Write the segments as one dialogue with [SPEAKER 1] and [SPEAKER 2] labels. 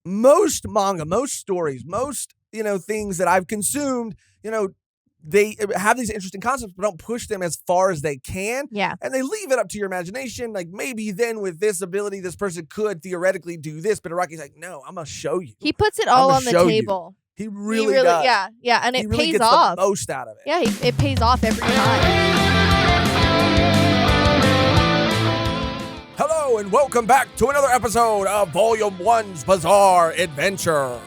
[SPEAKER 1] most manga, most stories, most, things that I've consumed, they have these interesting concepts, but don't push them as far as they can.
[SPEAKER 2] Yeah.
[SPEAKER 1] And they leave it up to your imagination. Like, maybe then with this ability, this person could theoretically do this. But Araki's like, no, I'm going to show you.
[SPEAKER 2] He puts it all on the table.
[SPEAKER 1] He really does.
[SPEAKER 2] Yeah. And it
[SPEAKER 1] really
[SPEAKER 2] pays
[SPEAKER 1] gets
[SPEAKER 2] off.
[SPEAKER 1] The most out of it.
[SPEAKER 2] Yeah, it pays off every time.
[SPEAKER 1] Hello, and welcome back to another episode of Volume 1's Bizarre Adventure.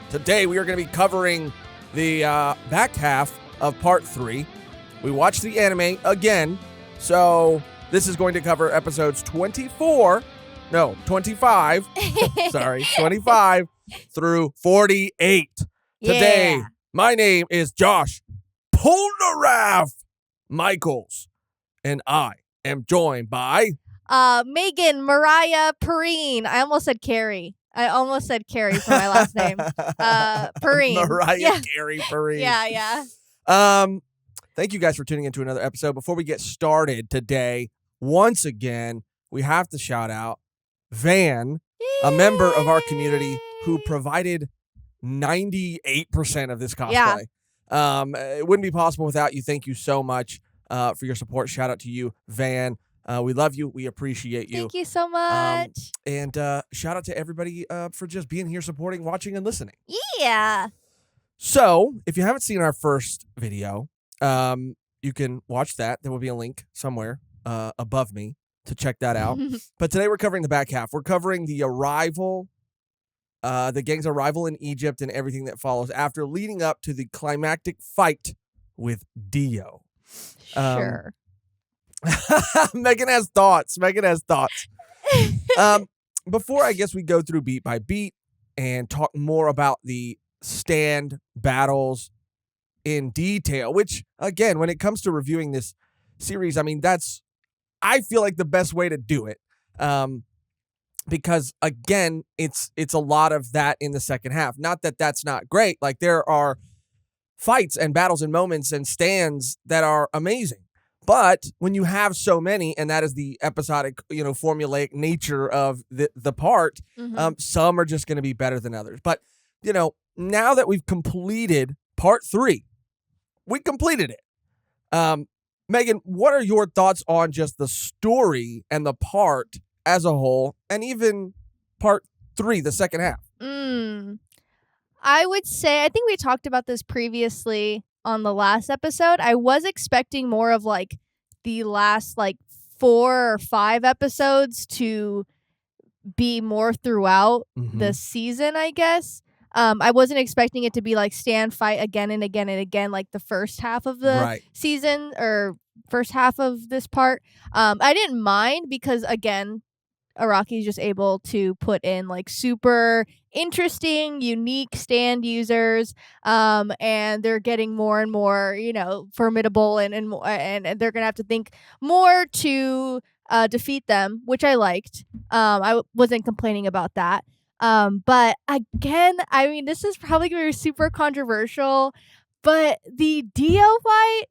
[SPEAKER 1] Today, we are going to be covering the back half of Part 3. We watched the anime again, so this is going to cover episodes 25, sorry, 25 through 48. Today, my name is Josh Polnareff Michaels, and I am joined by...
[SPEAKER 2] Mehgan Mariah Perrine. I almost said Carrie. For my last name. Perrine.
[SPEAKER 1] Mariah Carey Perrine.
[SPEAKER 2] Yeah.
[SPEAKER 1] Thank you guys for tuning into another episode. Before we get started today, once again, we have to shout out Van, a member of our community who provided 98% of this cosplay.
[SPEAKER 2] Yeah.
[SPEAKER 1] It wouldn't be possible without you. Thank you so much for your support. Shout out to you, Van. We love you. We appreciate you.
[SPEAKER 2] Thank you so much.
[SPEAKER 1] And shout out to everybody for just being here, supporting, watching, and listening.
[SPEAKER 2] Yeah.
[SPEAKER 1] So, if you haven't seen our first video, you can watch that. There will be a link somewhere above me to check that out. But today we're covering the back half. We're covering the arrival, the gang's arrival in Egypt and everything that follows after leading up to the climactic fight with Dio.
[SPEAKER 2] Sure.
[SPEAKER 1] Mehgan has thoughts. Before I guess we go through beat by beat and talk more about the stand battles in detail, which again, when it comes to reviewing this series, I mean, I feel like the best way to do it. Because again, it's a lot of that in the second half. Not that that's not great. Like, there are fights and battles and moments and stands that are amazing. But when you have so many, and that is the episodic, formulaic nature of the part, some are just going to be better than others. But, now that we've completed Part 3, we completed it. Mehgan, what are your thoughts on just the story and the part as a whole, and even Part 3, the second half?
[SPEAKER 2] I would say, I think we talked about this previously on the last episode. I was expecting more of like the last 4 or 5 episodes to be more throughout the season, I guess. I wasn't expecting it to be like stand fight again and again and again like the first half of the season or first half of this part. I didn't mind because, again, Araki's just able to put in like super interesting, unique stand users, and they're getting more and more, formidable, and they're gonna have to think more to defeat them, which I liked. I wasn't complaining about that. But again, I mean, this is probably gonna be super controversial, but the Dio fight,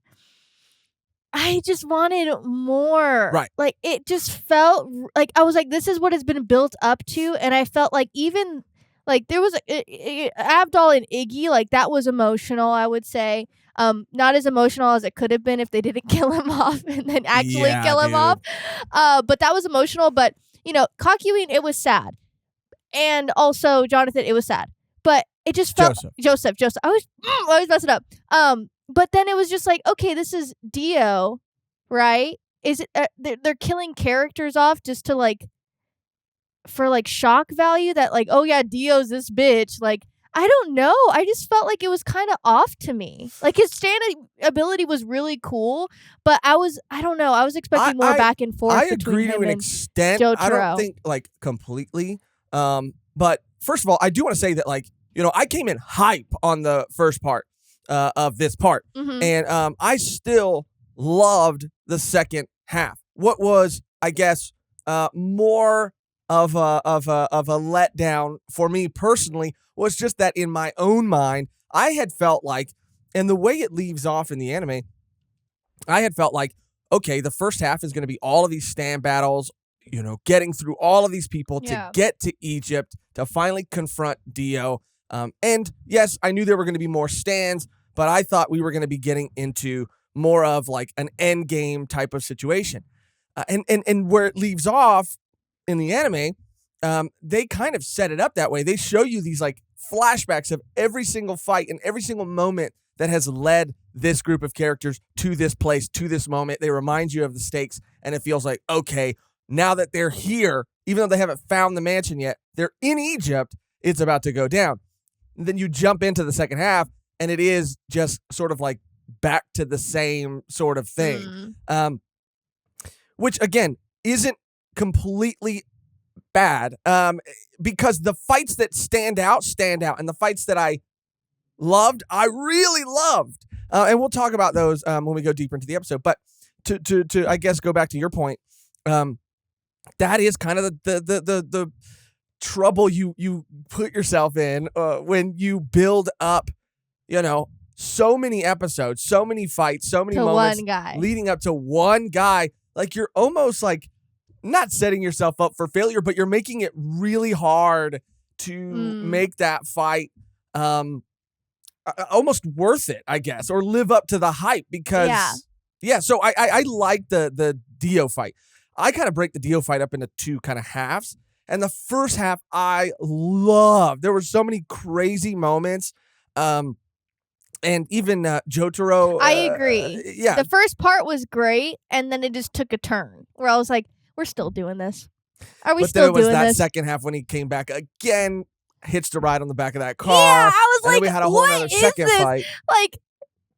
[SPEAKER 2] I just wanted more.
[SPEAKER 1] Right.
[SPEAKER 2] Like, it just felt like I was like, this is what has been built up to. And I felt like even like there was Abdal and Iggy, like that was emotional, I would say. Not as emotional as it could have been if they didn't kill him off and then actually kill him off. But that was emotional. But, Kakyoin, it was sad. And also Jonathan, it was sad. But it just felt Joseph. I always mess it up. But then it was just like, okay, this is Dio, right? Is it they're killing characters off just to for shock value that oh yeah, Dio's this bitch. Like, I don't know. I just felt like it was kind of off to me. Like, his stand ability was really cool, but I don't know. I was expecting more back and forth.
[SPEAKER 1] I agree to an extent. I don't think completely. But first of all, I do want to say that I came in hype on the first part of this part, and I still loved the second half. What was, I guess, more of a letdown for me personally was just that in my own mind, I had felt like, and the way it leaves off in the anime, I had felt like, okay, the first half is going to be all of these stand battles, getting through all of these people to
[SPEAKER 2] Yeah.
[SPEAKER 1] get to Egypt to finally confront Dio. And yes, I knew there were going to be more stands, but I thought we were going to be getting into more of like an end game type of situation. And where it leaves off in the anime, they kind of set it up that way. They show you these like flashbacks of every single fight and every single moment that has led this group of characters to this place, to this moment. They remind you of the stakes, and it feels like, okay, now that they're here, even though they haven't found the mansion yet, they're in Egypt, it's about to go down. And then you jump into the second half, and it is just sort of like back to the same sort of thing. Which, again, isn't completely bad, because the fights that stand out, and the fights that I really loved. And we'll talk about those when we go deeper into the episode. But to I guess go back to your point, that is kind of the trouble you put yourself in when you build up, so many episodes, so many fights, so many
[SPEAKER 2] To
[SPEAKER 1] moments
[SPEAKER 2] one guy.
[SPEAKER 1] leading up to one guy. Like, you're almost like not setting yourself up for failure, but you're making it really hard to make that fight almost worth it, I guess, or live up to the hype, because so I like the Dio fight. I kind of break the Dio fight up into two kind of halves, and the first half I loved. There were so many crazy moments, and even Jotaro.
[SPEAKER 2] I agree.
[SPEAKER 1] Yeah,
[SPEAKER 2] The first part was great, and then it just took a turn where I was like, we're still doing this. Are we
[SPEAKER 1] but
[SPEAKER 2] still
[SPEAKER 1] then it was
[SPEAKER 2] doing
[SPEAKER 1] that
[SPEAKER 2] this?
[SPEAKER 1] second half when he came back again, hitched a ride on the back of that car.
[SPEAKER 2] Yeah, I was
[SPEAKER 1] and then
[SPEAKER 2] like,
[SPEAKER 1] we had a whole
[SPEAKER 2] what
[SPEAKER 1] other
[SPEAKER 2] is
[SPEAKER 1] second
[SPEAKER 2] this?
[SPEAKER 1] fight.
[SPEAKER 2] Like,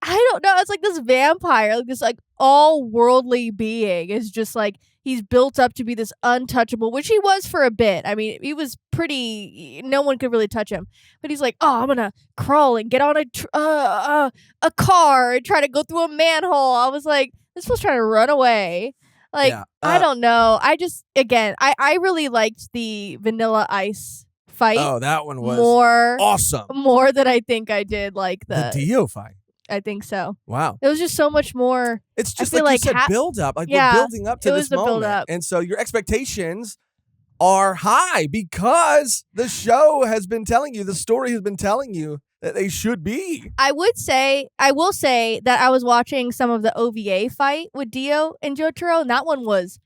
[SPEAKER 2] I don't know. It's like this vampire, like this like all worldly being is just like, he's built up to be this untouchable, which he was for a bit. I mean, he was pretty, no one could really touch him. But he's like, oh, I'm going to crawl and get on a car and try to go through a manhole. I was like, this was trying to run away. Like, I don't know. I just, again, I really liked the Vanilla Ice fight.
[SPEAKER 1] Oh, that one was awesome.
[SPEAKER 2] More than I think I did like
[SPEAKER 1] the Dio fight.
[SPEAKER 2] I think so.
[SPEAKER 1] Wow.
[SPEAKER 2] It was just so much more.
[SPEAKER 1] It's just
[SPEAKER 2] feel
[SPEAKER 1] like you
[SPEAKER 2] like
[SPEAKER 1] said, build up. Like,
[SPEAKER 2] Yeah,
[SPEAKER 1] we're building up to
[SPEAKER 2] it
[SPEAKER 1] this
[SPEAKER 2] was the
[SPEAKER 1] moment.
[SPEAKER 2] build-up.
[SPEAKER 1] And so your expectations are high because the show has been telling you, the story has been telling you that they should be.
[SPEAKER 2] I will say that I was watching some of the OVA fight with Dio and Jotaro, and that one was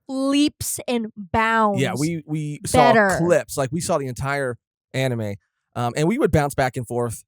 [SPEAKER 2] leaps and bounds.
[SPEAKER 1] Yeah, we saw clips. Like, we saw the entire anime, and we would bounce back and forth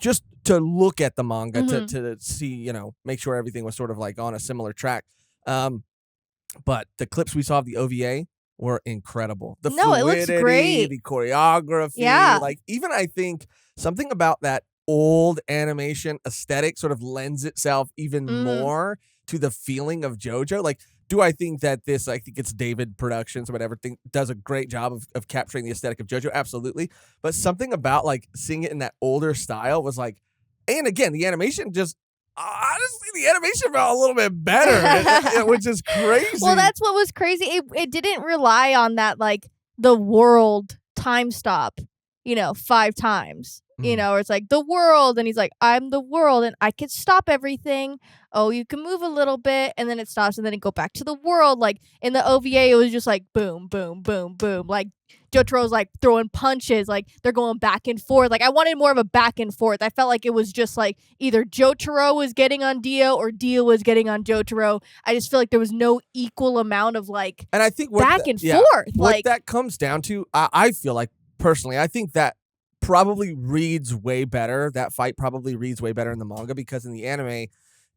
[SPEAKER 1] just to look at the manga to see, make sure everything was sort of like on a similar track. But the clips we saw of the OVA were incredible. The fluidity,
[SPEAKER 2] it looks great.
[SPEAKER 1] The choreography.
[SPEAKER 2] Yeah.
[SPEAKER 1] Like, even I think something about that old animation aesthetic sort of lends itself even more to the feeling of JoJo. Like, do I think that this, I think it's David Productions or whatever, does a great job of capturing the aesthetic of JoJo? Absolutely. But something about like seeing it in that older style was like, and again, the animation just, honestly, the animation felt a little bit better, which is crazy.
[SPEAKER 2] Well, that's what was crazy. It didn't rely on that, like, the world time stop, 5 times. Or it's like the world, and he's like, I'm the world, and I can stop everything. Oh, you can move a little bit, and then it stops, and then it go back to the world. Like, in the OVA, it was just like boom, boom, boom, boom. Like, Jotaro's like throwing punches, like they're going back and forth. Like, I wanted more of a back and forth. I felt like it was just like either Jotaro was getting on Dio or Dio was getting on Jotaro. I just feel like there was no equal amount of like,
[SPEAKER 1] and I think
[SPEAKER 2] back and forth.
[SPEAKER 1] What
[SPEAKER 2] like,
[SPEAKER 1] that comes down to, I feel like personally, I think that probably reads way better. That fight probably reads way better in the manga, because in the anime,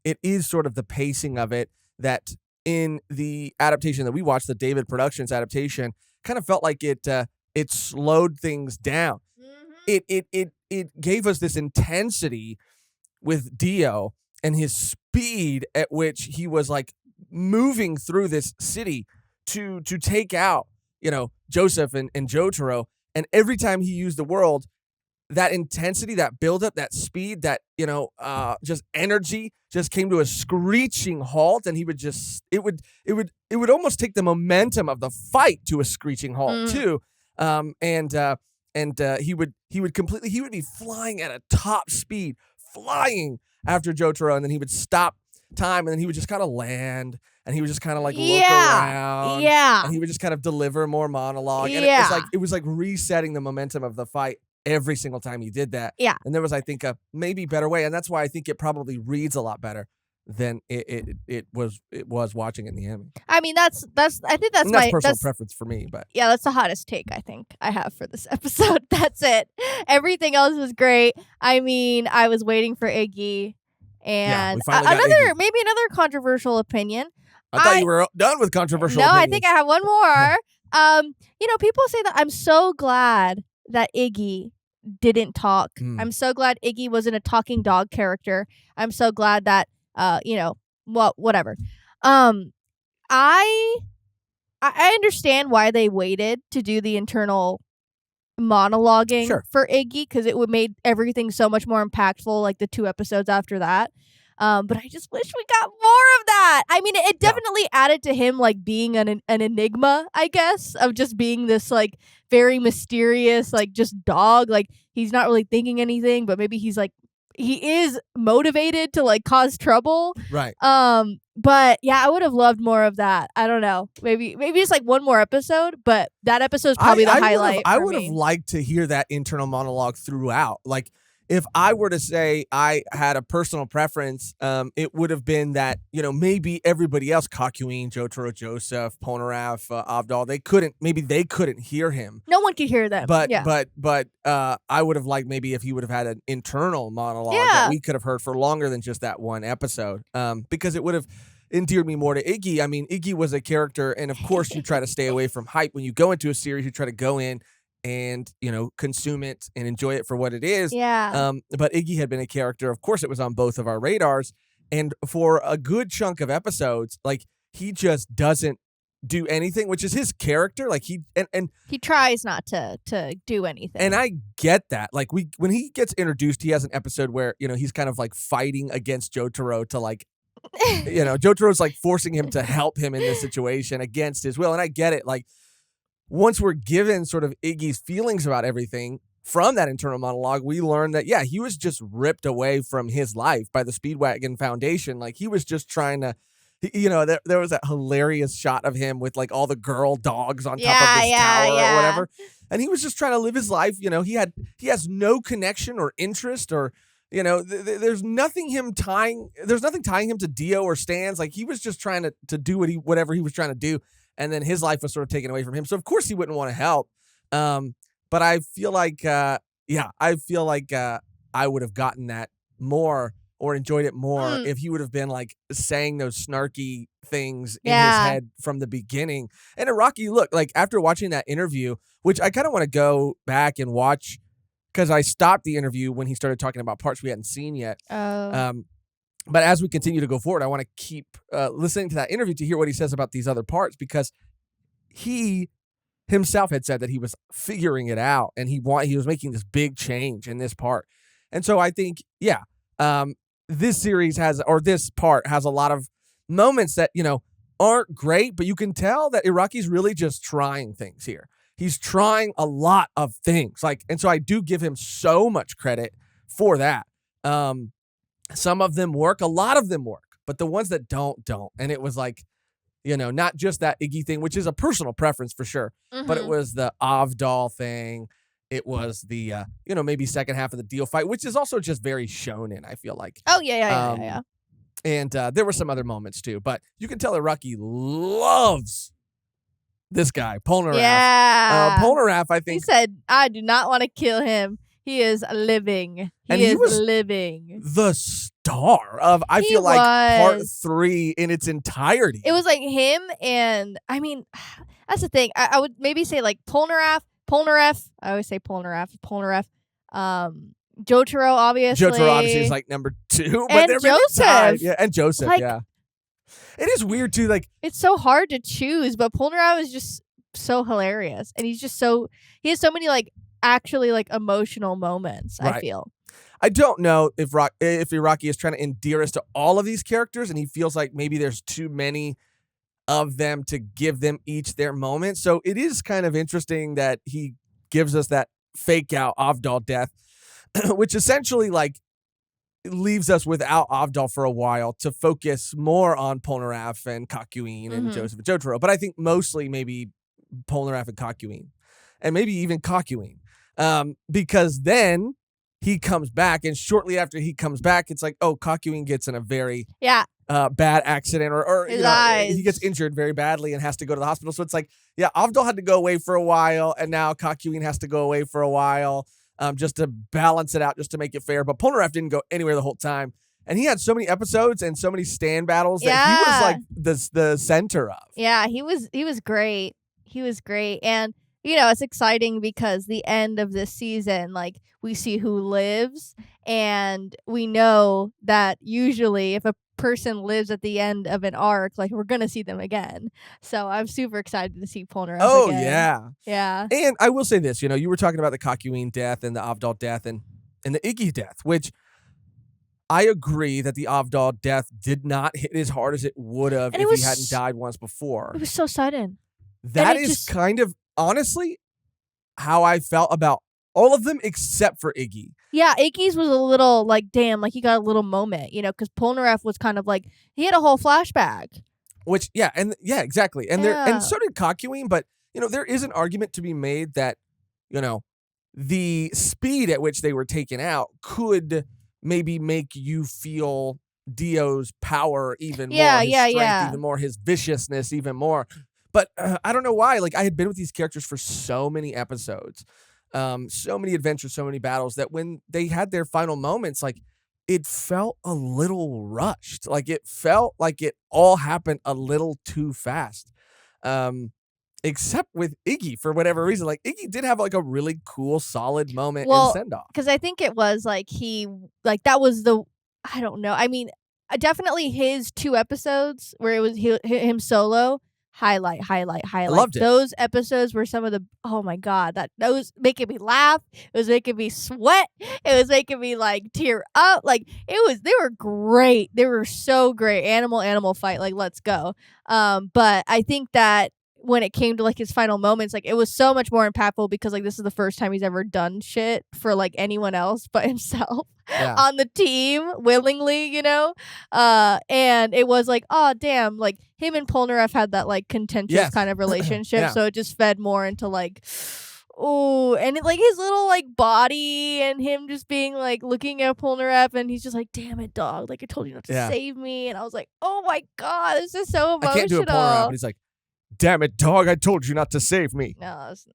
[SPEAKER 1] it is sort of the pacing of it that in the adaptation that we watched, the David Productions adaptation, kind of felt like it slowed things down. It gave us this intensity with Dio and his speed at which he was like moving through this city to take out, Joseph and Jotaro. And every time he used the world, that intensity, that buildup, that speed, that, just energy just came to a screeching halt, and he would just, it would almost take the momentum of the fight to a screeching halt too. He would be flying at a top speed, flying after Jotaro, and then he would stop time, and then he would just kind of land, and he would just kind of like look
[SPEAKER 2] Yeah.
[SPEAKER 1] around.
[SPEAKER 2] Yeah.
[SPEAKER 1] And he would just kind of deliver more monologue. And
[SPEAKER 2] Yeah.
[SPEAKER 1] it was like resetting the momentum of the fight every single time he did that.
[SPEAKER 2] Yeah.
[SPEAKER 1] And there was, I think, a maybe better way. And that's why I think it probably reads a lot better than it was watching in the Emmy.
[SPEAKER 2] I mean, I think that's
[SPEAKER 1] And
[SPEAKER 2] my
[SPEAKER 1] personal preference for me, but
[SPEAKER 2] yeah, that's the hottest take I think I have for this episode. That's it. Everything else was great. I mean, I was waiting for Iggy, and
[SPEAKER 1] we finally got Iggy.
[SPEAKER 2] maybe another controversial opinion.
[SPEAKER 1] I thought you were done with controversial
[SPEAKER 2] No,
[SPEAKER 1] opinions.
[SPEAKER 2] I think I have one more. People say that I'm so glad that Iggy didn't talk. I'm so glad Iggy wasn't a talking dog character. I'm so glad that whatever. I understand why they waited to do the internal monologuing for Iggy, because it would made everything so much more impactful, like the 2 episodes after that. But I just wish we got more of that. I mean, it definitely added to him like being an enigma, I guess, of just being this like very mysterious, like just dog. Like he's not really thinking anything, but maybe he is motivated to like cause trouble.
[SPEAKER 1] Right.
[SPEAKER 2] But yeah, I would have loved more of that. I don't know. Maybe it's like one more episode, but that episode is probably the highlight.
[SPEAKER 1] I would have liked to hear that internal monologue throughout. Like if I were to say I had a personal preference, it would have been that, maybe everybody else, Kakyoin, Jotaro, Joseph, Polnareff, Avdol, they couldn't hear him.
[SPEAKER 2] No one could hear them.
[SPEAKER 1] But I would have liked maybe if he would have had an internal monologue that we could have heard for longer than just that one episode. Because it would have endeared me more to Iggy. I mean, Iggy was a character, and of course you try to stay away from hype. When you go into a series, you try to go in and consume it and enjoy it for what it is. But Iggy had been a character, of course it was on both of our radars, and for a good chunk of episodes, like he just doesn't do anything, which is his character. Like he
[SPEAKER 2] tries not to do anything,
[SPEAKER 1] and I get that. Like when he gets introduced, he has an episode where he's kind of like fighting against Jotaro to like Jotaro's like forcing him to help him in this situation against his will, and I get it. Like once we're given sort of Iggy's feelings about everything from that internal monologue, we learn that, he was just ripped away from his life by the Speedwagon Foundation. Like he was just trying to, there was that hilarious shot of him with like all the girl dogs on top of his tower or whatever. And he was just trying to live his life. He has no connection or interest or, there's nothing tying him to Dio or Stans. Like he was just trying to do whatever he was trying to do. And then his life was sort of taken away from him. So of course he wouldn't want to help. But I feel like, I would have gotten that more or enjoyed it more if he would have been like saying those snarky things in his head from the beginning. And Iraqi, look, like after watching that interview, which I kind of want to go back and watch because I stopped the interview when he started talking about parts we hadn't seen yet. But as we continue to go forward, I want to keep listening to that interview to hear what he says about these other parts, because he himself had said that he was figuring it out and he was making this big change in this part. And so I think, this part has a lot of moments that, aren't great, but you can tell that Iraqi's really just trying things here. He's trying a lot of things. And so I do give him so much credit for that. Some of them work, a lot of them work, but the ones that don't. And it was like, not just that Iggy thing, which is a personal preference for sure, but it was the Avdol thing. It was the, maybe second half of the Dio fight, which is also just very shonen, I feel like.
[SPEAKER 2] Oh, yeah.
[SPEAKER 1] And there were some other moments too, but you can tell Iraqi loves this guy, Polnareff.
[SPEAKER 2] Yeah.
[SPEAKER 1] Polnareff, I think.
[SPEAKER 2] He said, I do not want to kill him. He is living. He was living.
[SPEAKER 1] The star of, I feel like, part 3 in its entirety.
[SPEAKER 2] It was like him and, I mean, that's the thing. I would maybe say like Polnareff. I always say Polnareff. Jotaro, obviously.
[SPEAKER 1] Jotaro, obviously, is like number 2. But
[SPEAKER 2] and
[SPEAKER 1] they're
[SPEAKER 2] Joseph.
[SPEAKER 1] Really yeah, and Joseph, yeah. It is weird, too. Like
[SPEAKER 2] it's so hard to choose, but Polnareff is just so hilarious. And he's just he has so many, like, actually, like, emotional moments,
[SPEAKER 1] right.
[SPEAKER 2] I feel.
[SPEAKER 1] I don't know if Iraqi is trying to endear us to all of these characters, and he feels like maybe there's too many of them to give them each their moment. So it is kind of interesting that he gives us that fake out Avdol death, which essentially, like, leaves us without Avdol for a while to focus more on Polnareff and Kakyoin and Joseph and Jotaro. But I think mostly maybe Polnareff and Kakyoin, and maybe even Kakyoin, because then he comes back, and shortly after he comes back, it's like, oh, Kakyoin gets in a very bad accident, or
[SPEAKER 2] his eyes.
[SPEAKER 1] he gets injured very badly and has to go to the hospital. So it's like, yeah, Avdol had to go away for a while, and now Kakyoin has to go away for a while. Just to balance it out, just to make it fair. But Polnareff didn't go anywhere the whole time. And he had so many episodes and so many stand battles that he was like the center of.
[SPEAKER 2] Yeah, he was great. He was great. And, it's exciting because the end of this season, like, we see who lives. And we know that usually if a person lives at the end of an arc, like, we're going to see them again. So I'm super excited to see Polnareff again.
[SPEAKER 1] Oh, yeah.
[SPEAKER 2] Yeah.
[SPEAKER 1] And I will say this, you were talking about the Kakyoin death and the Avdol death and the Iggy death, which I agree that the Avdol death did not hit as hard as it would have if he hadn't died once before.
[SPEAKER 2] It was so sudden.
[SPEAKER 1] That is kind of, honestly, how I felt about all of them except for Iggy.
[SPEAKER 2] Yeah, Iggy's was a little like, damn, like he got a little moment, because Polnareff was kind of like, he had a whole flashback.
[SPEAKER 1] Which, exactly. And and so did Kakyoin, but, there is an argument to be made that, the speed at which they were taken out could maybe make you feel Dio's power even more, his strength even more, his viciousness even more. But I don't know why. Like, I had been with these characters for so many episodes, so many adventures, so many battles, that when they had their final moments, like, it felt a little rushed. Like, it felt like it all happened a little too fast. Except with Iggy, for whatever reason. Like, Iggy did have like a really cool, solid moment in send-off.
[SPEAKER 2] Because I think it was like that was I don't know. I mean, definitely his 2 episodes where it was him solo. Highlight.
[SPEAKER 1] I loved it.
[SPEAKER 2] Those episodes were some of the, oh my God, that was making me laugh. It was making me sweat. It was making me like tear up. Like, they were great. They were so great. Animal fight. Like, let's go. But I think that when it came to like his final moments, like, it was so much more impactful because like this is the first time he's ever done shit for like anyone else but himself on the team willingly, and it was like, oh damn, like him and Polnareff had that like contentious kind of relationship. So it just fed more into like, oh, and it, like his little like body and him just being like looking at Polnareff and he's just like, damn it, dog, like I told you not to save me. And I was like, oh my God, this is so emotional.
[SPEAKER 1] I can't do a Polnareff, but he's like, damn it, dog, I told you not to save me.
[SPEAKER 2] No, it's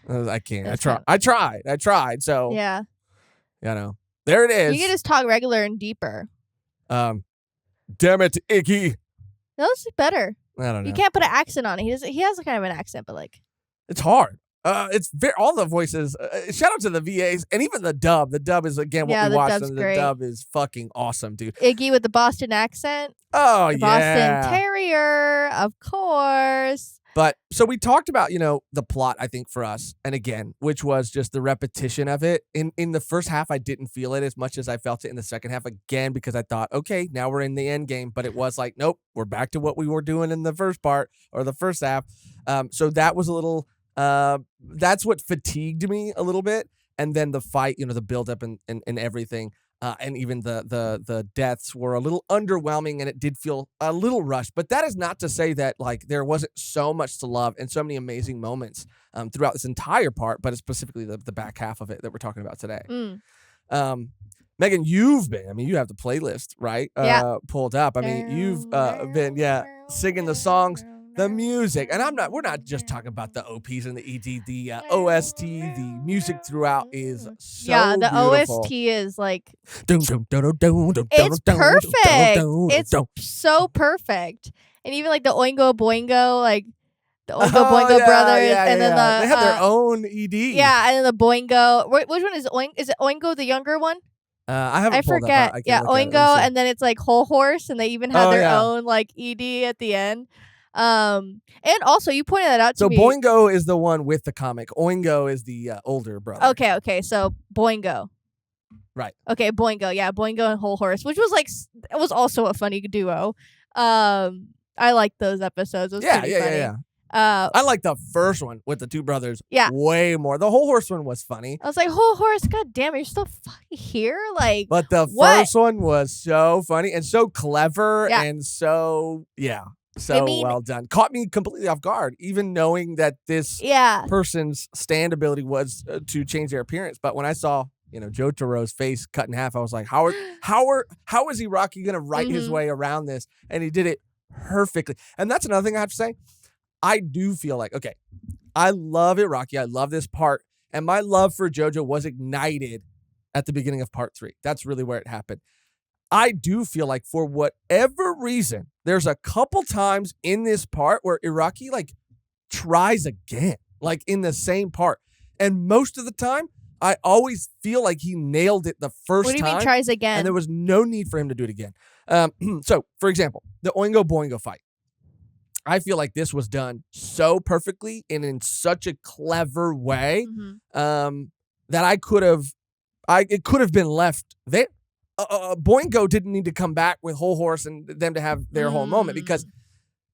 [SPEAKER 2] not.
[SPEAKER 1] I can't. I tried. So
[SPEAKER 2] yeah,
[SPEAKER 1] there it is.
[SPEAKER 2] You can just talk regular and deeper.
[SPEAKER 1] Damn it, Iggy.
[SPEAKER 2] No, it's better.
[SPEAKER 1] I don't know.
[SPEAKER 2] You can't put an accent on it. He has a kind of an accent, but like,
[SPEAKER 1] it's hard. It's all the voices. Shout out to the VAs and even the dub. The dub is again what we watched, and the dub is fucking awesome, dude.
[SPEAKER 2] Iggy with the Boston accent.
[SPEAKER 1] Oh,
[SPEAKER 2] the Boston Terrier, of course.
[SPEAKER 1] But so we talked about, the plot, I think, for us, and again, which was just the repetition of it. In the first half, I didn't feel it as much as I felt it in the second half, again, because I thought, okay, now we're in the end game. But it was like, nope, we're back to what we were doing in the first part or the first half. So that was a little, that's what fatigued me a little bit. And then the fight, the buildup and everything. And even the deaths were a little underwhelming, and it did feel a little rushed. But that is not to say that like there wasn't so much to love and so many amazing moments throughout this entire part, but it's specifically the back half of it that we're talking about today. Mehgan, you have the playlist, right? Pulled up. I mean, you've been singing the songs, the music, and we're not just talking about the OPs and the ED, the OST, the music throughout is so
[SPEAKER 2] the
[SPEAKER 1] beautiful.
[SPEAKER 2] OST is like,
[SPEAKER 1] it's
[SPEAKER 2] perfect. It's so perfect. And even like the Oingo Boingo, like the Oingo Boingo brothers, and then
[SPEAKER 1] they have their own ED.
[SPEAKER 2] Yeah, and then the Boingo. Which one is Oingo? Is it Oingo the younger one?
[SPEAKER 1] I
[SPEAKER 2] forget. Oingo, and then it's like Whole Horse, and they even have their own like ED at the end. And also you pointed that out to me.
[SPEAKER 1] So Boingo is the one with the comic. Oingo is the older brother.
[SPEAKER 2] Okay. So Boingo.
[SPEAKER 1] Right.
[SPEAKER 2] Okay, Boingo. Yeah, Boingo and Whole Horse, which was like, it was also a funny duo. I liked those episodes. It was pretty funny.
[SPEAKER 1] I like the first one with the two brothers
[SPEAKER 2] Yeah.
[SPEAKER 1] way more. The whole horse one was funny.
[SPEAKER 2] I was like, whole horse, god damn it, you're still fucking here? Like,
[SPEAKER 1] But the
[SPEAKER 2] what?
[SPEAKER 1] first one was so funny and so clever
[SPEAKER 2] Yeah.
[SPEAKER 1] and so well done. Caught me completely off guard, even knowing that this person's stand ability was to change their appearance. But when I saw, Jotaro's face cut in half, I was like, how is Iraqi going to write his way around this? And he did it perfectly. And that's another thing I have to say. I do feel like, okay, I love Iraqi. I love this part. And my love for JoJo was ignited at the beginning of part 3. That's really where it happened. I do feel like for whatever reason, there's a couple times in this part where Iraqi tries again, in the same part. And most of the time, I always feel like he nailed it the first time.
[SPEAKER 2] What do you mean tries again?
[SPEAKER 1] And there was no need for him to do it again. So, for example, the Oingo Boingo fight. I feel like this was done so perfectly and in such a clever way that it could have been left there. Boingo didn't need to come back with whole horse and them to have their whole moment, because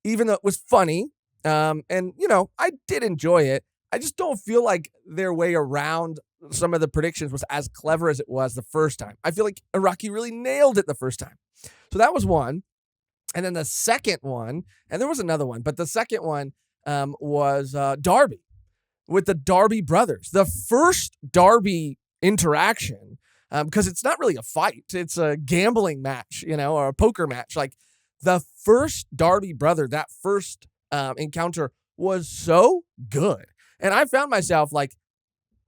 [SPEAKER 1] even though it was funny, and I did enjoy it, I just don't feel like their way around some of the predictions was as clever as it was the first time. I feel like Iraqi really nailed it the first time. So that was one. And then the second one, and there was another one, but the second one was Darby with the Darby brothers. The first Darby interaction, because it's not really a fight. It's a gambling match, or a poker match. Like the first Darby brother, that first encounter was so good. And I found myself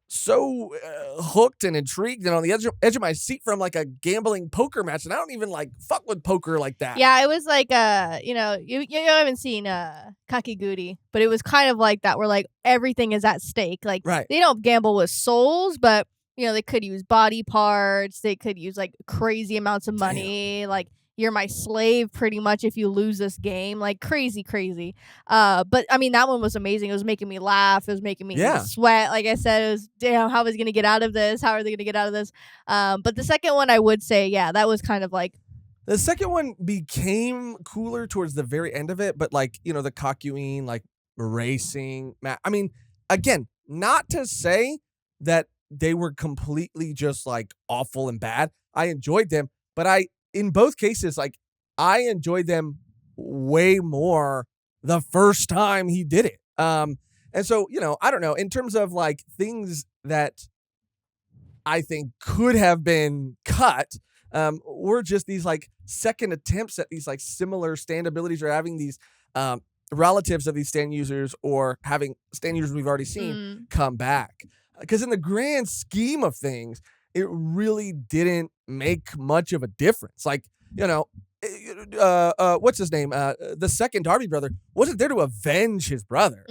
[SPEAKER 1] so hooked and intrigued and on the edge of my seat from a gambling poker match. And I don't even fuck with poker like that.
[SPEAKER 2] Yeah, it was you haven't seen Kakiguri, but it was kind of like that where everything is at stake.
[SPEAKER 1] Right.
[SPEAKER 2] They don't gamble with souls, but they could use body parts. They could use crazy amounts of money. Damn. You're my slave pretty much if you lose this game. Crazy. But I mean, that one was amazing. It was making me laugh. It was making me sweat. Like I said, it was, damn, how is he going to get out of this? How are they going to get out of this? But the second one, I would say, that was kind of
[SPEAKER 1] the second one became cooler towards the very end of it. But the Kakuin, racing. I mean, again, not to say that they were completely just awful and bad. I enjoyed them, but in both cases, I enjoyed them way more the first time he did it. And so, I don't know, in terms of things that I think could have been cut, were just these second attempts at these similar stand abilities, or having these relatives of these stand users, or having stand users we've already seen come back. Because in the grand scheme of things, it really didn't make much of a difference. What's his name? The second Darby brother wasn't there to avenge his brother.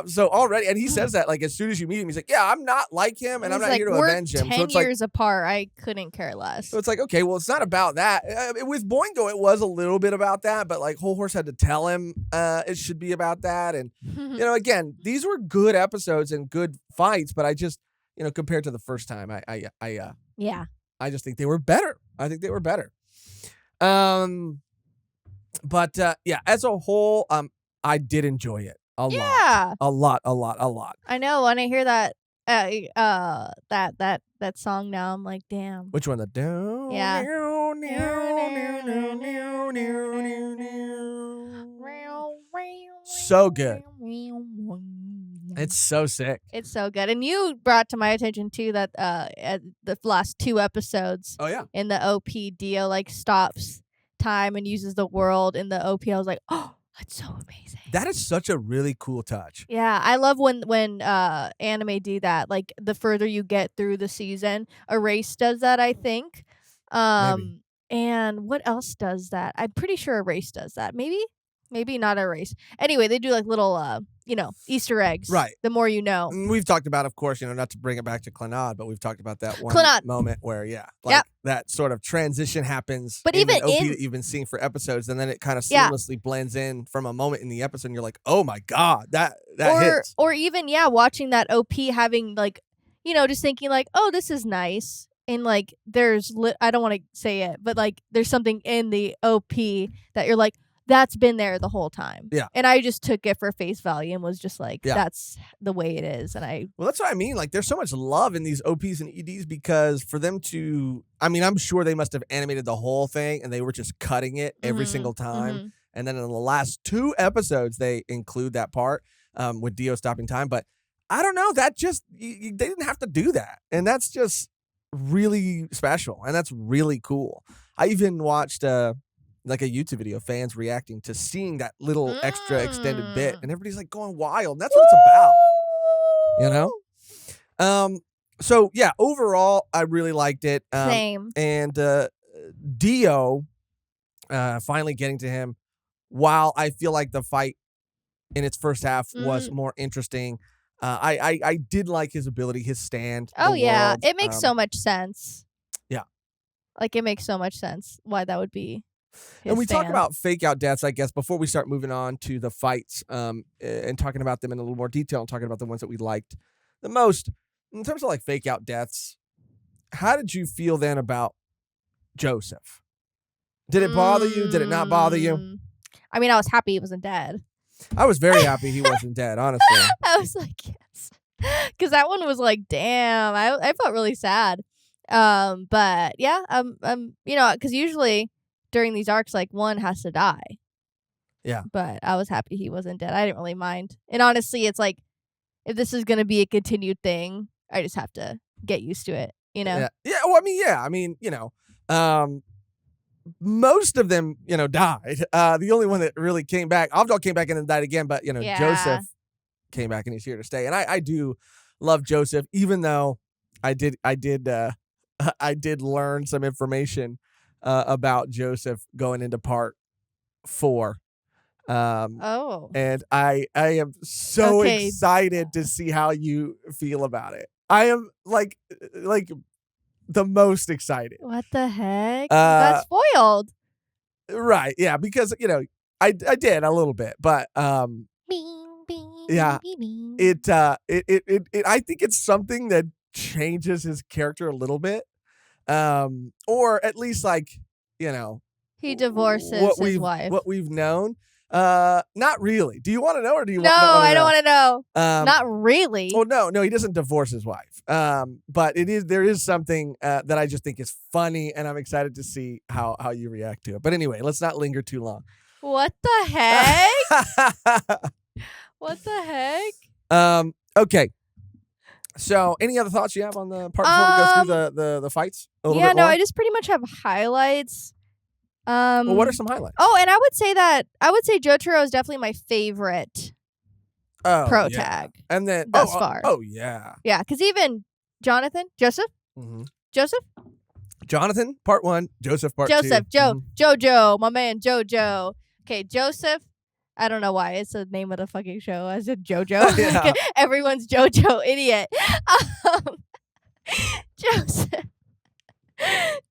[SPEAKER 1] So already, and he says that as soon as you meet him, he's like, yeah, I'm not like him, and I'm not here to avenge him.
[SPEAKER 2] 10 years apart. I couldn't care less.
[SPEAKER 1] So it's okay, well, it's not about that. With Boingo, it was a little bit about that, but Whole Horse had to tell him it should be about that. And, again, these were good episodes and good fights, but I just, compared to the first time, I just think they were better. I think they were better. But as a whole, I did enjoy it a lot.
[SPEAKER 2] I know. When I hear that that song now, I'm like, damn.
[SPEAKER 1] Which one? The down?
[SPEAKER 2] Yeah.
[SPEAKER 1] So good. It's so sick.
[SPEAKER 2] It's so good. And you brought to my attention too that at the last 2 episodes.
[SPEAKER 1] Oh yeah.
[SPEAKER 2] In the OP, Dio stops time and uses the world in the OP. I was like, oh, that's so amazing.
[SPEAKER 1] That is such a really cool touch.
[SPEAKER 2] Yeah, I love when anime do that. The further you get through the season, Erase does that, I think.
[SPEAKER 1] Maybe.
[SPEAKER 2] And what else does that? I'm pretty sure Erase does that. Maybe not Erase. Anyway, they do little Easter eggs.
[SPEAKER 1] Right.
[SPEAKER 2] The more you know.
[SPEAKER 1] We've talked about, of course, not to bring it back to Clannad, but we've talked about that one moment where, that sort of transition happens.
[SPEAKER 2] But
[SPEAKER 1] in
[SPEAKER 2] even
[SPEAKER 1] the OP that you've been seeing for episodes, and then it kind of seamlessly blends in from a moment in the episode, and you're like, oh my God, that hits.
[SPEAKER 2] Or even, watching that OP having just thinking oh, this is nice. And there's, I don't want to say it, but there's something in the OP that you're like, that's been there the whole time.
[SPEAKER 1] Yeah.
[SPEAKER 2] And I just took it for face value and was just like,
[SPEAKER 1] Yeah.
[SPEAKER 2] that's the way it is. And
[SPEAKER 1] Well, that's what I mean. Like, there's so much love in these OPs and EDs because for them to, I mean, I'm sure they must have animated the whole thing and they were just cutting it every single time. And then in the last 2 episodes, they include that part with Dio stopping time. But I don't know. That just, they didn't have to do that. And that's just really special. And that's really cool. I even watched like a YouTube video, fans reacting to seeing that little extra extended bit. And everybody's like going wild. And that's what it's about. You know? So, yeah, overall, I really liked it.
[SPEAKER 2] Same.
[SPEAKER 1] And Dio finally getting to him, while I feel like the fight in its first half was more interesting, I did like his ability, his stand.
[SPEAKER 2] Oh, yeah.
[SPEAKER 1] World.
[SPEAKER 2] It makes so much sense.
[SPEAKER 1] Yeah.
[SPEAKER 2] Like, it makes so much sense why that would be his
[SPEAKER 1] And we
[SPEAKER 2] stand.
[SPEAKER 1] talk about fake out deaths, I guess, before we start moving on to the fights and talking about them in a little more detail and talking about the ones that we liked the most. In terms of like fake out deaths, how did you feel then about Joseph? Did it bother you? Did it not bother you?
[SPEAKER 2] I mean, I was happy he wasn't dead.
[SPEAKER 1] I was very happy he wasn't dead, honestly.
[SPEAKER 2] I was like, yes. Because that one was like, damn. I felt really sad. But yeah, you know, because usually during these arcs, like, one has to die.
[SPEAKER 1] Yeah.
[SPEAKER 2] But I was happy he wasn't dead. I didn't really mind. And honestly, it's like, if this is going to be a continued thing, I just have to get used to it, you know?
[SPEAKER 1] Yeah. Yeah. Well, I mean, you know, most of them, you know, died. The only one that really came back, Avdol came back and then died again, but, you know,
[SPEAKER 2] Yeah.
[SPEAKER 1] Joseph came back and he's here to stay. And I do love Joseph, even though I did learn some information about Joseph going into part 4. And I am so excited to see how you feel about it. I am like the most excited.
[SPEAKER 2] What the heck? You got spoiled.
[SPEAKER 1] Right. Yeah. Because, you know, I did a little bit, but, yeah, it I think it's something that changes his character a little bit. Or at least, like, you know,
[SPEAKER 2] he divorces his wife.
[SPEAKER 1] What we've known. Not really. Do you want to know, or do you
[SPEAKER 2] No, I don't want to know. Not really.
[SPEAKER 1] Well, no, he doesn't divorce his wife. But there is something that I just think is funny, and I'm excited to see how you react to it. But anyway, let's not linger too long.
[SPEAKER 2] What the heck? What the heck?
[SPEAKER 1] Okay. So, any other thoughts you have on the part before we go through the fights?
[SPEAKER 2] Yeah, no, I just pretty much have highlights.
[SPEAKER 1] Well, what are some highlights?
[SPEAKER 2] Oh, and I would say Jotaro is definitely my favorite pro tag.
[SPEAKER 1] And then
[SPEAKER 2] thus far.
[SPEAKER 1] Oh yeah.
[SPEAKER 2] Yeah, because even Joseph,
[SPEAKER 1] Jonathan, part 1, Joseph, part 2.
[SPEAKER 2] Jojo, my man Jojo. Okay, Joseph. I don't know why it's the name of the fucking show. I said Jojo.
[SPEAKER 1] Yeah.
[SPEAKER 2] Everyone's Jojo, idiot.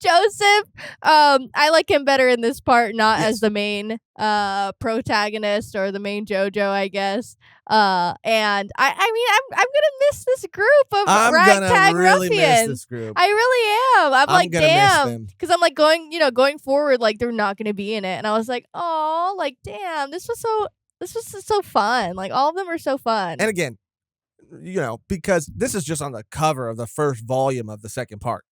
[SPEAKER 2] Joseph, I like him better in this part, not as the main protagonist or the main JoJo, I guess. And I mean, I'm gonna miss this group of ragtag
[SPEAKER 1] really
[SPEAKER 2] ruffians.
[SPEAKER 1] Miss this group.
[SPEAKER 2] I really am. I'm like, damn, because I'm like going forward, like they're not gonna be in it, and I was like, oh, like damn, this was so fun. Like all of them are so fun.
[SPEAKER 1] And again, you know, because this is just on the cover of the first volume of the second part.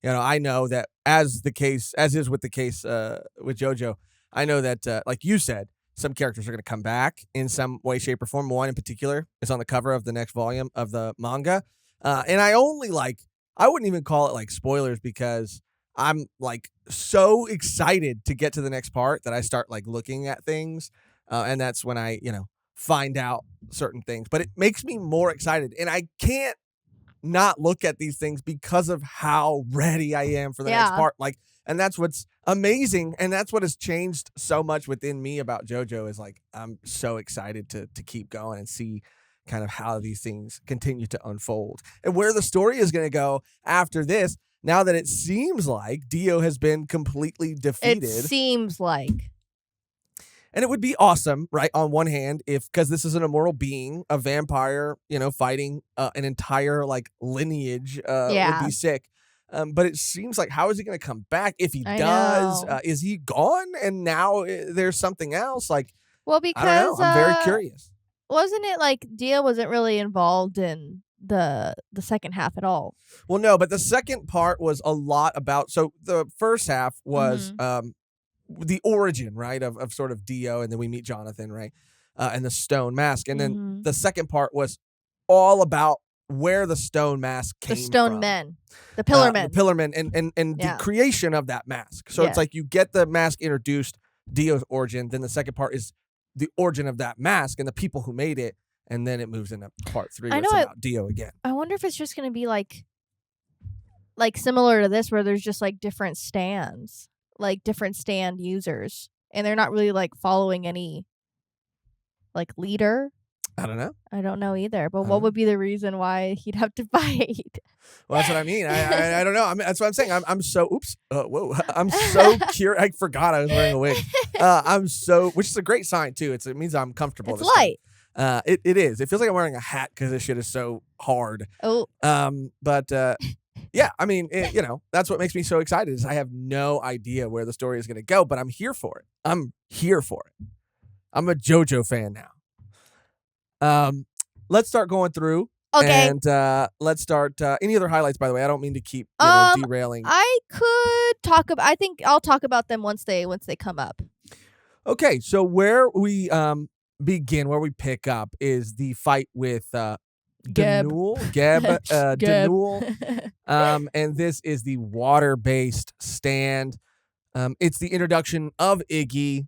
[SPEAKER 1] You know, I know that as is with the case with JoJo, I know that, like you said, some characters are going to come back in some way, shape, or form. One in particular is on the cover of the next volume of the manga. And I wouldn't even call it like spoilers because I'm like so excited to get to the next part that I start like looking at things. And that's when I, you know, find out certain things. But it makes me more excited. And I can't not look at these things because of how ready I am for the next part. Like, and that's what's amazing, and that's what has changed so much within me about JoJo is like I'm so excited to keep going and see kind of how these things continue to unfold and where the story is going to go after this. Now that it seems like Dio has been completely defeated,
[SPEAKER 2] it seems like.
[SPEAKER 1] And it would be awesome, right, on one hand, because this is an immortal being, a vampire, you know, fighting an entire, like, lineage would be sick. But it seems like, how is he going to come back? If he
[SPEAKER 2] I
[SPEAKER 1] does,
[SPEAKER 2] know.
[SPEAKER 1] is he gone? And now there's something else? Like,
[SPEAKER 2] Well,
[SPEAKER 1] I don't know.
[SPEAKER 2] because
[SPEAKER 1] I'm very curious.
[SPEAKER 2] wasn't it like Dio wasn't really involved in the second half at all?
[SPEAKER 1] Well, no, but the second part was a lot about. So the first half was the origin, right, of sort of Dio, and then we meet Jonathan, right, and the stone mask, and then the second part was all about where the stone mask came
[SPEAKER 2] The stone
[SPEAKER 1] from.
[SPEAKER 2] men, the pillar men,
[SPEAKER 1] the pillar men, and the creation of that mask. So it's like you get the mask introduced, Dio's origin, then the second part is the origin of that mask and the people who made it, and then it moves into part 3 where it's about Dio again.
[SPEAKER 2] I wonder if it's just going to be like similar to this, where there's just like different stands, like different stand users, and they're not really like following any like leader.
[SPEAKER 1] I don't know.
[SPEAKER 2] I don't know either. But what would be the reason why he'd have to fight?
[SPEAKER 1] Well, that's what I mean. I don't know. That's what I'm saying. I'm so whoa. I'm so curious. I forgot I was wearing a wig. Which is a great sign too. It means I'm comfortable.
[SPEAKER 2] It's light.
[SPEAKER 1] It is. It feels like I'm wearing a hat because this shit is so hard.
[SPEAKER 2] Oh.
[SPEAKER 1] But yeah. I mean, that's what makes me so excited. Is I have no idea where the story is going to go, but I'm here for it. I'm a JoJo fan now. Let's start going through.
[SPEAKER 2] Okay.
[SPEAKER 1] And let's start. Any other highlights, by the way? I don't mean to keep derailing.
[SPEAKER 2] I could talk about. I think I'll talk about them once they come up.
[SPEAKER 1] Okay, so where we begin, where we pick up, is the fight with Danul, Danul. And this is the water-based stand. It's the introduction of Iggy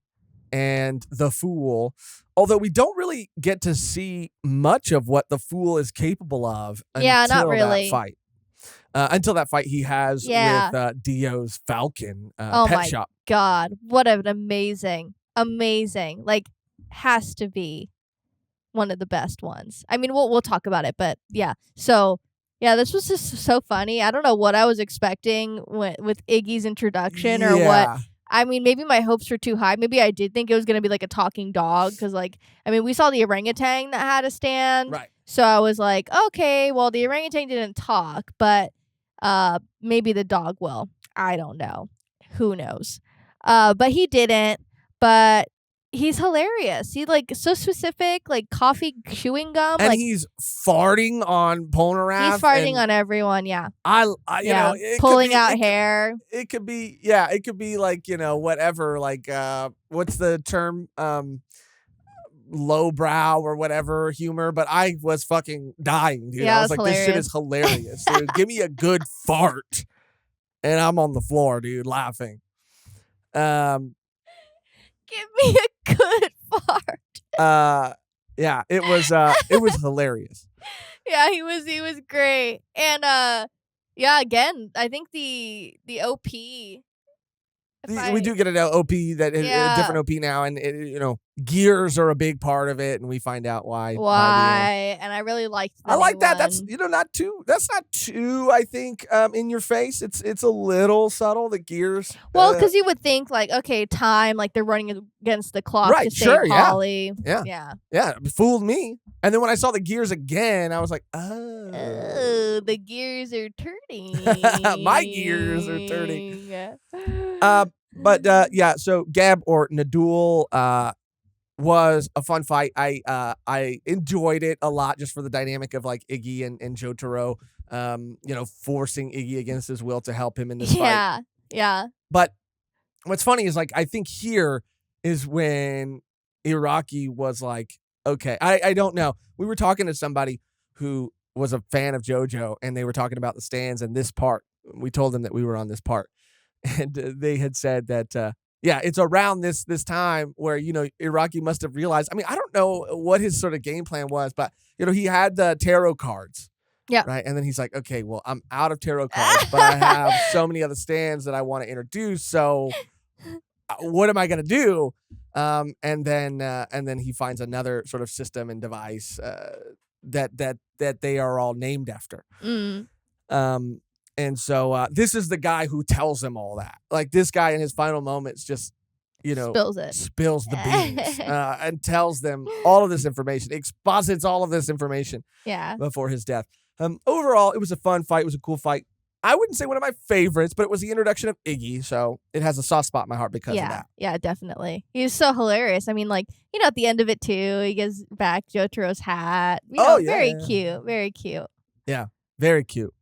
[SPEAKER 1] and the Fool. Although we don't really get to see much of what the Fool is capable of until
[SPEAKER 2] not really.
[SPEAKER 1] that fight. Until that fight he has with Dio's Falcon pet shop.
[SPEAKER 2] God, what an amazing, like, has to be one of the best ones. I mean, we'll talk about it, but yeah. So yeah, this was just so funny. I don't know what I was expecting with Iggy's introduction or what. I mean, maybe my hopes were too high. Maybe I did think it was going to be like a talking dog because, like, I mean, we saw the orangutan that had a stand.
[SPEAKER 1] Right.
[SPEAKER 2] So I was like, okay, well, the orangutan didn't talk, but maybe the dog will. I don't know. Who knows? But he didn't. But he's hilarious. He like so specific, like coffee chewing gum.
[SPEAKER 1] And
[SPEAKER 2] like,
[SPEAKER 1] he's farting on Polnareff.
[SPEAKER 2] He's farting on everyone, yeah.
[SPEAKER 1] You know,
[SPEAKER 2] pulling out hair.
[SPEAKER 1] It could be like, whatever, like, what's the term? Lowbrow or whatever humor, but I was fucking dying, dude.
[SPEAKER 2] Yeah,
[SPEAKER 1] I was like,
[SPEAKER 2] hilarious.
[SPEAKER 1] This shit is hilarious, dude. Give me a good fart. And I'm on the floor, dude, laughing.
[SPEAKER 2] Give me a good fart.
[SPEAKER 1] Yeah, it was hilarious.
[SPEAKER 2] Yeah, he was great. And yeah, again, I think the OP.
[SPEAKER 1] We do get an OP that is a different OP now, and gears are a big part of it, and we find out why.
[SPEAKER 2] And I really liked that.
[SPEAKER 1] I like that. That's not too. I think in your face. It's a little subtle. The gears.
[SPEAKER 2] Well, because you would think like, okay, time, like they're running against the clock to save Holly.
[SPEAKER 1] Yeah. It fooled me. And then when I saw the gears again, I was like, oh,
[SPEAKER 2] the gears are turning.
[SPEAKER 1] My gears are turning. But yeah, so Gab or Nadul was a fun fight. I enjoyed it a lot just for the dynamic of like Iggy and Jotaro, forcing Iggy against his will to help him in this fight.
[SPEAKER 2] Yeah.
[SPEAKER 1] But what's funny is like I think here is when Iraqi was like, okay, I don't know. We were talking to somebody who was a fan of JoJo, and they were talking about the stands and this part. We told them that we were on this part. And they had said that, it's around this time where, Iraqi must have realized. I mean, I don't know what his sort of game plan was, but, he had the tarot cards.
[SPEAKER 2] Yeah.
[SPEAKER 1] Right. And then he's like, okay, well, I'm out of tarot cards, but I have so many other stands that I want to introduce. So what am I going to do? And then he finds another sort of system and device that they are all named after. And so this is the guy who tells him all that. Like this guy in his final moments just, spills the beans and tells them all of this information, exposits all of this information before his death. Overall, it was a fun fight. It was a cool fight. I wouldn't say one of my favorites, but it was the introduction of Iggy, so it has a soft spot in my heart because of that.
[SPEAKER 2] Yeah, definitely. He was so hilarious. I mean, like, at the end of it too, he gives back Jotaro's hat. Very cute. Very cute.
[SPEAKER 1] Yeah, very cute.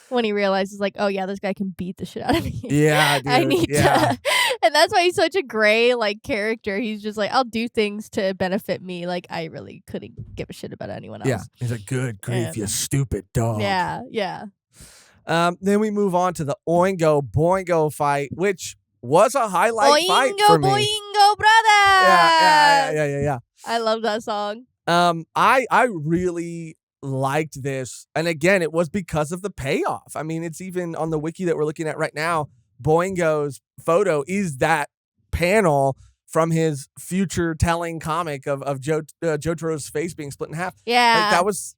[SPEAKER 2] When he realizes, like, oh yeah, this guy can beat the shit out of me.
[SPEAKER 1] Yeah, dude.
[SPEAKER 2] I need to. And that's why he's such a gray, like, character. He's just like, I'll do things to benefit me. Like, I really couldn't give a shit about anyone else.
[SPEAKER 1] Yeah, he's like, good grief, you stupid dog.
[SPEAKER 2] Yeah.
[SPEAKER 1] Then we move on to the Oingo Boingo fight, which was a highlight fight for me.
[SPEAKER 2] Boingo, brother.
[SPEAKER 1] Yeah.
[SPEAKER 2] I love that song.
[SPEAKER 1] I really liked this, and again, it was because of the payoff. I mean, it's even on the wiki that we're looking at right now. Boingo's photo is that panel from his future telling comic of Jotaro's face being split in half.
[SPEAKER 2] Yeah,
[SPEAKER 1] like, that was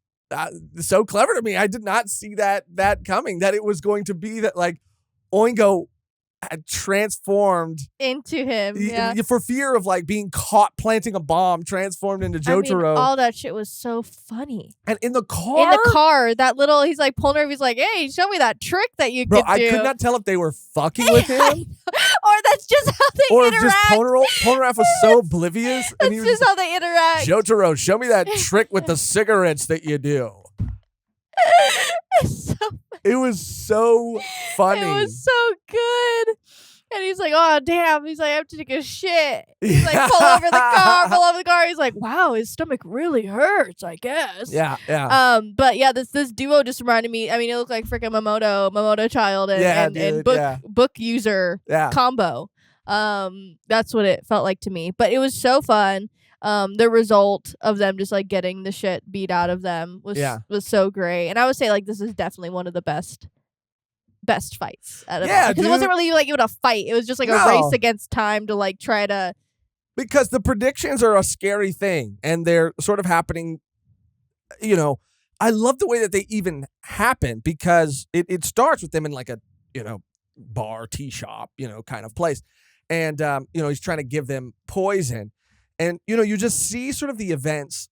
[SPEAKER 1] so clever to me. I did not see that coming. That it was going to be that, like, Oingo had transformed
[SPEAKER 2] into him. Yeah,
[SPEAKER 1] for fear of, like, being caught planting a bomb, transformed into Jotaro.
[SPEAKER 2] All that shit was so funny.
[SPEAKER 1] And in the car,
[SPEAKER 2] that little, he's like pulling her. He's like, "Hey, show me that trick that you
[SPEAKER 1] Bro,
[SPEAKER 2] could do."
[SPEAKER 1] I could not tell if they were fucking with him,
[SPEAKER 2] or that's just how they
[SPEAKER 1] or
[SPEAKER 2] interact.
[SPEAKER 1] Or just Polnareff was so oblivious.
[SPEAKER 2] That's just how they interact.
[SPEAKER 1] Jotaro, show me that trick with the cigarettes that you do. It was so funny.
[SPEAKER 2] It was so good. And he's like, oh, damn. He's like, I have to take a shit. He's like, pull over the car. He's like, wow, his stomach really hurts, I guess.
[SPEAKER 1] Yeah.
[SPEAKER 2] But yeah, this duo just reminded me. I mean, it looked like freaking Momoto child and book user combo. That's what it felt like to me. But it was so fun. The result of them just, like, getting the shit beat out of them was so great. And I would say, like, this is definitely one of the best fights out of all. Because it wasn't really, like, even a fight. It was just, like, a race against time to, like, try to...
[SPEAKER 1] Because the predictions are a scary thing, and they're sort of happening, I love the way that they even happen, because it starts with them in, like, a, bar, tea shop, kind of place. And, he's trying to give them poison. And, you just see sort of the events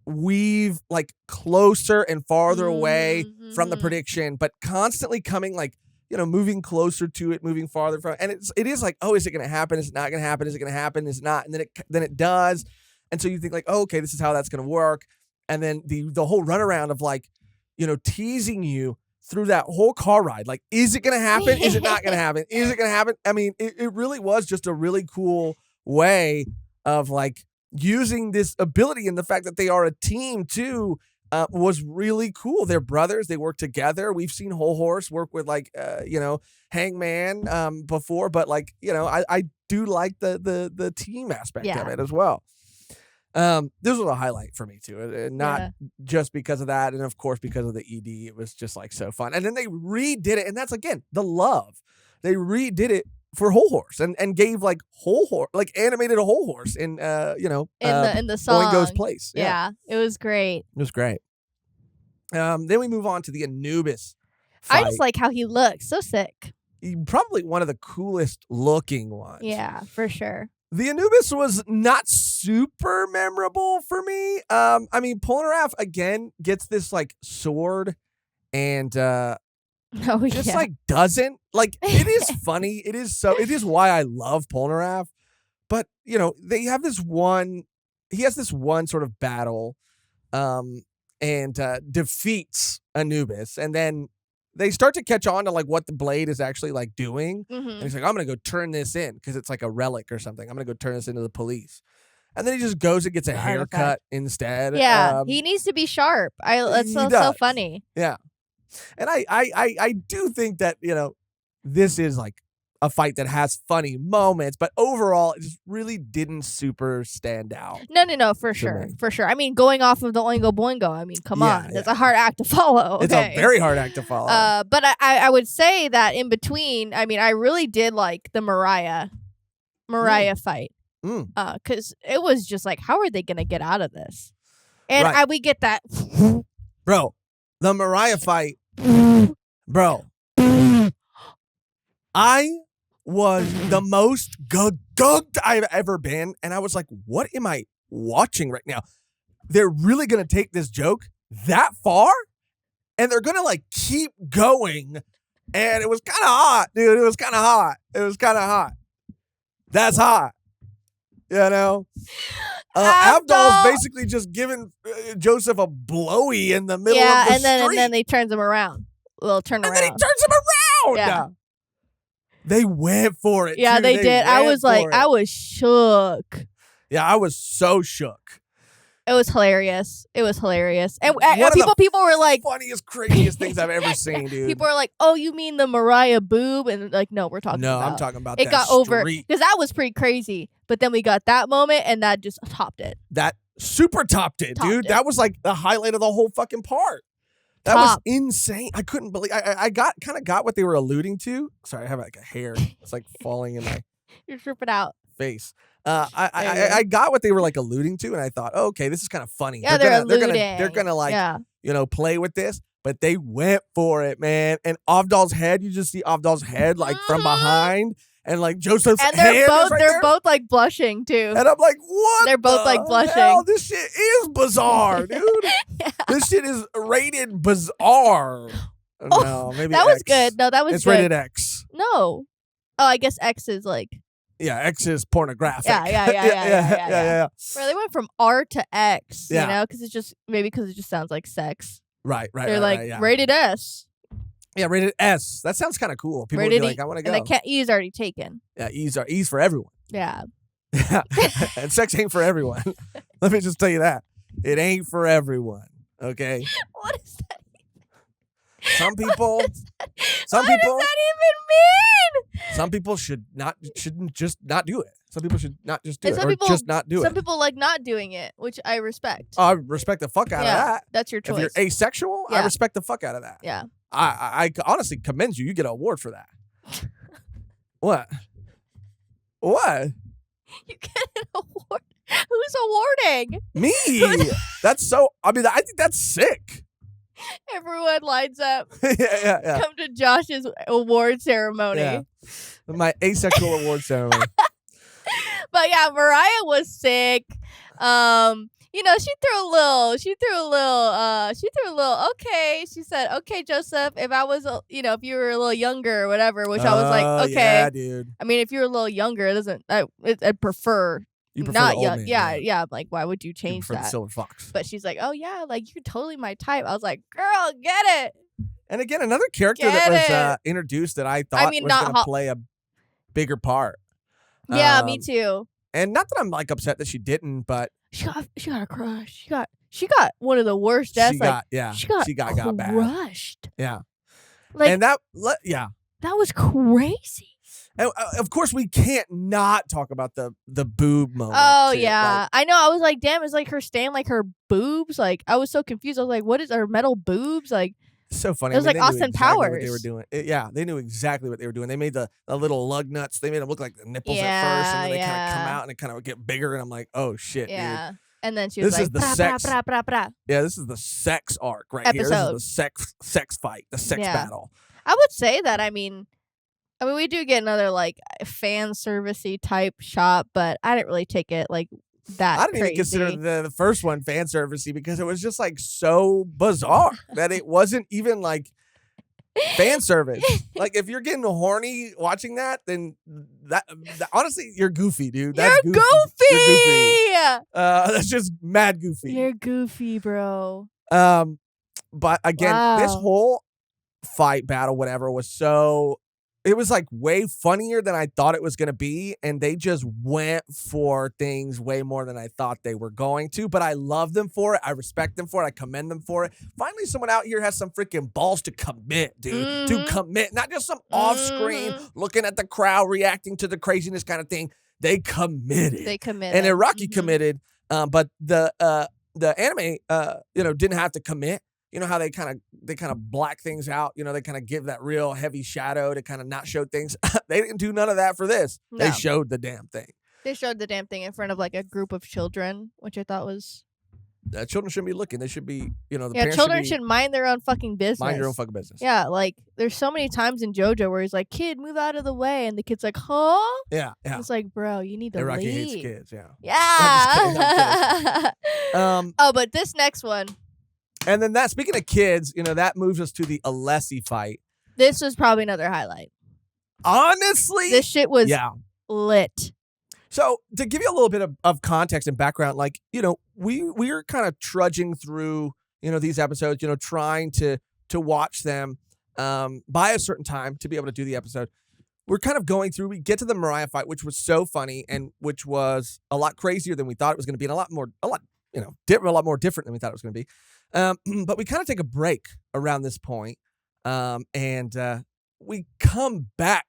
[SPEAKER 1] weave, like, closer and farther away from the prediction, but constantly coming, like, moving closer to it, moving farther from it. And it is like, oh, is it going to happen? Is it not going to happen? Is it going to happen? Is it not? And then it does. And so you think, like, oh, okay, this is how that's going to work. And then the whole runaround of, like, teasing you through that whole car ride. Like, is it going to happen? Is it not going to happen? Is it going to happen? I mean, it really was just a really cool way of, like, using this ability, and the fact that they are a team too was really cool. They're brothers. They work together. We've seen Whole Horse work with, like, Hangman before, but, like, I do like the team aspect of it as well. This was a highlight for me too, not just because of that, and of course because of the ED. It was just, like, so fun. And then they redid it, and that's, again, the love. They redid it for Whole Horse and gave, like, Whole Horse, like, animated a Whole Horse in in
[SPEAKER 2] the song
[SPEAKER 1] Oingo's place.
[SPEAKER 2] Yeah, it was great.
[SPEAKER 1] It was great. Then we move on to the Anubis fight.
[SPEAKER 2] I just like how he looks. So sick.
[SPEAKER 1] Probably one of the coolest looking ones.
[SPEAKER 2] Yeah, for sure.
[SPEAKER 1] The Anubis was not super memorable for me. I mean, Polnareff again gets this, like, sword and like, doesn't, like, it is funny. It is why I love Polnareff. But, they have this one, he has this one sort of battle and defeats Anubis, and then they start to catch on to, like, what the blade is actually, like, doing. And he's like, I'm going to go turn this in because it's like a relic or something. I'm going to go turn this into the police. And then he just goes and gets a haircut instead.
[SPEAKER 2] Yeah, he needs to be sharp. That's so funny.
[SPEAKER 1] Yeah. And I do think that, this is, like, a fight that has funny moments, but overall it just really didn't super stand out.
[SPEAKER 2] No, for sure. For sure. I mean, going off of the Oingo Boingo, I mean, come on. It's a hard act to follow. Okay?
[SPEAKER 1] It's a very hard act to follow.
[SPEAKER 2] But I would say that in between, I mean, I really did like the Mariah fight. Because it was just like, how are they going to get out of this? And we get that.
[SPEAKER 1] Bro, the Mariah fight. Bro. I was the most gugged I've ever been. And I was like, what am I watching right now? They're really going to take this joke that far? And they're going to, like, keep going And it was kind of hot, dude. It was kind of hot. That's hot. You know? Avdol's basically just giving Joseph a blowy in the middle of the street.
[SPEAKER 2] And then they turns him around. Well, turn around.
[SPEAKER 1] And then he turns him around.
[SPEAKER 2] Yeah.
[SPEAKER 1] They went for it.
[SPEAKER 2] Yeah,
[SPEAKER 1] too.
[SPEAKER 2] they did. I was shook.
[SPEAKER 1] Yeah, I was so shook.
[SPEAKER 2] It was hilarious. And
[SPEAKER 1] One
[SPEAKER 2] people were like,
[SPEAKER 1] funniest, craziest things I've ever seen, dude.
[SPEAKER 2] People are like, "Oh, you mean the Mariah boob?" And like, no, we're talking.
[SPEAKER 1] I'm talking about
[SPEAKER 2] it
[SPEAKER 1] that
[SPEAKER 2] got over
[SPEAKER 1] street.
[SPEAKER 2] because that was pretty crazy. But then we got that moment, and that just topped it.
[SPEAKER 1] That super topped it, dude. That was like the highlight of the whole fucking part. That was insane. I couldn't believe. I kind of got what they were alluding to. Sorry, I have like a hair. It's like falling in my.
[SPEAKER 2] You're tripping out.
[SPEAKER 1] Face. I got what they were like alluding to, and I thought, oh, okay, this is kind of funny.
[SPEAKER 2] Yeah, they're
[SPEAKER 1] gonna like play with this, but they went for it, man. And Avdol's head, you just see Avdol's head like from behind, and like Joseph's
[SPEAKER 2] and
[SPEAKER 1] hand
[SPEAKER 2] they're both like blushing too.
[SPEAKER 1] And I'm like, what?
[SPEAKER 2] They're both like blushing.
[SPEAKER 1] Hell? This shit is bizarre, dude. This shit is rated bizarre. No, maybe
[SPEAKER 2] that
[SPEAKER 1] X.
[SPEAKER 2] was good. No, that was
[SPEAKER 1] it's
[SPEAKER 2] good.
[SPEAKER 1] rated X.
[SPEAKER 2] No. Oh, I guess X is like.
[SPEAKER 1] Yeah, X is pornographic.
[SPEAKER 2] Yeah. Bro, they went from R to X,
[SPEAKER 1] Yeah.
[SPEAKER 2] you know, because it just sounds like sex.
[SPEAKER 1] Right.
[SPEAKER 2] They're like rated S.
[SPEAKER 1] Yeah, rated S. That sounds kind of cool. People
[SPEAKER 2] rated
[SPEAKER 1] would be like, I want to go.
[SPEAKER 2] And the E's already taken.
[SPEAKER 1] Yeah, E's for everyone.
[SPEAKER 2] Yeah.
[SPEAKER 1] And sex ain't for everyone. Let me just tell you that. It ain't for everyone. Okay?
[SPEAKER 2] What is that?
[SPEAKER 1] Some people.
[SPEAKER 2] What does that even mean?
[SPEAKER 1] Some people shouldn't just not do it. Some people should not just do it,
[SPEAKER 2] or
[SPEAKER 1] just not do it.
[SPEAKER 2] Some people like not doing it, which I respect.
[SPEAKER 1] I respect the fuck out of that.
[SPEAKER 2] That's your choice.
[SPEAKER 1] If you're asexual, I respect the fuck out of that.
[SPEAKER 2] Yeah.
[SPEAKER 1] I honestly commend you. You get an award for that. What?
[SPEAKER 2] You get an award? Who's awarding?
[SPEAKER 1] Me. That's so. I mean, I think that's sick.
[SPEAKER 2] Everyone lines up.
[SPEAKER 1] Yeah.
[SPEAKER 2] Come to Josh's award ceremony.
[SPEAKER 1] Yeah. My asexual award ceremony.
[SPEAKER 2] But yeah, Mariah was sick. You know, she threw a little, okay. She said, okay, Joseph, if I was, if you were a little younger or whatever, which I was like, okay.
[SPEAKER 1] Yeah, dude.
[SPEAKER 2] I mean, if you're a little younger, I'd prefer.
[SPEAKER 1] You prefer
[SPEAKER 2] not
[SPEAKER 1] the old
[SPEAKER 2] young.
[SPEAKER 1] man,
[SPEAKER 2] Yeah. Like, why would you change
[SPEAKER 1] the
[SPEAKER 2] that?
[SPEAKER 1] Silver Fox.
[SPEAKER 2] But she's like, oh yeah, like you're totally my type. I was like, girl, get it.
[SPEAKER 1] And again, another character that was introduced that I thought was going to play a bigger part.
[SPEAKER 2] Yeah, me too.
[SPEAKER 1] And not that I'm like upset that she didn't, but
[SPEAKER 2] she got a crush. She got one of the worst deaths. She got
[SPEAKER 1] bad.
[SPEAKER 2] Crushed.
[SPEAKER 1] Yeah.
[SPEAKER 2] Like,
[SPEAKER 1] and that
[SPEAKER 2] was crazy.
[SPEAKER 1] And, of course, we can't not talk about the boob moment.
[SPEAKER 2] Oh,
[SPEAKER 1] too.
[SPEAKER 2] yeah. I know. I was like, damn, it's like her staying like her boobs. Like, I was so confused. I was like, what is her metal boobs? Like,
[SPEAKER 1] so funny.
[SPEAKER 2] It was like Austin Powers.
[SPEAKER 1] What they were doing. They knew exactly what they were doing. They made the little lug nuts. They made them look like the nipples at first, and then they kind of come out and it kind of get bigger. And I'm like, oh shit, dude.
[SPEAKER 2] And then she was
[SPEAKER 1] this
[SPEAKER 2] like,
[SPEAKER 1] is the sex.
[SPEAKER 2] Bra.
[SPEAKER 1] Yeah, this is the sex arc right here. This is the sex fight, the sex battle.
[SPEAKER 2] I would say that. I mean, we do get another like fan servicey type shot, but I didn't really take it like that.
[SPEAKER 1] I didn't even consider the first one fan servicey because it was just like so bizarre that it wasn't even like fan service. Like if you're getting horny watching that, then that honestly, you're goofy, dude. That's
[SPEAKER 2] You're goofy.
[SPEAKER 1] That's just mad goofy.
[SPEAKER 2] You're goofy, bro.
[SPEAKER 1] But again, this whole fight battle, whatever, was so. It was like way funnier than I thought it was going to be. And they just went for things way more than I thought they were going to. But I love them for it. I respect them for it. I commend them for it. Finally, someone out here has some freaking balls to commit, dude. Mm-hmm. To commit. Not just some off-screen looking at the crowd reacting to the craziness kind of thing. They committed. And Iraqi committed. But the anime, didn't have to commit. You know how they kind of black things out. You know, they kind of give that real heavy shadow to kind of not show things. They didn't do none of that for this. No. They showed the damn thing.
[SPEAKER 2] They showed the damn thing in front of like a group of children, which I thought was.
[SPEAKER 1] Children shouldn't be looking. They should be, the parents
[SPEAKER 2] children should mind their own fucking business.
[SPEAKER 1] Mind your own fucking business.
[SPEAKER 2] Yeah, like there's so many times in JoJo where he's like, "Kid, move out of the way," and the kid's like, "Huh?"
[SPEAKER 1] Yeah.
[SPEAKER 2] It's like, bro, you need to
[SPEAKER 1] Iraqi
[SPEAKER 2] leave.
[SPEAKER 1] hates kids. Yeah.
[SPEAKER 2] Yeah.
[SPEAKER 1] I'm kidding.
[SPEAKER 2] But this next one.
[SPEAKER 1] And then speaking of kids, that moves us to the Alessi fight.
[SPEAKER 2] This was probably another highlight.
[SPEAKER 1] Honestly,
[SPEAKER 2] This shit was
[SPEAKER 1] yeah.
[SPEAKER 2] lit.
[SPEAKER 1] So to give you a little bit of context and background, like, we're kind of trudging through, these episodes, trying to watch them by a certain time to be able to do the episode. We're kind of going through, we get to the Mariah fight, which was so funny and which was a lot crazier than we thought it was going to be and a lot more different than we thought it was going to be. But we kind of take a break around this point, and we come back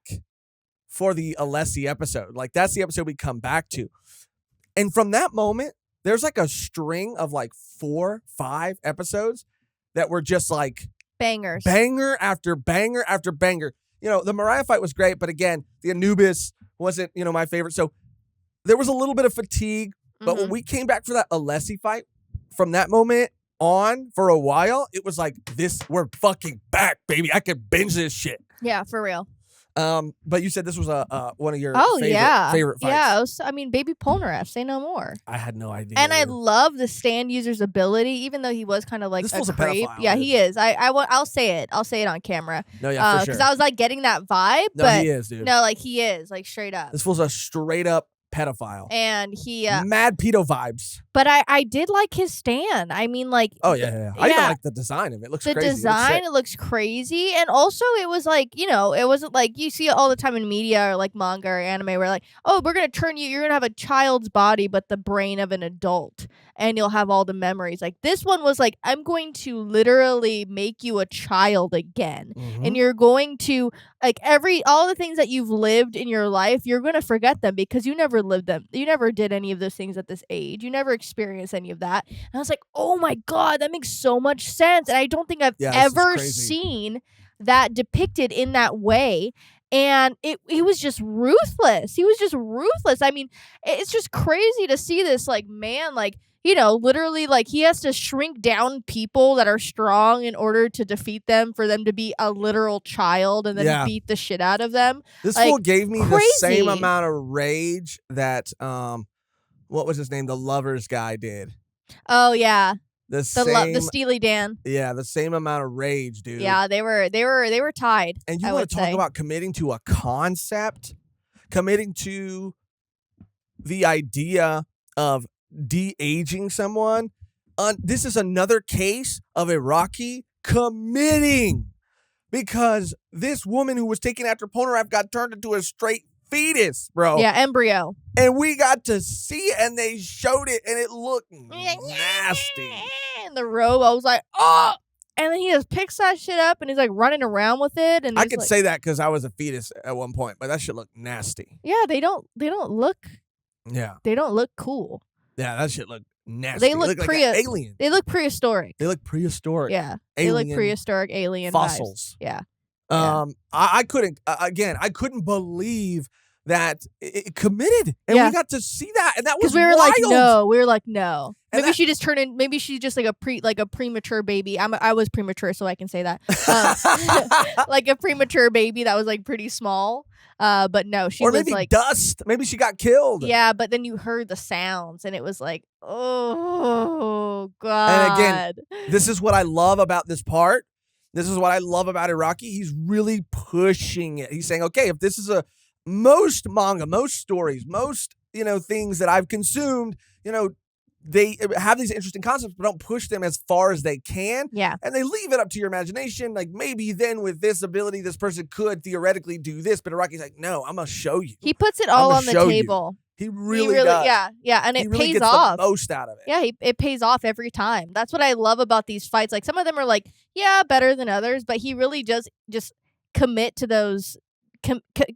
[SPEAKER 1] for the Alessi episode. Like, that's the episode we come back to. And from that moment, there's like a string of like 4, 5 episodes that were just like
[SPEAKER 2] bangers.
[SPEAKER 1] Banger after banger after banger. The Mariah fight was great, but again, the Anubis wasn't, my favorite. So there was a little bit of fatigue. But when we came back for that Alessi fight, from that moment on for a while, it was like, we're fucking back, baby. I could binge this shit.
[SPEAKER 2] Yeah, for real.
[SPEAKER 1] But you said this was one of your favorite fights.
[SPEAKER 2] Yeah, Baby Polnareff, say no more.
[SPEAKER 1] I had no idea.
[SPEAKER 2] And I love the stand user's ability, even though he was kind of like
[SPEAKER 1] this
[SPEAKER 2] a
[SPEAKER 1] creep.
[SPEAKER 2] Yeah, he is. I'll say it. I'll say it on camera.
[SPEAKER 1] No, yeah, for sure.
[SPEAKER 2] Because I was like getting that vibe.
[SPEAKER 1] No,
[SPEAKER 2] but
[SPEAKER 1] he is, dude.
[SPEAKER 2] No, like he is, like straight up.
[SPEAKER 1] This fool's a straight up pedophile.
[SPEAKER 2] And he
[SPEAKER 1] mad pedo vibes.
[SPEAKER 2] But I did like his stand. I mean, like,
[SPEAKER 1] oh yeah. I even like the design of it. It looks crazy.
[SPEAKER 2] The design, it looks crazy. And also it was like, it wasn't like you see it all the time in media or like manga or anime where like, oh, we're gonna you're gonna have a child's body but the brain of an adult and you'll have all the memories. Like, this one was like, I'm going to literally make you a child again. And you're going to like all the things that you've lived in your life, you're gonna forget them because you never lived them. You never did any of those things at this age. You never experienced any of that. And I was like, oh my God, that makes so much sense. And I don't think I've ever seen that depicted in that way. And he was just ruthless. He was just ruthless. I mean, it's just crazy to see this like man, like, literally like he has to shrink down people that are strong in order to defeat them, for them to be a literal child and then beat the shit out of them.
[SPEAKER 1] This fool gave me the same amount of rage that what was his name? The Lovers guy did.
[SPEAKER 2] Oh yeah.
[SPEAKER 1] The
[SPEAKER 2] Steely Dan.
[SPEAKER 1] Yeah, the same amount of rage, dude.
[SPEAKER 2] Yeah, they were tied.
[SPEAKER 1] And you want to talk about committing to a concept, committing to the idea of de-aging someone. This is another case of Iraqi committing, because this woman who was taken after Polnareff got turned into a straight fetus, bro.
[SPEAKER 2] Yeah, embryo.
[SPEAKER 1] And we got to see it, and they showed it, and it looked nasty.
[SPEAKER 2] In the robe, I was like, oh! And then he just picks that shit up, and he's like running around with it. And
[SPEAKER 1] I could say that because I was a fetus at one point, but that shit looked nasty.
[SPEAKER 2] Yeah, they don't look.
[SPEAKER 1] Yeah,
[SPEAKER 2] they don't look cool.
[SPEAKER 1] Yeah, that shit looked nasty.
[SPEAKER 2] They look
[SPEAKER 1] like an alien.
[SPEAKER 2] They look prehistoric.
[SPEAKER 1] They look prehistoric.
[SPEAKER 2] Yeah, they look prehistoric alien
[SPEAKER 1] fossils.
[SPEAKER 2] Vibes. Yeah.
[SPEAKER 1] I couldn't believe that it committed, and we got to see that, and that was
[SPEAKER 2] we were
[SPEAKER 1] wild.
[SPEAKER 2] We were like, no. Maybe she just turned in. Maybe she's just like a premature baby. I was premature, so I can say that. Like a premature baby that was like pretty small. But no, she was
[SPEAKER 1] maybe
[SPEAKER 2] like
[SPEAKER 1] dust. Maybe she got killed.
[SPEAKER 2] Yeah, but then you heard the sounds, and it was like, oh God.
[SPEAKER 1] And again, this is what I love about this part. This is what I love about Iraqi. He's really pushing it. He's saying, okay, if this is most manga, most stories, most, things that I've consumed, they have these interesting concepts, but don't push them as far as they can.
[SPEAKER 2] Yeah.
[SPEAKER 1] And they leave it up to your imagination. Like, maybe then with this ability, this person could theoretically do this. But Iraqi's like, no, I'm going to show you.
[SPEAKER 2] He puts it all on the table.
[SPEAKER 1] He really does.
[SPEAKER 2] Yeah. And it
[SPEAKER 1] really
[SPEAKER 2] pays
[SPEAKER 1] gets
[SPEAKER 2] off.
[SPEAKER 1] The most out of it.
[SPEAKER 2] Yeah, it pays off every time. That's what I love about these fights. Like, some of them are like, better than others, but he really does just commit to those.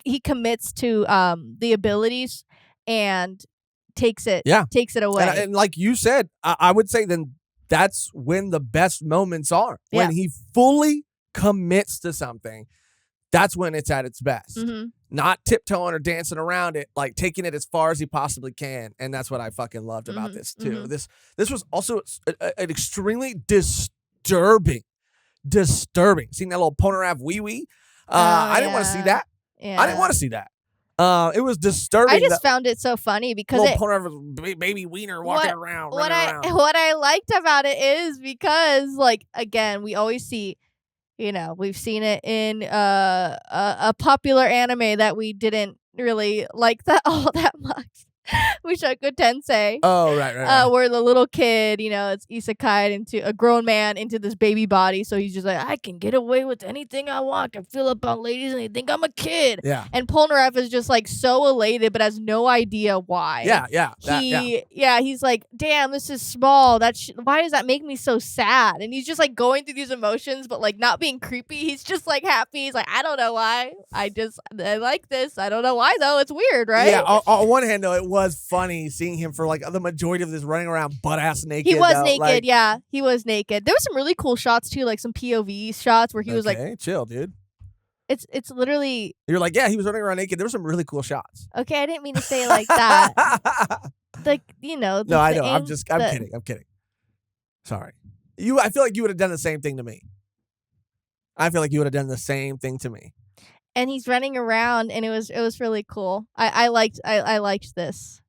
[SPEAKER 2] He commits to the abilities and takes it away.
[SPEAKER 1] And like you said, I would say then that's when the best moments are. When he fully commits to something, that's when it's at its best.
[SPEAKER 2] Mm-hmm.
[SPEAKER 1] Not tiptoeing or dancing around it, like taking it as far as he possibly can. And that's what I fucking loved about this too.
[SPEAKER 2] Mm-hmm.
[SPEAKER 1] This was also an extremely disturbing. Seeing that little Polnareff wee-wee. I didn't want to see that.
[SPEAKER 2] Yeah.
[SPEAKER 1] I didn't want to see that. It was disturbing.
[SPEAKER 2] I just found it so funny because
[SPEAKER 1] baby wiener walking around.
[SPEAKER 2] What I liked about it is because, like, again, we always see We've seen it in a popular anime that we didn't really like that all that much. Mushoku Tensei.
[SPEAKER 1] Oh, right.
[SPEAKER 2] Where the little kid, it's isekai into a grown man into this baby body. So he's just like, I can get away with anything I want. I can feel up on ladies and they think I'm a kid.
[SPEAKER 1] Yeah.
[SPEAKER 2] And Polnareff is just like so elated, but has no idea why.
[SPEAKER 1] Yeah.
[SPEAKER 2] He's like, damn, this is small. Why does that make me so sad? And he's just like going through these emotions, but like not being creepy. He's just like happy. He's like, I don't know why. I like this. I don't know why though. It's weird, right?
[SPEAKER 1] Yeah. On one hand though, it was funny seeing him for like the majority of this running around butt ass naked.
[SPEAKER 2] He was naked, yeah. He was naked. There was some really cool shots too, like some POV shots where he was like,
[SPEAKER 1] chill, dude.
[SPEAKER 2] It's literally.
[SPEAKER 1] You're like, yeah, he was running around naked. There were some really cool shots.
[SPEAKER 2] Okay, I didn't mean to say it like that. Like, no, I know.
[SPEAKER 1] I'm kidding. I'm kidding. Sorry. I feel like you would have done the same thing to me. And
[SPEAKER 2] he's running around, and it was really cool. I liked this,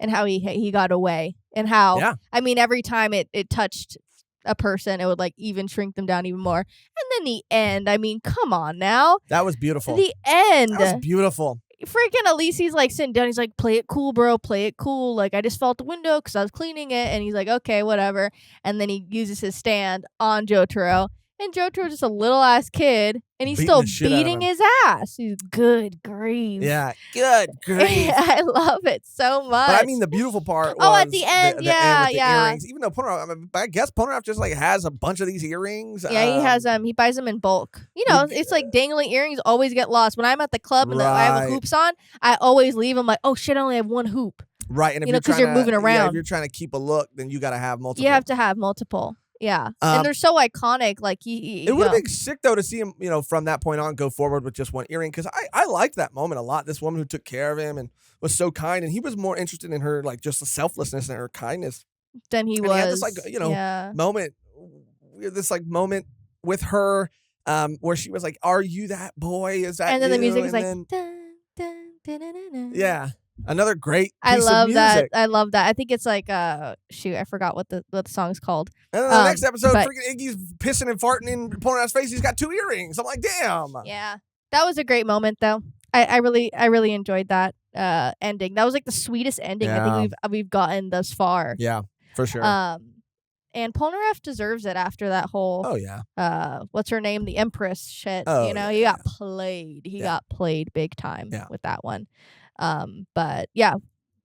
[SPEAKER 2] and how he got away, and how I mean every time it touched a person, it would like even shrink them down even more. And then the end. I mean, come on now.
[SPEAKER 1] That was beautiful.
[SPEAKER 2] The end.
[SPEAKER 1] That was beautiful.
[SPEAKER 2] Freaking Elyse's like sitting down. He's like, play it cool, bro. Play it cool. Like, I just fell out the window because I was cleaning it. And he's like, okay, whatever. And then he uses his stand on Jotaro. And Jotaro's just a little ass kid, and he's still beating his ass. He's good grief.
[SPEAKER 1] Yeah, good grief.
[SPEAKER 2] I love it so much.
[SPEAKER 1] But I mean, the beautiful part was
[SPEAKER 2] at the end,
[SPEAKER 1] the end with the earrings. Even though Polnareff, I guess Polnareff just like has a bunch of these earrings.
[SPEAKER 2] Yeah, he has he buys them in bulk. It's like dangling earrings always get lost. When I'm at the club and I have hoops on, I always leave them like, oh shit, I only have one hoop.
[SPEAKER 1] Right, and if
[SPEAKER 2] because you're moving around.
[SPEAKER 1] Yeah, if you're trying to keep a look, then you got to have multiple.
[SPEAKER 2] You have to have multiple. Yeah, and they're so iconic. Like
[SPEAKER 1] it would have been sick though to see him, from that point on go forward with just one earring. Because I liked that moment a lot. This woman who took care of him and was so kind, and he was more interested in her like just the selflessness and her kindness
[SPEAKER 2] than he
[SPEAKER 1] and
[SPEAKER 2] was.
[SPEAKER 1] He had this moment, this like moment with her, where she was like, "Are you that boy? Is that?"
[SPEAKER 2] And then
[SPEAKER 1] you?
[SPEAKER 2] The music is
[SPEAKER 1] and
[SPEAKER 2] like,
[SPEAKER 1] then,
[SPEAKER 2] dun, dun, dun, dun, dun, dun.
[SPEAKER 1] Yeah. Another great piece
[SPEAKER 2] I love
[SPEAKER 1] of
[SPEAKER 2] that.
[SPEAKER 1] music.
[SPEAKER 2] I love that. I think it's like I forgot what the song's called.
[SPEAKER 1] And then the next episode, freaking Iggy's pissing and farting in Polnareff's face. He's got 2 earrings. I'm like, damn.
[SPEAKER 2] Yeah, that was a great moment though. I really enjoyed that ending. That was like the sweetest ending I think we've gotten thus far.
[SPEAKER 1] Yeah, for sure.
[SPEAKER 2] And Polnareff deserves it after that whole.
[SPEAKER 1] Oh yeah.
[SPEAKER 2] What's her name? The Empress shit.
[SPEAKER 1] Oh,
[SPEAKER 2] he got played. He got played big time with that one. But yeah,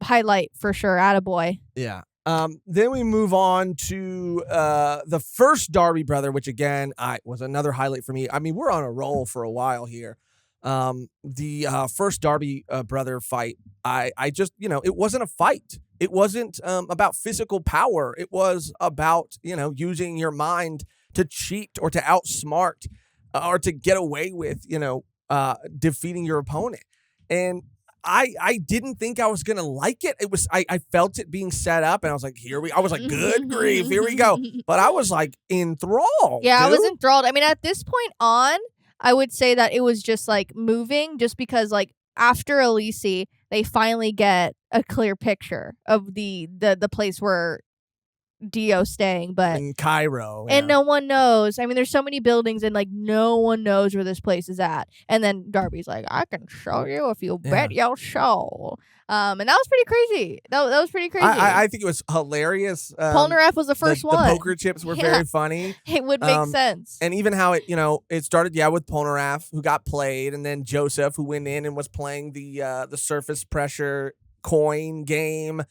[SPEAKER 2] highlight for sure. Attaboy.
[SPEAKER 1] Yeah. Then we move on to the first Darby brother, which again was another highlight for me. I mean, we're on a roll for a while here. The first Darby brother fight, I just, it wasn't a fight. It wasn't about physical power. It was about, using your mind to cheat or to outsmart or to get away with, defeating your opponent. And I didn't think I was gonna like it. It was I felt it being set up, and I was like, I was like, good grief, here we go. But I was like enthralled.
[SPEAKER 2] Yeah,
[SPEAKER 1] dude.
[SPEAKER 2] I was enthralled. I mean, at this point on, I would say that it was just like moving, just because like after Elise, they finally get a clear picture of the place where Dio's staying, but
[SPEAKER 1] in Cairo,
[SPEAKER 2] and no one knows. I mean, there's so many buildings, and like no one knows where this place is at. And then Darby's like, "I can show you if you bet your soul." And that was pretty crazy. That was pretty crazy.
[SPEAKER 1] I think it was hilarious.
[SPEAKER 2] Polnareff was the first one.
[SPEAKER 1] The poker chips were very funny.
[SPEAKER 2] It would make sense.
[SPEAKER 1] And even how it started, with Polnareff who got played, and then Joseph who went in and was playing the surface pressure coin game.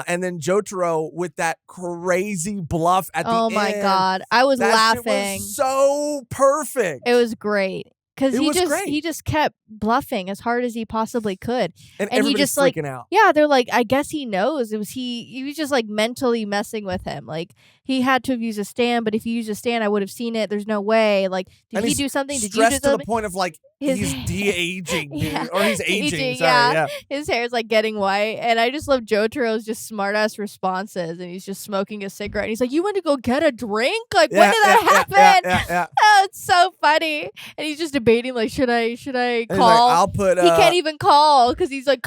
[SPEAKER 1] And then Jotaro with that crazy bluff at the end.
[SPEAKER 2] Oh my God. I was laughing.
[SPEAKER 1] Shit was so perfect.
[SPEAKER 2] It was great. Because he just kept bluffing as hard as he possibly could.
[SPEAKER 1] And everybody's
[SPEAKER 2] he just
[SPEAKER 1] freaking out.
[SPEAKER 2] Yeah, they're like, I guess he knows. He was just like mentally messing with him. Like, he had to have used a stand, but if he used a stand, I would have seen it. There's no way. Like, did he do something? Did you do something?
[SPEAKER 1] To the point of like, he's de-aging, dude. Or he's aging. Sorry,
[SPEAKER 2] yeah. His hair's like getting white. And I just love Jotaro's just smart-ass responses. And he's just smoking a cigarette. And he's like, you went to go get a drink? Like, when did that happen?
[SPEAKER 1] Yeah.
[SPEAKER 2] Oh, it's so funny. And he's just debating, like, should I call?
[SPEAKER 1] Like, I'll put...
[SPEAKER 2] he can't even call because he's like...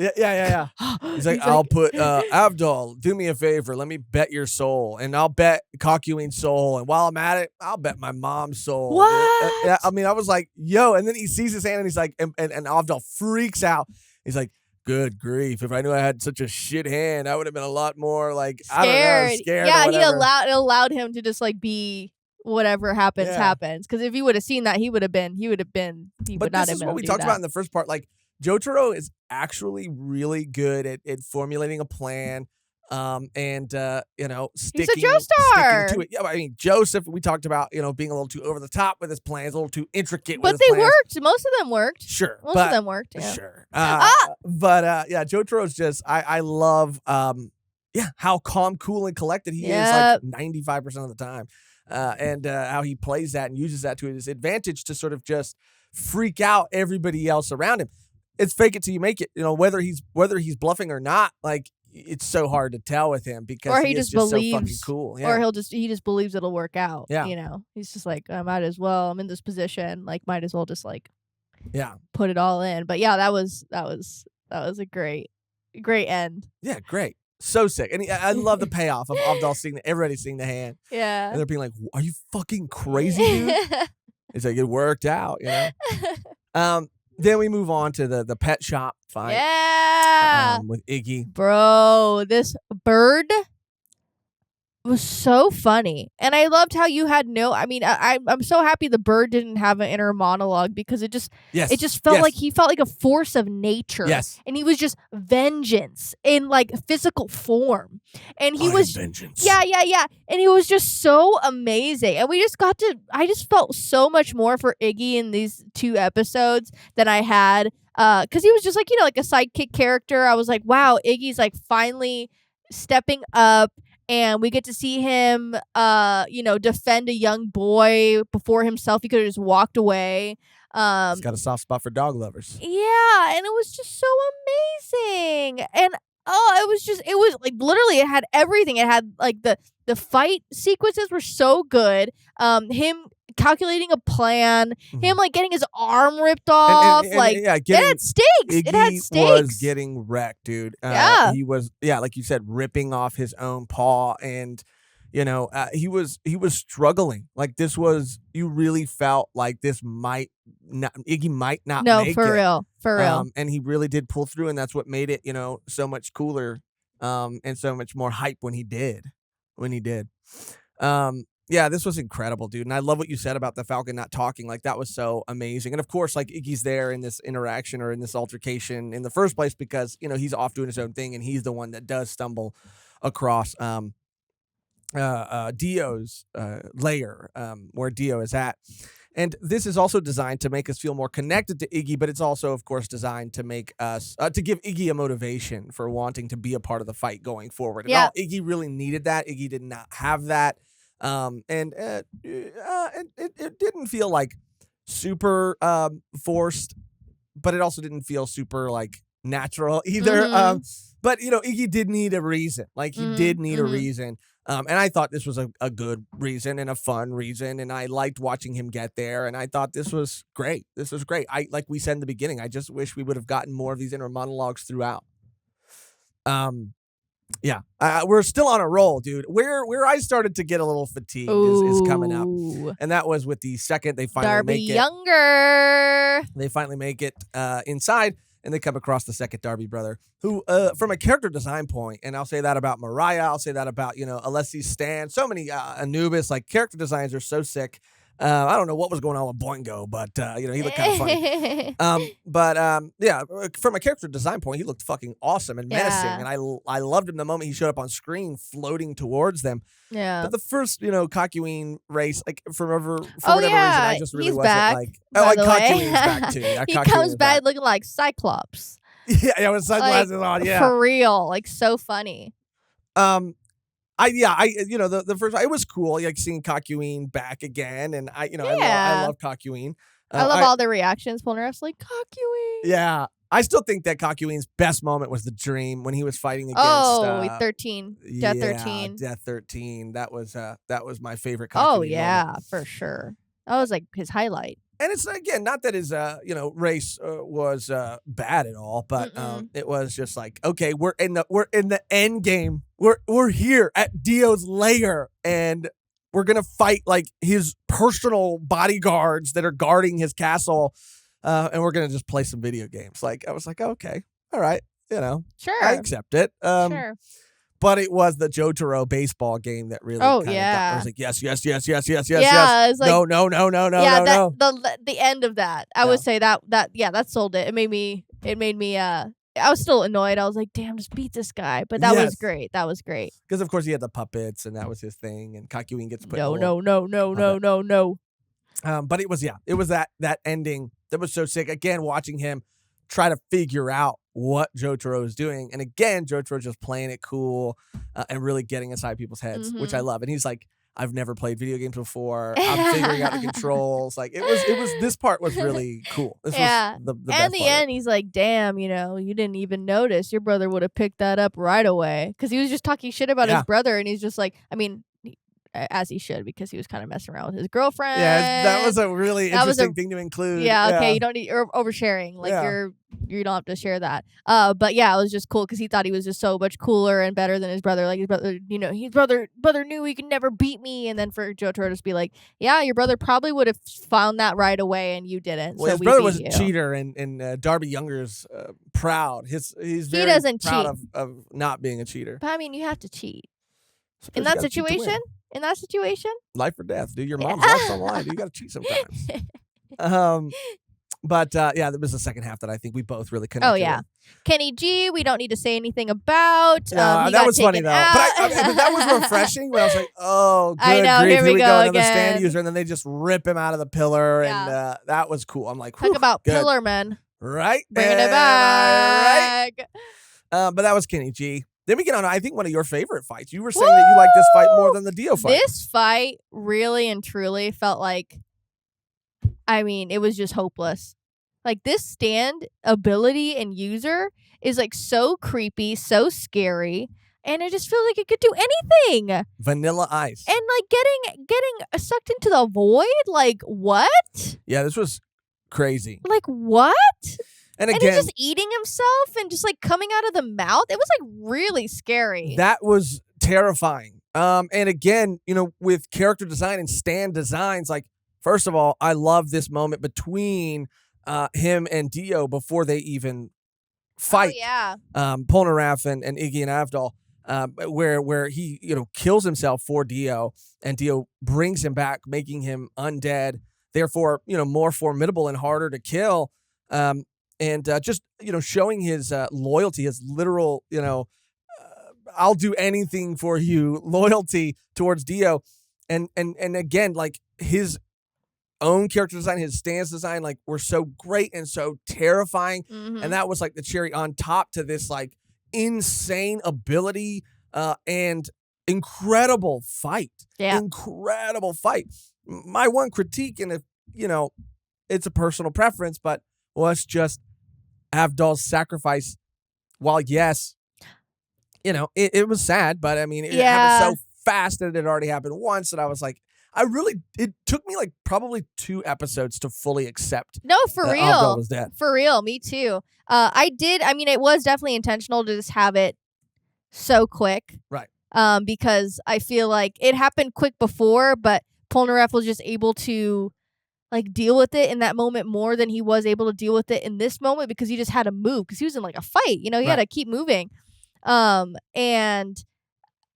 [SPEAKER 1] Yeah. He's like, I'll put Avdol, do me a favor, let me bet your soul, and I'll bet Kakyoin's soul, and while I'm at it, I'll bet my mom's soul.
[SPEAKER 2] What?
[SPEAKER 1] Yeah, I mean, I was like, yo, and then he sees his hand, and he's like, and Avdol freaks out. He's like, good grief! If I knew I had such a shit hand, I would have been a lot more like
[SPEAKER 2] scared.
[SPEAKER 1] I don't know, scared.
[SPEAKER 2] Yeah,
[SPEAKER 1] or whatever.
[SPEAKER 2] it allowed him to just like be whatever happens. Because if he would have seen that, he would not have been.
[SPEAKER 1] But this is what we talked about in the first part. Like Jotaro is actually really good at formulating a plan. And sticking,
[SPEAKER 2] he's a Joestar.
[SPEAKER 1] Sticking to it. Yeah, I mean Joseph. We talked about being a little too over the top with his plans, a little too intricate.
[SPEAKER 2] But
[SPEAKER 1] with his
[SPEAKER 2] they
[SPEAKER 1] plans.
[SPEAKER 2] worked. Most of them worked.
[SPEAKER 1] Sure,
[SPEAKER 2] most of them worked. Yeah.
[SPEAKER 1] Sure. Jotaro's just I love how calm, cool, and collected he is like 95% of the time, and how he plays that and uses that to his advantage to sort of just freak out everybody else around him. It's fake it till you make it. Whether he's bluffing or not, like. It's so hard to tell with him because
[SPEAKER 2] or
[SPEAKER 1] he
[SPEAKER 2] just
[SPEAKER 1] believes,
[SPEAKER 2] so fucking
[SPEAKER 1] cool. Yeah.
[SPEAKER 2] Or he just believes it'll work out.
[SPEAKER 1] Yeah.
[SPEAKER 2] He's just like, I might as well. I'm in this position. Like, might as well just like, put it all in. But yeah, that was a great end.
[SPEAKER 1] Yeah, great. So sick. And I love the payoff of Avdol seeing everybody seeing the hand.
[SPEAKER 2] Yeah.
[SPEAKER 1] And they're being like, are you fucking crazy, dude? It's like, it worked out, Then we move on to the pet shop fight.
[SPEAKER 2] Yeah.
[SPEAKER 1] With Iggy.
[SPEAKER 2] Bro, this bird was so funny. And I loved how you had I'm so happy the bird didn't have an inner monologue because it just felt like he felt like a force of nature.
[SPEAKER 1] Yes.
[SPEAKER 2] And he was just vengeance in like physical form. And he was
[SPEAKER 1] vengeance.
[SPEAKER 2] Yeah. And he was just so amazing. And I just felt so much more for Iggy in these 2 episodes than I had because he was just like, like a sidekick character. I was like, wow, Iggy's like finally stepping up. And we get to see him, defend a young boy before himself. He could have just walked away.
[SPEAKER 1] He's got a soft spot for dog lovers.
[SPEAKER 2] Yeah, and it was just so amazing. And it was like literally it had everything. It had like the fight sequences were so good. Him calculating a plan, him like getting his arm ripped off, it had stakes. It had stakes.
[SPEAKER 1] Was getting wrecked, dude. He was, like you said, ripping off his own paw, and he was struggling. Like this was, you really felt like this Iggy might not.
[SPEAKER 2] No,
[SPEAKER 1] make
[SPEAKER 2] for
[SPEAKER 1] it.
[SPEAKER 2] real.
[SPEAKER 1] And he really did pull through, and that's what made it, so much cooler, and so much more hype when he did. Yeah, this was incredible, dude. And I love what you said about the Falcon not talking. Like, that was so amazing. And of course, like, Iggy's there in this interaction or in this altercation in the first place because, he's off doing his own thing and he's the one that does stumble across Dio's lair, where Dio is at. And this is also designed to make us feel more connected to Iggy, but it's also, of course, designed to make us, to give Iggy a motivation for wanting to be a part of the fight going forward. And Iggy really needed that. Iggy did not have that. It didn't feel like super forced, but it also didn't feel super like natural either. But Iggy did need a reason. Like he did need a reason. And I thought this was a good reason and a fun reason, and I liked watching him get there. And I thought this was great. Like we said in the beginning, I just wish we would have gotten more of these inner monologues throughout. Yeah, we're still on a roll, dude. Where I started to get a little fatigued is coming up, and that was with the second they finally
[SPEAKER 2] Darby
[SPEAKER 1] make it.
[SPEAKER 2] Younger.
[SPEAKER 1] They finally make it inside, and they come across the second Darby brother, who, from a character design point, and I'll say that about Mariah, I'll say that about Alessi Stan, so many Anubis, like character designs are so sick. I don't know what was going on with Boingo, but he looked kind of funny. From a character design point, he looked fucking awesome and menacing, and I loved him the moment he showed up on screen, floating towards them.
[SPEAKER 2] Yeah.
[SPEAKER 1] But the first, Kakyoin race, like for whatever reason, I just really wasn't
[SPEAKER 2] back,
[SPEAKER 1] like. Oh, like Kakyoin's back too.
[SPEAKER 2] He comes back looking like Cyclops.
[SPEAKER 1] Yeah, with sunglasses on. Yeah,
[SPEAKER 2] for real, like so funny.
[SPEAKER 1] The first, it was cool, like seeing Kakyoin back again, and I love Kakyoin.
[SPEAKER 2] I love all the reactions. Polnareff's like Kakyoin.
[SPEAKER 1] Yeah, I still think that Kakyoin's best moment was the dream when he was fighting against
[SPEAKER 2] 13, Death 13.
[SPEAKER 1] Death 13. That was my favorite. Kakyoin
[SPEAKER 2] Oh yeah,
[SPEAKER 1] moment.
[SPEAKER 2] for sure. That was like his highlight.
[SPEAKER 1] And it's again not that his race was bad at all, but it was just like, okay, we're in the end game. We're here at Dio's lair, and we're gonna fight like his personal bodyguards that are guarding his castle, and we're gonna just play some video games. Like I was like, okay, all right,
[SPEAKER 2] Sure,
[SPEAKER 1] I accept it.
[SPEAKER 2] Sure.
[SPEAKER 1] But it was the Jotaro baseball game that really.
[SPEAKER 2] Oh,
[SPEAKER 1] got,
[SPEAKER 2] yeah.
[SPEAKER 1] I was like, yes. Yeah,
[SPEAKER 2] it was like,
[SPEAKER 1] no.
[SPEAKER 2] Yeah,
[SPEAKER 1] no.
[SPEAKER 2] the end of that. I would say that sold it. It made me. I was still annoyed. I was like, damn, just beat this guy. But that was great. That was great.
[SPEAKER 1] Because of course he had the puppets, and that was his thing. And Kakyoin gets put.
[SPEAKER 2] No.
[SPEAKER 1] But it was that ending that was so sick. Again, watching him try to figure out what Jotaro is doing. And again, Jotaro just playing it cool and really getting inside people's heads, which I love. And he's like, I've never played video games before. I'm figuring out the controls. Like it was this part was really cool. This was the best
[SPEAKER 2] and the
[SPEAKER 1] part.
[SPEAKER 2] end, he's like, damn, you didn't even notice. Your brother would have picked that up right away. Because he was just talking shit about his brother. And he's just like, I mean, as he should, because he was kind of messing around with his girlfriend.
[SPEAKER 1] Yeah, that was a really interesting thing to include.
[SPEAKER 2] Yeah, okay, you don't need oversharing. Like you don't have to share that. But yeah, it was just cool because he thought he was just so much cooler and better than his brother. Like his brother, his brother knew he could never beat me. And then for Jotaro to just be like, yeah, your brother probably would have found that right away, and you didn't.
[SPEAKER 1] Well,
[SPEAKER 2] so
[SPEAKER 1] his brother was a cheater, and Darby Younger's proud. He's very
[SPEAKER 2] doesn't
[SPEAKER 1] proud
[SPEAKER 2] cheat.
[SPEAKER 1] of not being a cheater.
[SPEAKER 2] But I mean, you have to cheat.
[SPEAKER 1] Suppose
[SPEAKER 2] In
[SPEAKER 1] you
[SPEAKER 2] that
[SPEAKER 1] gotta cheat to
[SPEAKER 2] situation?
[SPEAKER 1] win.
[SPEAKER 2] In that situation?
[SPEAKER 1] Life or death, dude. Your mom's life's on the line. You got to cheat sometimes. But there was the second half that I think we both really connected.
[SPEAKER 2] Oh yeah,
[SPEAKER 1] with.
[SPEAKER 2] Kenny G. We don't need to say anything about.
[SPEAKER 1] That was funny though. But that was refreshing. When I was like, oh, good
[SPEAKER 2] I know.
[SPEAKER 1] grief,
[SPEAKER 2] Here we go
[SPEAKER 1] another
[SPEAKER 2] again.
[SPEAKER 1] stand user, and then they just rip him out of the pillar, and that was cool. I'm like,
[SPEAKER 2] talk about
[SPEAKER 1] good.
[SPEAKER 2] pillar men,
[SPEAKER 1] right?
[SPEAKER 2] Bringing it back.
[SPEAKER 1] Right. But that was Kenny G. Then we get on, I think, one of your favorite fights. You were saying that you liked this fight more than the Dio fight.
[SPEAKER 2] This fight really and truly felt like, it was just hopeless. Like, this stand ability and user is, like, so creepy, so scary, and I just feel like it could do anything.
[SPEAKER 1] Vanilla Ice.
[SPEAKER 2] And, like, getting sucked into the void? Like, what?
[SPEAKER 1] Yeah, this was crazy.
[SPEAKER 2] Like, what?
[SPEAKER 1] And
[SPEAKER 2] he's
[SPEAKER 1] again,
[SPEAKER 2] just eating himself and just like coming out of the mouth. It was like really scary.
[SPEAKER 1] That was terrifying. And again, with character design and stand designs, like, first of all, I love this moment between him and Dio before they even fight.
[SPEAKER 2] Oh, yeah.
[SPEAKER 1] Polnareff and Iggy and Avdol, where he, kills himself for Dio, and Dio brings him back, making him undead, therefore, more formidable and harder to kill. And just, showing his loyalty, his literal, I'll do anything for you loyalty towards Dio. And again, like, his own character design, his stance design, like, were so great and so terrifying.
[SPEAKER 2] Mm-hmm.
[SPEAKER 1] And that was like the cherry on top to this, like, insane ability and incredible fight.
[SPEAKER 2] Yeah.
[SPEAKER 1] Incredible fight. My one critique, and if, it's a personal preference, but was just Avdol's sacrifice. While yes, it was sad, but it happened so fast that it had already happened once, and I was like, it took me like probably 2 episodes to fully accept.
[SPEAKER 2] No, for real.
[SPEAKER 1] Avdol was dead.
[SPEAKER 2] For real, me too. It was definitely intentional to just have it so quick.
[SPEAKER 1] Right.
[SPEAKER 2] Because I feel like it happened quick before, but Polnareff was just able to like deal with it in that moment more than he was able to deal with it in this moment, because he just had to move because he was in like a fight, he had to keep moving. And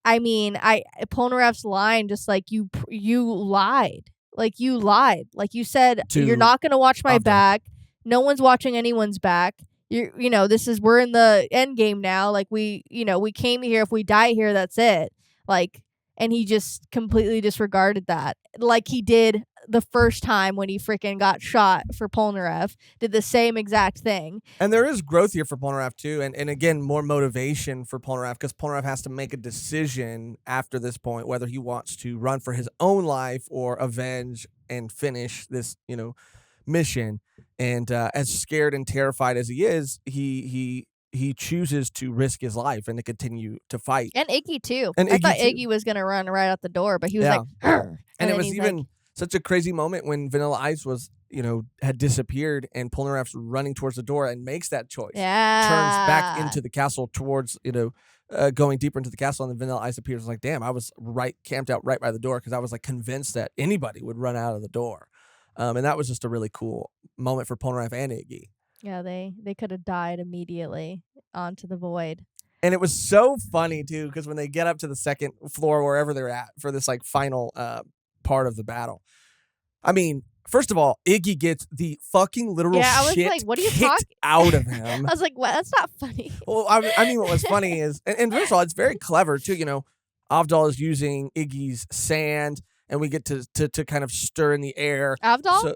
[SPEAKER 2] Polnareff's line, just like, you lied. Like, you lied. Like, you said, you're not going to watch my back. No one's watching anyone's back. We're in the end game now. Like, we came here. If we die here, that's it. Like, and he just completely disregarded that. Like he did the first time when he freaking got shot for Polnareff, did the same exact thing.
[SPEAKER 1] And there is growth here for Polnareff too, and again, more motivation for Polnareff, because Polnareff has to make a decision after this point whether he wants to run for his own life or avenge and finish this, mission. And as scared and terrified as he is, he chooses to risk his life and to continue to fight.
[SPEAKER 2] And Iggy too.
[SPEAKER 1] And
[SPEAKER 2] I thought Iggy was gonna run right out the door, but he was like, Arr!
[SPEAKER 1] And it was even such a crazy moment when Vanilla Ice was, had disappeared, and Polnareff's running towards the door and makes that choice.
[SPEAKER 2] Yeah.
[SPEAKER 1] Turns back into the castle towards, going deeper into the castle, and then Vanilla Ice appears. Like, damn, I was camped out right by the door because I was like convinced that anybody would run out of the door. And that was just a really cool moment for Polnareff and Iggy.
[SPEAKER 2] Yeah, they could have died immediately onto the void.
[SPEAKER 1] And it was so funny, too, because when they get up to the second floor, wherever they're at, for this like final part of the battle, I mean, first of all, Iggy gets the fucking literal shit
[SPEAKER 2] like, what are you
[SPEAKER 1] kicked out of him.
[SPEAKER 2] I was like, what? That's not funny.
[SPEAKER 1] Well, I mean, what was funny is, and first of all, it's very clever, too. Avdol is using Iggy's sand, and we get to kind of stir in the air.
[SPEAKER 2] Avdol?
[SPEAKER 1] So,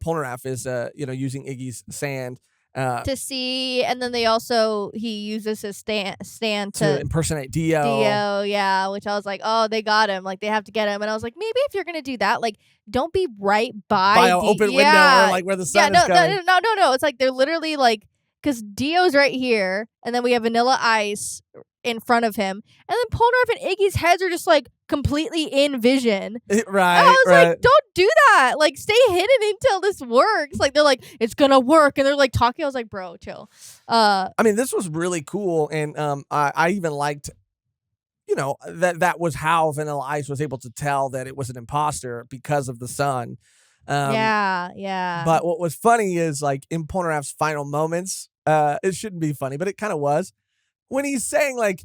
[SPEAKER 1] Polnareff is, using Iggy's sand.
[SPEAKER 2] To see, and then he uses his stand
[SPEAKER 1] to impersonate Dio.
[SPEAKER 2] Yeah, which I was like, oh, they got him. Like, they have to get him. And I was like, maybe if you're going to do that, like, don't be right by
[SPEAKER 1] an open window or like where the sun is coming.
[SPEAKER 2] No. It's like they're literally like, because Dio's right here, and then we have Vanilla Ice in front of him, and then Polnareff and Iggy's heads are just like completely in vision.
[SPEAKER 1] Right.
[SPEAKER 2] And I was like, don't do that. Like, stay hidden until this works. Like, they're like, it's gonna work, and they're like talking. I was like, bro, chill.
[SPEAKER 1] I mean, this was really cool, and I even liked, that was how Vanilla Ice was able to tell that it was an imposter because of the sun.
[SPEAKER 2] Yeah.
[SPEAKER 1] But what was funny is, like, in Polnareff's final moments, it shouldn't be funny, but it kind of was, when he's saying, like,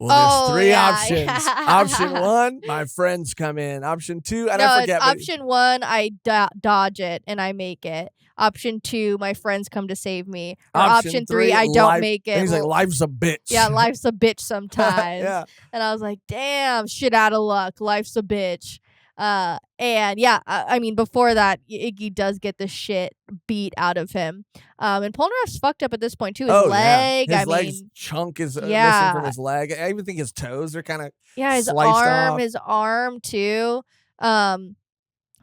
[SPEAKER 1] well, there's 3 options.
[SPEAKER 2] Yeah.
[SPEAKER 1] Option 1, my friends come in. Option 2, and
[SPEAKER 2] no,
[SPEAKER 1] I forget.
[SPEAKER 2] Option 1, I dodge it and I make it. Option 2, my friends come to save me. Or option 3, I don't make it.
[SPEAKER 1] And he's like, life's a bitch.
[SPEAKER 2] Yeah, life's a bitch sometimes.
[SPEAKER 1] Yeah.
[SPEAKER 2] And I was like, damn, shit out of luck. Life's a bitch. And yeah, I mean, before that, Iggy does get the shit beat out of him. And Polnareff's fucked up at this point too. His leg,
[SPEAKER 1] his leg's chunk is missing from his leg. I even think his toes are kind of
[SPEAKER 2] his arm too. And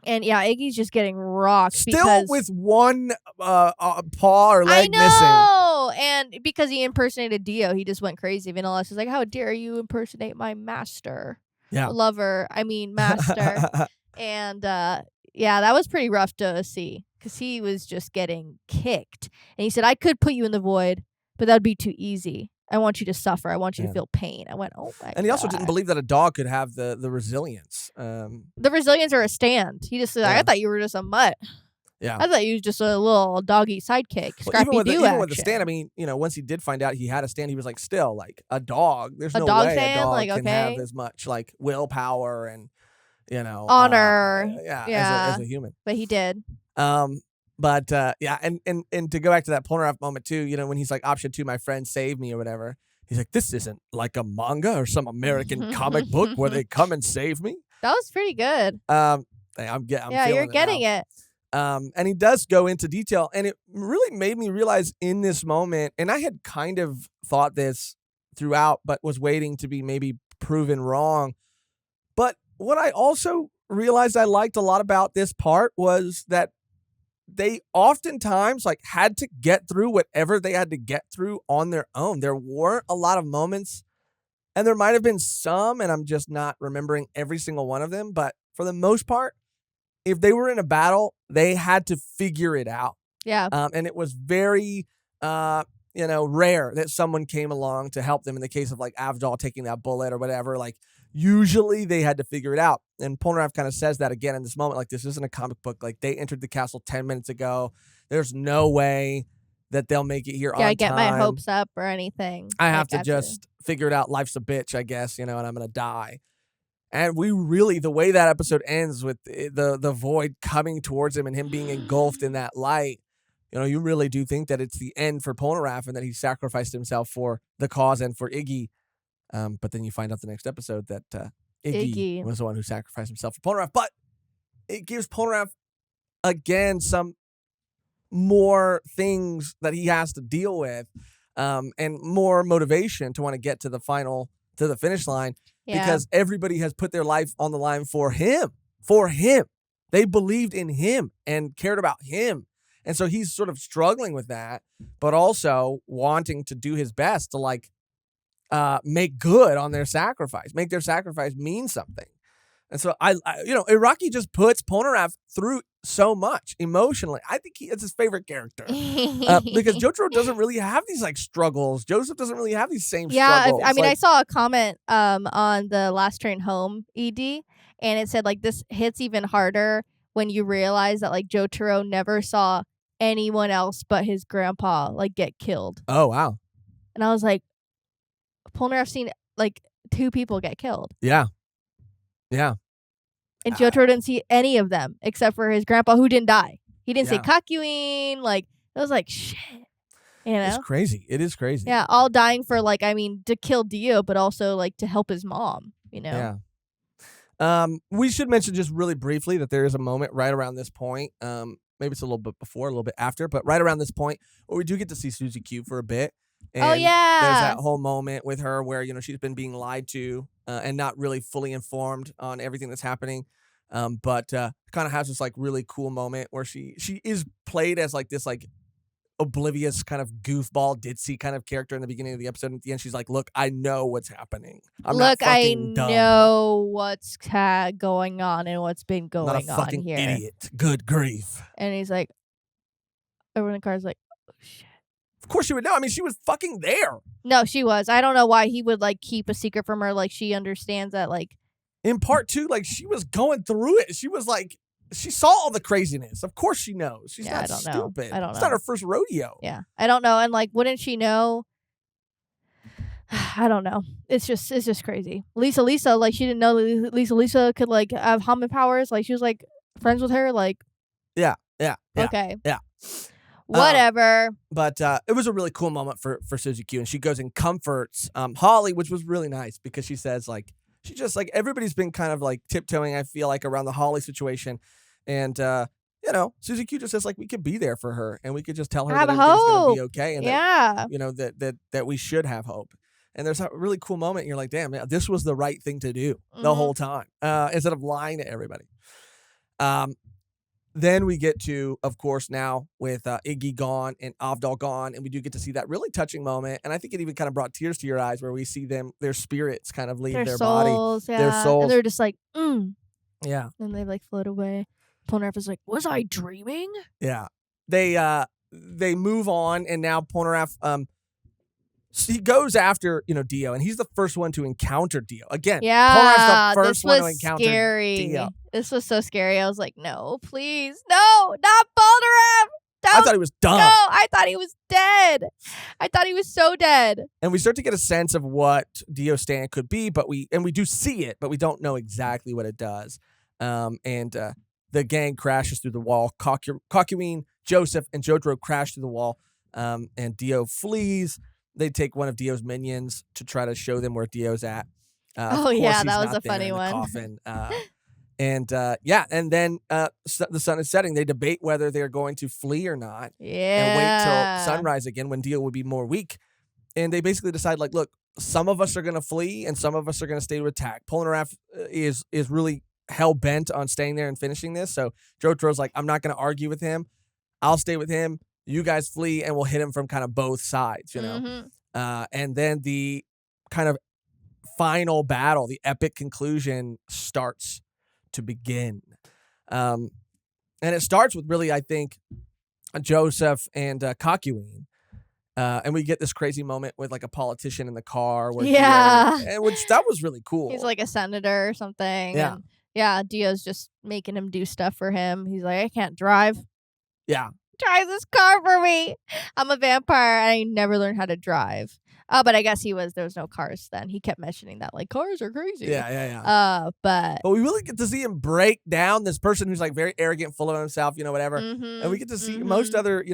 [SPEAKER 2] yeah, Iggy's just getting rocked.
[SPEAKER 1] Still with one paw or leg missing.
[SPEAKER 2] I know, and because he impersonated Dio, he just went crazy. Vanilla Ice was like, "How dare you impersonate my master?"
[SPEAKER 1] Yeah.
[SPEAKER 2] Master. And that was pretty rough to see because he was just getting kicked. And he said, I could put you in the void, but that would be too easy. I want you to suffer. I want you to feel pain. I went, oh my God.
[SPEAKER 1] And he also didn't believe that a dog could have the resilience.
[SPEAKER 2] The resilience or a stand. He just said, I thought you were just a mutt.
[SPEAKER 1] Yeah.
[SPEAKER 2] I thought you was just a little doggy sidekick.
[SPEAKER 1] Even with the stand, I mean, once he did find out he had a stand, he was like, still, like, a dog. There's no way a dog can have as much, like, willpower and,
[SPEAKER 2] honor.
[SPEAKER 1] As a human.
[SPEAKER 2] But he did.
[SPEAKER 1] And to go back to that Polnareff moment, too, when he's like, option 2, my friend save me or whatever. He's like, this isn't like a manga or some American comic book where they come and save me.
[SPEAKER 2] That was pretty good.
[SPEAKER 1] I'm
[SPEAKER 2] you're getting it.
[SPEAKER 1] And he does go into detail, and it really made me realize in this moment, and I had kind of thought this throughout, but was waiting to be maybe proven wrong. But what I also realized I liked a lot about this part was that they oftentimes like had to get through whatever they had to get through on their own. There weren't a lot of moments, and there might have been some, and I'm just not remembering every single one of them, but for the most part, if they were in a battle, they had to figure it out.
[SPEAKER 2] Yeah.
[SPEAKER 1] And it was very, rare that someone came along to help them in the case of like Avdol taking that bullet or whatever. Like, usually they had to figure it out. And Polnareff kind of says that again in this moment. Like, this isn't a comic book. Like, they entered the castle 10 minutes ago. There's no way that they'll make it here on time.
[SPEAKER 2] Yeah, get my hopes up or anything.
[SPEAKER 1] I have to just figure it out. Life's a bitch, I guess, and I'm going to die. And we really, the way that episode ends with the void coming towards him and him being engulfed in that light, you really do think that it's the end for Polnareff and that he sacrificed himself for the cause and for Iggy. But then you find out the next episode that Iggy was the one who sacrificed himself for Polnareff. But it gives Polnareff, again, some more things that he has to deal with and more motivation to want to get to the finish line. Yeah. Because everybody has put their life on the line for him. They believed in him and cared about him. And so he's sort of struggling with that, but also wanting to do his best to like make good on their sacrifice, make their sacrifice mean something. And so Iraqi just puts Polnareff through so much emotionally. I think it's his favorite character because Jotaro doesn't really have these like struggles. Joseph doesn't really have these same struggles.
[SPEAKER 2] I saw a comment on the Last Train Home ED, and it said like this hits even harder when you realize that like Jotaro never saw anyone else but his grandpa like get killed.
[SPEAKER 1] Oh wow!
[SPEAKER 2] And I was like, Polnareff's seen like 2 people get killed.
[SPEAKER 1] Yeah.
[SPEAKER 2] And Jotaro didn't see any of them except for his grandpa who didn't die. He didn't say Kakuin. Like, it was like, shit. You know?
[SPEAKER 1] It's crazy. It is crazy.
[SPEAKER 2] Yeah, all dying for, like, I mean, to kill Dio, but also, like, to help his mom, you know?
[SPEAKER 1] Yeah. We should mention just really briefly that there is a moment right around this point. Maybe it's a little bit before, a little bit after, but right around this point where we do get to see Suzy Q for a bit. And
[SPEAKER 2] oh, yeah.
[SPEAKER 1] There's that whole moment with her where, she's been being lied to and not really fully informed on everything that's happening. But kind of has this like really cool moment where she is played as like this like oblivious kind of goofball ditzy kind of character in the beginning of the episode. And at the end, she's like, "Look, I know what's happening. I'm not fucking dumb.
[SPEAKER 2] Know what's going on and what's been going on here.
[SPEAKER 1] Not a fucking idiot. Good grief."
[SPEAKER 2] And he's like, everyone in the car's like, "Oh shit."
[SPEAKER 1] Of course she would know. I mean, she was fucking there.
[SPEAKER 2] No, she was. I don't know why he would like keep a secret from her. Like she understands that like.
[SPEAKER 1] In part 2, like she was going through it. She was like, she saw all the craziness. Of course she knows. She's not stupid.
[SPEAKER 2] I don't know.
[SPEAKER 1] It's not her first rodeo.
[SPEAKER 2] Yeah. I don't know. And like, wouldn't she know? I don't know. It's just crazy. Lisa, like she didn't know Lisa could like have Haman powers. Like she was like friends with her. Like.
[SPEAKER 1] Yeah.
[SPEAKER 2] Okay.
[SPEAKER 1] Yeah.
[SPEAKER 2] Whatever.
[SPEAKER 1] But it was a really cool moment for Suzy Q, and she goes and comforts Holly, which was really nice because she says like, she just like everybody's been kind of like tiptoeing, I feel like, around the Holly situation. And, Suzy Q just says like we could be there for her and we could just tell her that everything's going to be okay. And that we should have hope. And there's a really cool moment. And you're like, damn, this was the right thing to do the whole time instead of lying to everybody. Then we get to, of course, now with Iggy gone and Avdol gone, and we do get to see that really touching moment. And I think it even kind of brought tears to your eyes where we see their spirits kind of leave their
[SPEAKER 2] souls,
[SPEAKER 1] body. Yeah. Their souls.
[SPEAKER 2] And they're just like,
[SPEAKER 1] Yeah.
[SPEAKER 2] And they like float away. Polnareff is like, was I dreaming?
[SPEAKER 1] Yeah. They move on, and now Polnareff, he goes after, Dio, and he's the first one to encounter Dio. Again, Polnareff's the first one to encounter Dio.
[SPEAKER 2] This was so scary. I was like, no, please. No, not Polnareff.
[SPEAKER 1] I thought he was dumb.
[SPEAKER 2] No, I thought he was dead. I thought he was so dead.
[SPEAKER 1] And we start to get a sense of what Dio Stan could be, but we do see it, but we don't know exactly what it does. And the gang crashes through the wall. Kakuin, Joseph, and Jotaro crash through the wall, and Dio flees. They take one of Dio's minions to try to show them where Dio's at.
[SPEAKER 2] That was a funny one.
[SPEAKER 1] Coffin. And then the sun is setting. They debate whether they're going to flee or not.
[SPEAKER 2] Yeah.
[SPEAKER 1] And wait till sunrise again when Dio would be more weak. And they basically decide, like, look, some of us are going to flee and some of us are going to stay to attack. Polnareff is really hell-bent on staying there and finishing this. So Jotaro's like, I'm not going to argue with him. I'll stay with him. You guys flee and we'll hit him from kind of both sides, And then the kind of final battle, the epic conclusion starts to begin. And it starts with really, I think, Joseph and Kakuin. And we get this crazy moment with like a politician in the car. Where which that was really cool.
[SPEAKER 2] He's like a senator or something.
[SPEAKER 1] Yeah.
[SPEAKER 2] And Dio's just making him do stuff for him. He's like, I can't drive.
[SPEAKER 1] Yeah.
[SPEAKER 2] Drive this car for me. I'm a vampire. I never learned how to drive. But I guess there was no cars then. He kept mentioning that, like, cars are crazy.
[SPEAKER 1] Yeah.
[SPEAKER 2] But
[SPEAKER 1] we really get to see him break down this person who's like very arrogant, full of himself, whatever. And we get to see most other,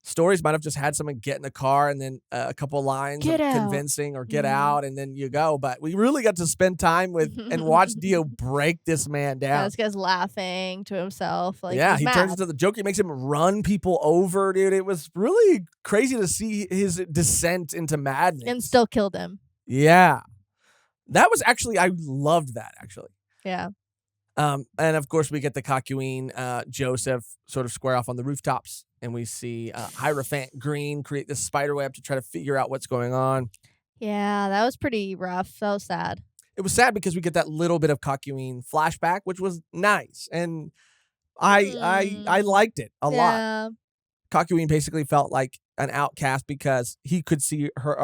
[SPEAKER 1] stories might have just had someone get in the car and then a couple lines of convincing or get out and then you go. But we really got to spend time with and watch Dio break this man down.
[SPEAKER 2] This guy's laughing to himself. Like,
[SPEAKER 1] he turns into the Joker. He makes him run people over, dude. It was really crazy to see his descent into madness.
[SPEAKER 2] And still killed him.
[SPEAKER 1] Yeah. That was actually, I loved that, actually.
[SPEAKER 2] Yeah.
[SPEAKER 1] And of course, we get the Kakuin, Joseph sort of square off on the rooftops. And we see Hierophant Green create this spider web to try to figure out what's going on.
[SPEAKER 2] Yeah, that was pretty rough. That was sad.
[SPEAKER 1] it was sad because we get that little bit of Kakyoin flashback, which was nice, and I liked it a lot.
[SPEAKER 2] Yeah.
[SPEAKER 1] Kakyoin basically felt like an outcast because he could see her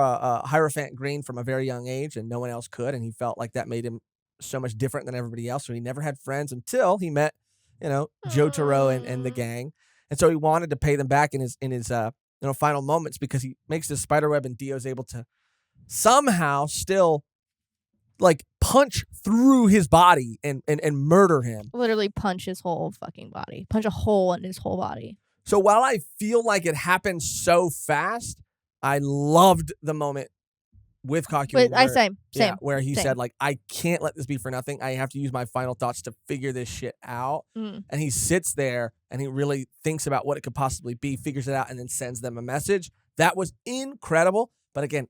[SPEAKER 1] Hierophant Green from a very young age, and no one else could, and he felt like that made him so much different than everybody else. So he never had friends until he met, Jotaro and the gang, and so he wanted to pay them back in his final moments because he makes this spiderweb, and Dio's able to somehow still like punch through his body and murder him.
[SPEAKER 2] Literally punch his whole fucking body. Punch a hole in his whole body.
[SPEAKER 1] So while I feel like it happened so fast, I loved the moment with Kakyoin.
[SPEAKER 2] Same.
[SPEAKER 1] Where he said, like, I can't let this be for nothing. I have to use my final thoughts to figure this shit out. And he sits there and he really thinks about what it could possibly be, figures it out, and then sends them a message. That was incredible. But again,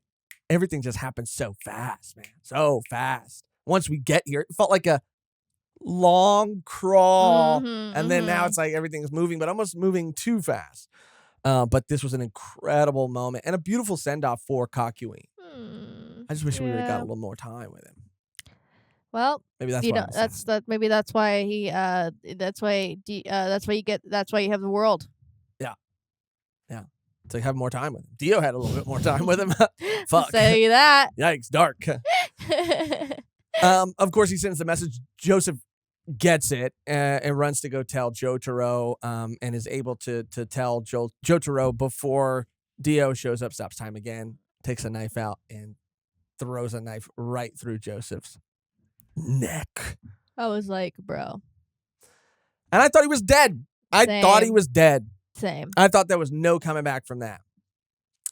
[SPEAKER 1] everything just happened so fast, man. So fast. Once we get here, it felt like a long crawl. And then now it's like everything's moving, but almost moving too fast. But this was an incredible moment and a beautiful send-off for Kakyoin. I just wish we would have got a little more time with him.
[SPEAKER 2] Well,
[SPEAKER 1] maybe that's
[SPEAKER 2] maybe that's why he that's why you have the world.
[SPEAKER 1] Yeah. To have more time with him. Dio had a little bit more time with him. Fuck.
[SPEAKER 2] Say that.
[SPEAKER 1] Yikes, dark. Of course, he sends the message. Joseph gets it and runs to go tell Jotaro, and is able to tell Jotaro before Dio shows up, stops time again, takes a knife out, and throws a knife right through Joseph's neck.
[SPEAKER 2] I was like, bro.
[SPEAKER 1] And I thought he was dead.
[SPEAKER 2] Same.
[SPEAKER 1] Thought he was dead.
[SPEAKER 2] Same.
[SPEAKER 1] I thought there was no coming back from that.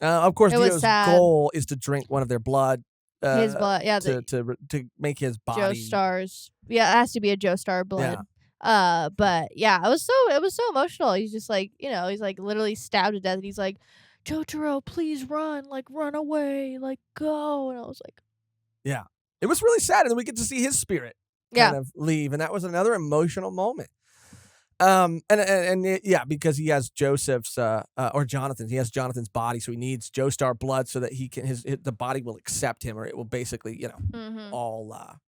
[SPEAKER 1] Of course, Dio's goal is to drink one of their blood.
[SPEAKER 2] His blood, yeah.
[SPEAKER 1] To make his body.
[SPEAKER 2] Joestar's. Yeah, it has to be a Joestar blood. Yeah. But yeah, it was so emotional. He's just like, he's like literally stabbed to death, and he's like, Jotaro, please run, like run away, like go. And I was like,
[SPEAKER 1] yeah, it was really sad, and then we get to see his spirit kind of leave, and that was another emotional moment. Because he has Joseph's or Jonathan's. He has Jonathan's body, so he needs Joestar blood so that he can the body will accept him, or it will basically all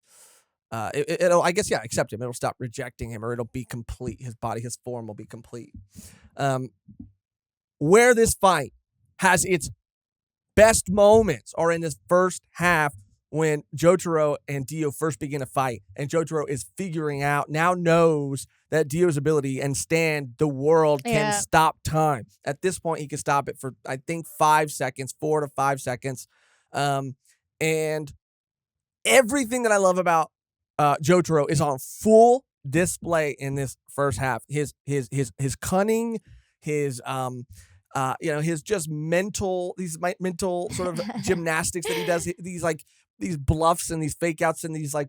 [SPEAKER 1] it'll accept him. It'll stop rejecting him, or it'll be complete. His body, his form will be complete. Where this fight has its best moments are in this first half, when Jotaro and Dio first begin to fight, and Jotaro is knows that Dio's ability and the world can stop time. At this point, he can stop it for, I think, 4 to 5 seconds. And everything that I love about Jotaro is on full display in this first half. His cunning, his just mental sort of gymnastics that he does. These bluffs and these fake outs and these like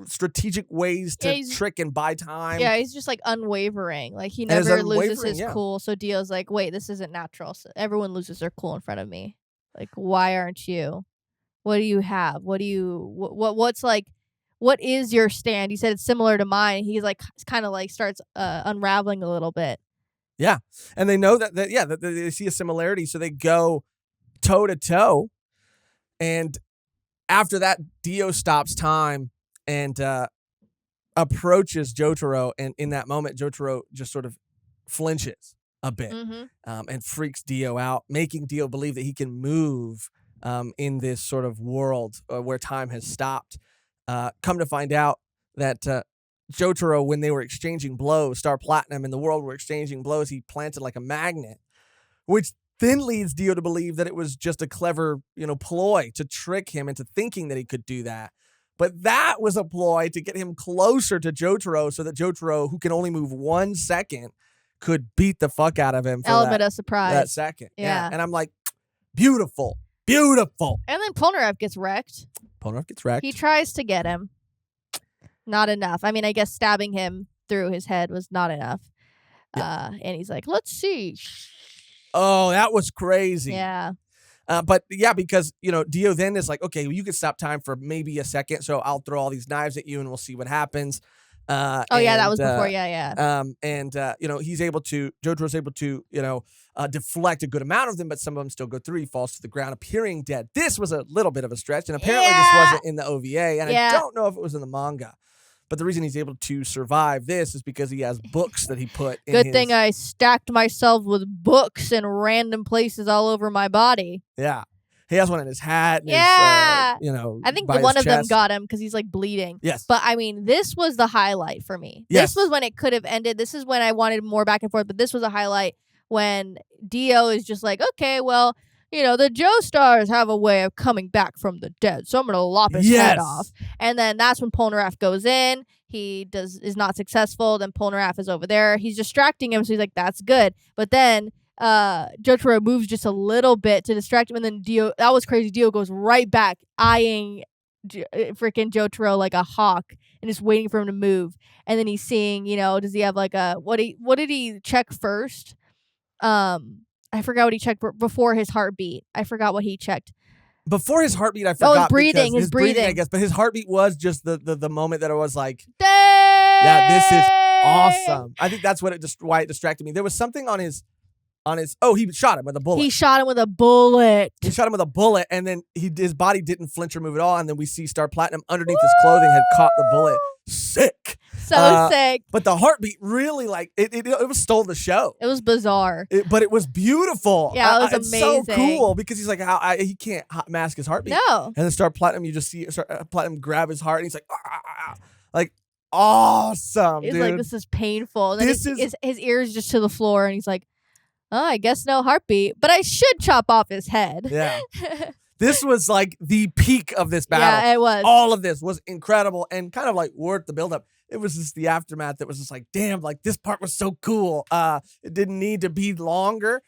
[SPEAKER 1] strategic ways to trick and buy time.
[SPEAKER 2] Yeah, he's just like unwavering. Like he never loses his cool. So Dio's like, wait, this isn't natural. So everyone loses their cool in front of me. Like, why aren't you? What do you have? What is your stand? He said it's similar to mine. He's like kind of like starts unraveling a little bit.
[SPEAKER 1] Yeah. And they know that they see a similarity, so they go toe to toe. And after that, Dio stops time and approaches Jotaro, and in that moment, Jotaro just sort of flinches a bit and freaks Dio out, making Dio believe that he can move in this sort of world where time has stopped. Come to find out that Jotaro, when they were exchanging blows, Star Platinum and the world were exchanging blows, he planted like a magnet, which then leads Dio to believe that it was just a clever, ploy to trick him into thinking that he could do that. But that was a ploy to get him closer to Jotaro, so that Jotaro, who can only move 1 second, could beat the fuck out of him for
[SPEAKER 2] element of surprise.
[SPEAKER 1] That second. Yeah. And I'm like, beautiful. Beautiful.
[SPEAKER 2] And then Polnareff gets wrecked. He tries to get him. Not enough. I mean, I guess stabbing him through his head was not enough. Yeah. And he's like, let's see.
[SPEAKER 1] Oh, that was crazy.
[SPEAKER 2] Yeah.
[SPEAKER 1] But yeah, because, Dio then is like, okay, well, you can stop time for maybe a second, so I'll throw all these knives at you and we'll see what happens.
[SPEAKER 2] That was before. Yeah.
[SPEAKER 1] Jotaro's able to, deflect a good amount of them, but some of them still go through. He falls to the ground, appearing dead. This was a little bit of a stretch, and apparently this wasn't in the OVA, and I don't know if it was in the manga. But the reason he's able to survive this is because he has books that he put in
[SPEAKER 2] Good thing I stacked myself with books in random places all over my body.
[SPEAKER 1] Yeah. He has one in his hat. And
[SPEAKER 2] I think one of them got him because he's like bleeding.
[SPEAKER 1] Yes.
[SPEAKER 2] But I mean, this was the highlight for me.
[SPEAKER 1] Yes.
[SPEAKER 2] This was when it could have ended. This is when I wanted more back and forth. But this was a highlight when Dio is just like, okay, well, the Joestars have a way of coming back from the dead, so I'm gonna lop his head off. And then that's when Polnareff goes in. He is not successful. Then Polnareff is over there. He's distracting him, so he's like, "That's good." But then Jotaro moves just a little bit to distract him, and then Dio. That was crazy. Dio goes right back, eyeing freaking Jotaro like a hawk, and just waiting for him to move. And then he's seeing, does he have like a what did he check first? I forgot what he checked before his heartbeat. I forgot what he checked.
[SPEAKER 1] Before his heartbeat, I forgot.
[SPEAKER 2] His breathing.
[SPEAKER 1] His breathing, I guess. But his heartbeat was just the moment that it was like,
[SPEAKER 2] dang!
[SPEAKER 1] Yeah, this is awesome. I think that's why it distracted me. There was something on his. He shot him with a bullet.
[SPEAKER 2] He shot him with a bullet.
[SPEAKER 1] And then his body didn't flinch or move at all. And then we see Star Platinum underneath his clothing had caught the bullet. Sick.
[SPEAKER 2] So sick.
[SPEAKER 1] But the heartbeat really, it stole the show.
[SPEAKER 2] It was bizarre.
[SPEAKER 1] But it was beautiful.
[SPEAKER 2] Yeah, it was amazing.
[SPEAKER 1] It's so cool because he's like, he can't mask his heartbeat.
[SPEAKER 2] No.
[SPEAKER 1] And then Star Platinum, you just see Star Platinum grab his heart, and he's like, like, awesome,
[SPEAKER 2] He's
[SPEAKER 1] dude.
[SPEAKER 2] like, this is painful. And then his ears just to the floor, and he's like, oh, I guess no heartbeat, but I should chop off his head.
[SPEAKER 1] Yeah. This was like the peak of this battle.
[SPEAKER 2] Yeah, it was.
[SPEAKER 1] All of this was incredible and kind of like worth the buildup. It was just the aftermath that was just like, damn, like this part was so cool. It didn't need to be longer,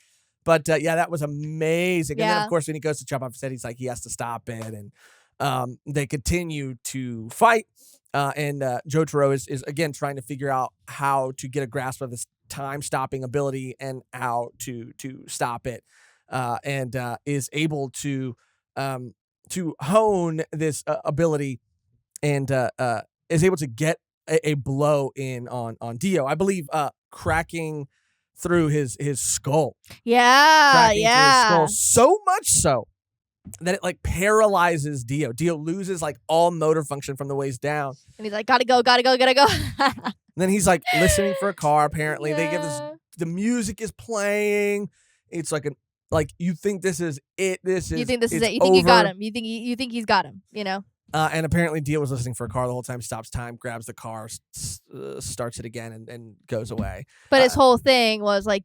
[SPEAKER 1] but that was amazing.
[SPEAKER 2] Yeah.
[SPEAKER 1] And then of course when he goes to chop off his head, he's like, he has to stop it, and they continue to fight. And Jotaro is again trying to figure out how to get a grasp of this time stopping ability and how to stop it, and is able to hone this ability, and is able to get a blow in on Dio. I believe cracking through his skull.
[SPEAKER 2] Yeah,
[SPEAKER 1] Through his skull, so much so that it like paralyzes Dio. Dio loses like all motor function from the waist down.
[SPEAKER 2] And he's like, gotta go.
[SPEAKER 1] And then he's like listening for a car. Apparently, they give the music is playing. It's like you think this is it. You think this is it.
[SPEAKER 2] You think you got him. You think he's got him.
[SPEAKER 1] And apparently Dio was listening for a car the whole time. Stops time, grabs the car, starts it again, and goes away.
[SPEAKER 2] But his whole thing was like,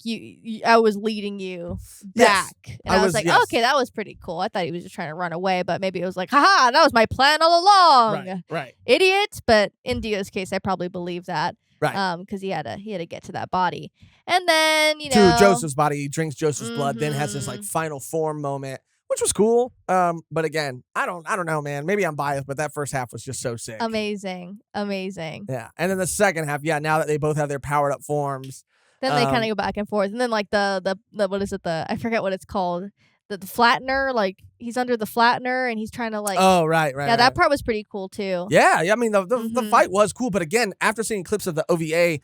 [SPEAKER 2] I was leading you back.
[SPEAKER 1] Yes,
[SPEAKER 2] and I was like, okay, that was pretty cool. I thought he was just trying to run away, but maybe it was like, haha, that was my plan all along.
[SPEAKER 1] Right.
[SPEAKER 2] Idiot. But in Dio's case, I probably believe that.
[SPEAKER 1] Right.
[SPEAKER 2] Because he had to get to that body. And then,
[SPEAKER 1] to Joseph's body, he drinks Joseph's blood, then has this like final form moment, which was cool. But again, I don't know, man. Maybe I'm biased, but that first half was just so sick.
[SPEAKER 2] Amazing.
[SPEAKER 1] Yeah. And then the second half, now that they both have their powered up forms.
[SPEAKER 2] Then they kind of go back and forth. And then like the what is it? I forget what it's called. The flattener, like he's under the flattener and he's trying to like.
[SPEAKER 1] Oh, right.
[SPEAKER 2] Yeah, that part was pretty cool too.
[SPEAKER 1] Yeah. I mean, the fight was cool. But again, after seeing clips of the OVA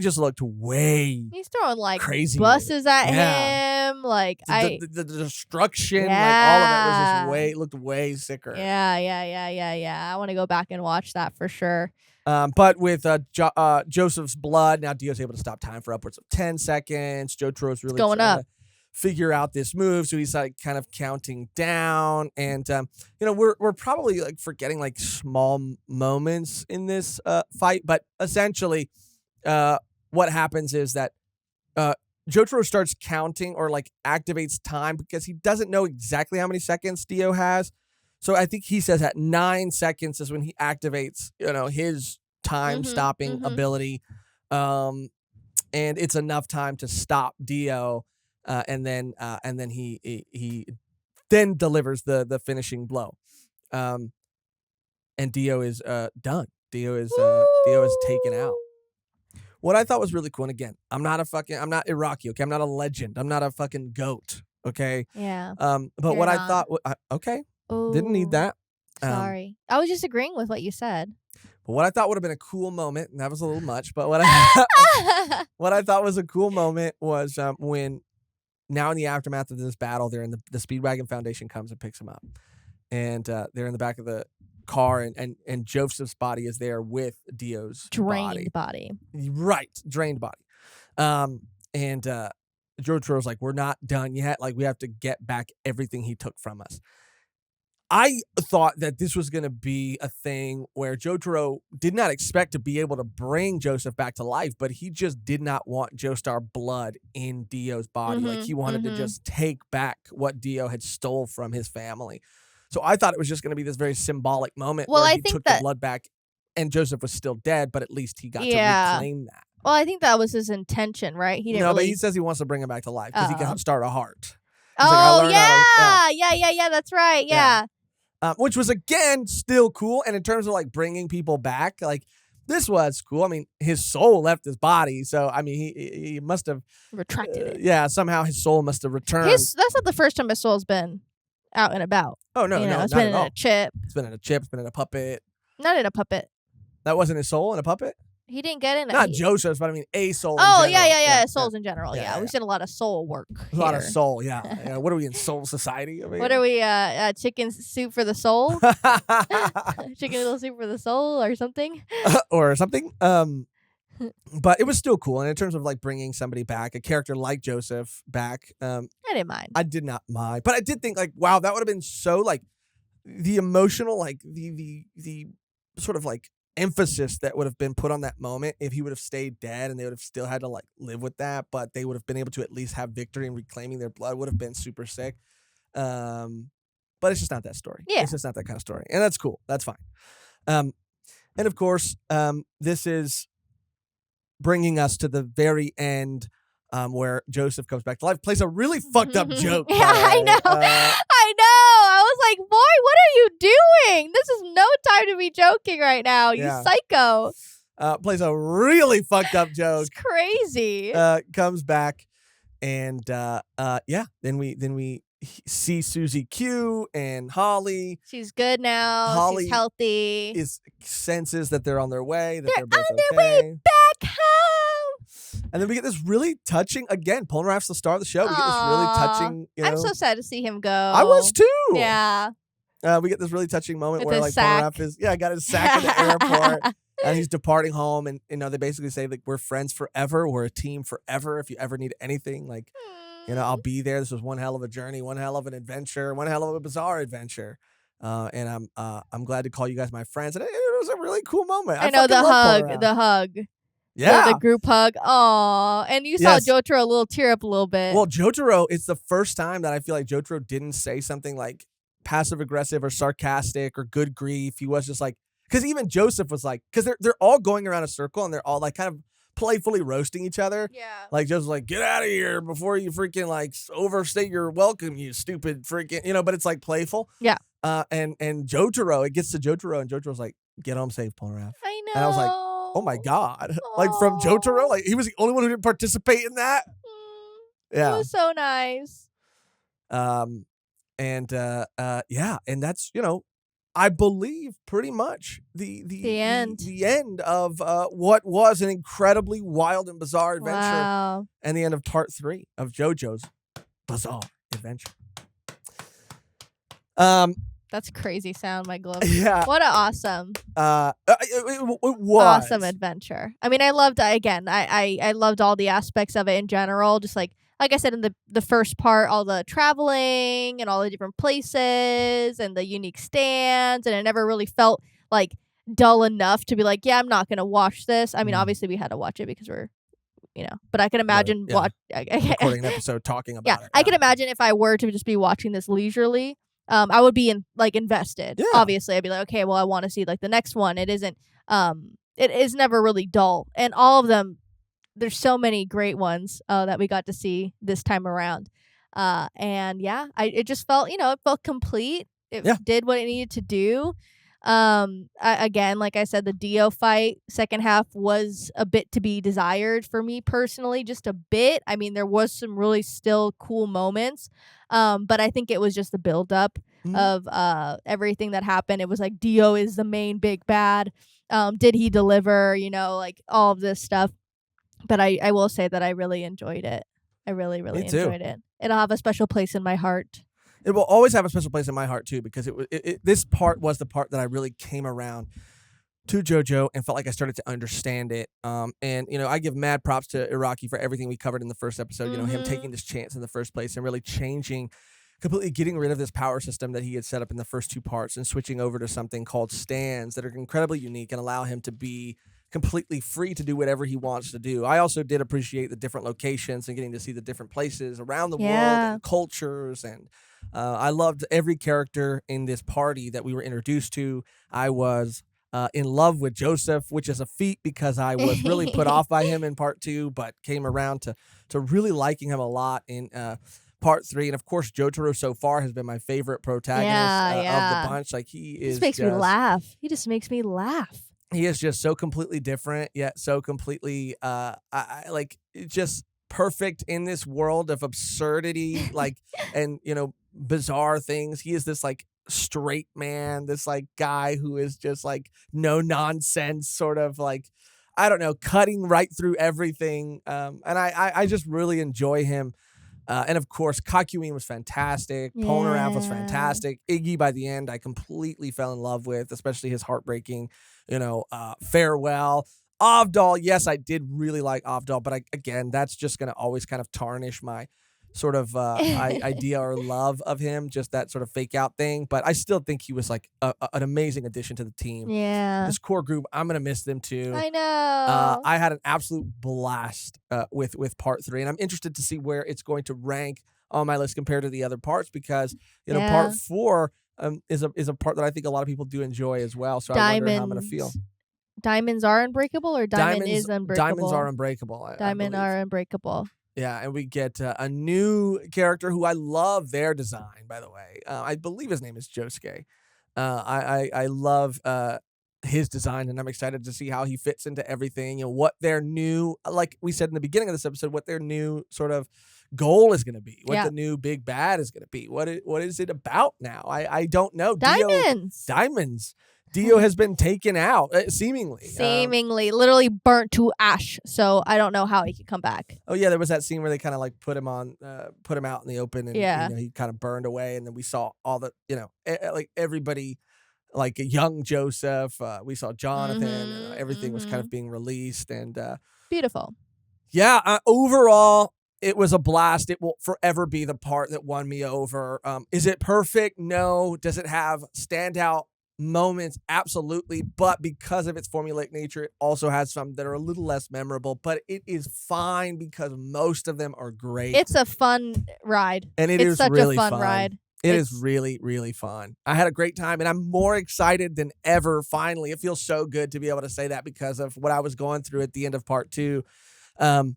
[SPEAKER 1] just looked way.
[SPEAKER 2] He's throwing like
[SPEAKER 1] crazy
[SPEAKER 2] buses at him, like
[SPEAKER 1] the destruction, like all of it was just looked way sicker.
[SPEAKER 2] Yeah. I want to go back and watch that for sure.
[SPEAKER 1] But with Joseph's blood, now Dio's able to stop time for upwards of 10 seconds. Jotaro's really
[SPEAKER 2] going up.
[SPEAKER 1] Figure out this move, so he's like kind of counting down, and we're probably like forgetting like small moments in this fight, but essentially what happens is that Jotaro starts counting or like activates time because he doesn't know exactly how many seconds Dio has. So I think he says at 9 seconds is when he activates, his time stopping ability. And it's enough time to stop Dio. And then he then delivers the finishing blow. And Dio is done. Dio is taken out. What I thought was really cool, and again, I'm not Iraqi, okay? I'm not a legend. I'm not a fucking goat, okay?
[SPEAKER 2] Yeah.
[SPEAKER 1] But what I thought, okay,
[SPEAKER 2] Ooh,
[SPEAKER 1] didn't need that.
[SPEAKER 2] Sorry. I was just agreeing with what you said.
[SPEAKER 1] But what I thought would have been a cool moment, and that was a little much, but what I thought was a cool moment was when now in the aftermath of this battle, they're in the Speedwagon Foundation comes and picks him up. And they're in the back of the car, and Joseph's body is there with Dio's
[SPEAKER 2] Drained body.
[SPEAKER 1] Right, drained body. And Jotaro's like, we're not done yet. Like, we have to get back everything he took from us. I thought that this was going to be a thing where Jotaro did not expect to be able to bring Joseph back to life, but he just did not want Joestar blood in Dio's body. Like, he wanted to just take back what Dio had stole from his family. So I thought it was just going to be this very symbolic moment where he took the blood back, and Joseph was still dead, but at least he got to reclaim that.
[SPEAKER 2] Well, I think that was his intention, right? He didn't
[SPEAKER 1] but he says he wants to bring him back to life because he can start a heart.
[SPEAKER 2] He's yeah, that's right. Yeah.
[SPEAKER 1] Which was, again, still cool. And in terms of, like, bringing people back, like, this was cool. I mean, his soul left his body. So, I mean, he must have
[SPEAKER 2] retracted it.
[SPEAKER 1] Yeah, somehow his soul must have returned.
[SPEAKER 2] That's not the first time his soul's been out and about.
[SPEAKER 1] Oh, no, no,
[SPEAKER 2] it's been in a chip.
[SPEAKER 1] It's been in a chip. It's been in a puppet.
[SPEAKER 2] Not in a puppet.
[SPEAKER 1] That wasn't his soul in a puppet?
[SPEAKER 2] He didn't get in it.
[SPEAKER 1] Not Joseph's, but I mean a soul.
[SPEAKER 2] Oh,
[SPEAKER 1] in general.
[SPEAKER 2] yeah. Souls in general. Yeah. We've seen a lot of soul work.
[SPEAKER 1] A lot of soul, yeah. What are we in soul society? I mean,
[SPEAKER 2] what are we? Chicken soup for the soul? Chicken noodle soup for the soul, or something?
[SPEAKER 1] Or something. But it was still cool, and in terms of like bringing somebody back, a character like Joseph back,
[SPEAKER 2] I didn't mind.
[SPEAKER 1] I did not mind, but I did think like, wow, that would have been so like the emotional, like the sort of like emphasis that would have been put on that moment if he would have stayed dead, and they would have still had to like live with that, but they would have been able to at least have victory and reclaiming their blood would have been super sick. But it's just not that story.
[SPEAKER 2] Yeah.
[SPEAKER 1] It's just not that kind of story. And that's cool. That's fine. And of course, this is bringing us to the very end, where Joseph comes back to life, plays a really fucked up joke.
[SPEAKER 2] Yeah, I know. I know. I was like, boy, what are you doing? This is no time to be joking right now. You psycho.
[SPEAKER 1] Plays a really fucked up joke.
[SPEAKER 2] It's crazy.
[SPEAKER 1] Comes back, and then we see Susie Q and Holly.
[SPEAKER 2] She's good now.
[SPEAKER 1] Holly
[SPEAKER 2] she's healthy.
[SPEAKER 1] Senses that they're on their way. That they're both
[SPEAKER 2] on their way back home.
[SPEAKER 1] And then we get this really touching, again, Polnareff's the star of the show. We get this really touching,
[SPEAKER 2] I'm so sad to see him go.
[SPEAKER 1] I was too.
[SPEAKER 2] Yeah.
[SPEAKER 1] We get this really touching moment
[SPEAKER 2] with
[SPEAKER 1] where like Polnareff is, got his sack in the airport, and he's departing home, and they basically say like, we're friends forever, we're a team forever. If you ever need anything, like, I'll be there. This was one hell of a journey, one hell of an adventure, one hell of a bizarre adventure. And I'm glad to call you guys my friends. And it was a really cool moment.
[SPEAKER 2] I know the hug.
[SPEAKER 1] Yeah.
[SPEAKER 2] The group hug. Aw. And you saw Jotaro a little tear up a little bit.
[SPEAKER 1] Well, Jotaro, it's the first time that I feel like Jotaro didn't say something like passive aggressive or sarcastic or good grief. He was just like, because even Joseph was like, because they're all going around a circle and they're all like kind of playfully roasting each other.
[SPEAKER 2] Yeah.
[SPEAKER 1] Like Joseph's like, get out of here before you freaking like overstate your welcome, you stupid freaking, but it's like playful.
[SPEAKER 2] Yeah.
[SPEAKER 1] And Jotaro, it gets to Jotaro, and Jotaro's like, get home safe, Polnareff.
[SPEAKER 2] I know.
[SPEAKER 1] And I was like, oh my God. Aww. Like from Jotaro, like he was the only one who didn't participate in that. Yeah.
[SPEAKER 2] It was so nice.
[SPEAKER 1] And that's, I believe pretty much the
[SPEAKER 2] end.
[SPEAKER 1] The end of what was an incredibly wild and bizarre adventure.
[SPEAKER 2] Wow.
[SPEAKER 1] And the end of part 3 of JoJo's Bizarre Adventure.
[SPEAKER 2] That's crazy sound, my glove.
[SPEAKER 1] Yeah.
[SPEAKER 2] What an awesome.
[SPEAKER 1] It was
[SPEAKER 2] awesome adventure. I mean, I loved I loved all the aspects of it in general. Just like I said in the first part, all the traveling and all the different places and the unique stands, and it never really felt like dull enough to be like, yeah, I'm not gonna watch this. I mean, obviously we had to watch it because we're, but I can imagine
[SPEAKER 1] recording an episode talking about it.
[SPEAKER 2] I can imagine if I were to just be watching this leisurely. I would be invested. Yeah. Obviously, I'd be like, okay, well, I want to see like the next one. It isn't. It is never really dull, and all of them. There's so many great ones that we got to see this time around, it just felt it felt complete. It did what it needed to do. Again, like I said, the Dio fight second half was a bit to be desired for me personally, just a bit. I mean, there was some really still cool moments. But I think it was just the build up of everything that happened. It was like Dio is the main big bad. Did he deliver? Like all of this stuff. But I will say that I really enjoyed it. I really, really
[SPEAKER 1] Me too.
[SPEAKER 2] enjoyed it. It'll have a special place in my heart.
[SPEAKER 1] It will always have a special place in my heart too, because this part was the part that I really came around to JoJo and felt like I started to understand it. And I give mad props to Iraqi for everything we covered in the first episode. Him taking this chance in the first place and really completely getting rid of this power system that he had set up in the first two parts and switching over to something called stands that are incredibly unique and allow him to be completely free to do whatever he wants to do. I also did appreciate the different locations and getting to see the different places around the world and cultures. And I loved every character in this party that we were introduced to. I was in love with Joseph, which is a feat because I was really put off by him in part 2, but came around to really liking him a lot in part 3. And of course, Jotaro so far has been my favorite protagonist of the bunch. Like he is,
[SPEAKER 2] just makes me laugh. He just makes me laugh.
[SPEAKER 1] He is just so completely different, yet so completely just perfect in this world of absurdity, and bizarre things. He is this like straight man, this like guy who is just like no nonsense, sort of like, I don't know, cutting right through everything. And I just really enjoy him. And of course, Kakyoin was fantastic. Polnareff was fantastic. Iggy, by the end, I completely fell in love with, especially his heartbreaking, farewell. Avdol, yes, I did really like Avdol, but again, that's just going to always kind of tarnish my sort of idea or love of him, just that sort of fake out thing. But I still think he was like an amazing addition to the team.
[SPEAKER 2] Yeah.
[SPEAKER 1] This core group, I'm going to miss them too.
[SPEAKER 2] I know.
[SPEAKER 1] I had an absolute blast with part 3, and I'm interested to see where it's going to rank on my list compared to the other parts, because part 4 is a part that I think a lot of people do enjoy as well. So I wonder how I'm going to feel.
[SPEAKER 2] Diamonds are unbreakable, or Diamond is unbreakable?
[SPEAKER 1] Diamonds are unbreakable.
[SPEAKER 2] Diamond are unbreakable.
[SPEAKER 1] Yeah, and we get a new character who I love their design, by the way. I believe his name is Josuke. I love his design, and I'm excited to see how he fits into everything, what their new, like we said in the beginning of this episode, what their new sort of goal is going to be, what the new big bad is going to be. What is it about now? I don't know. Diamonds. Dio has been taken out, seemingly.
[SPEAKER 2] Literally burnt to ash. So I don't know how he could come back.
[SPEAKER 1] Oh yeah, there was that scene where they kind of like put him out in the open, and he kind of burned away, and then we saw all the like everybody, like a young Joseph. We saw Jonathan, and everything was kind of being released, and
[SPEAKER 2] beautiful.
[SPEAKER 1] Yeah, overall, it was a blast. It will forever be the part that won me over. Is it perfect? No. Does it have standout moments? Absolutely. But because of its formulaic nature, it also has some that are a little less memorable, but it is fine because most of them are great.
[SPEAKER 2] It's a fun ride.
[SPEAKER 1] And
[SPEAKER 2] it's such
[SPEAKER 1] really
[SPEAKER 2] a fun ride.
[SPEAKER 1] It is really, really fun. I had a great time, and I'm more excited than ever. Finally, it feels so good to be able to say that because of what I was going through at the end of part 2. But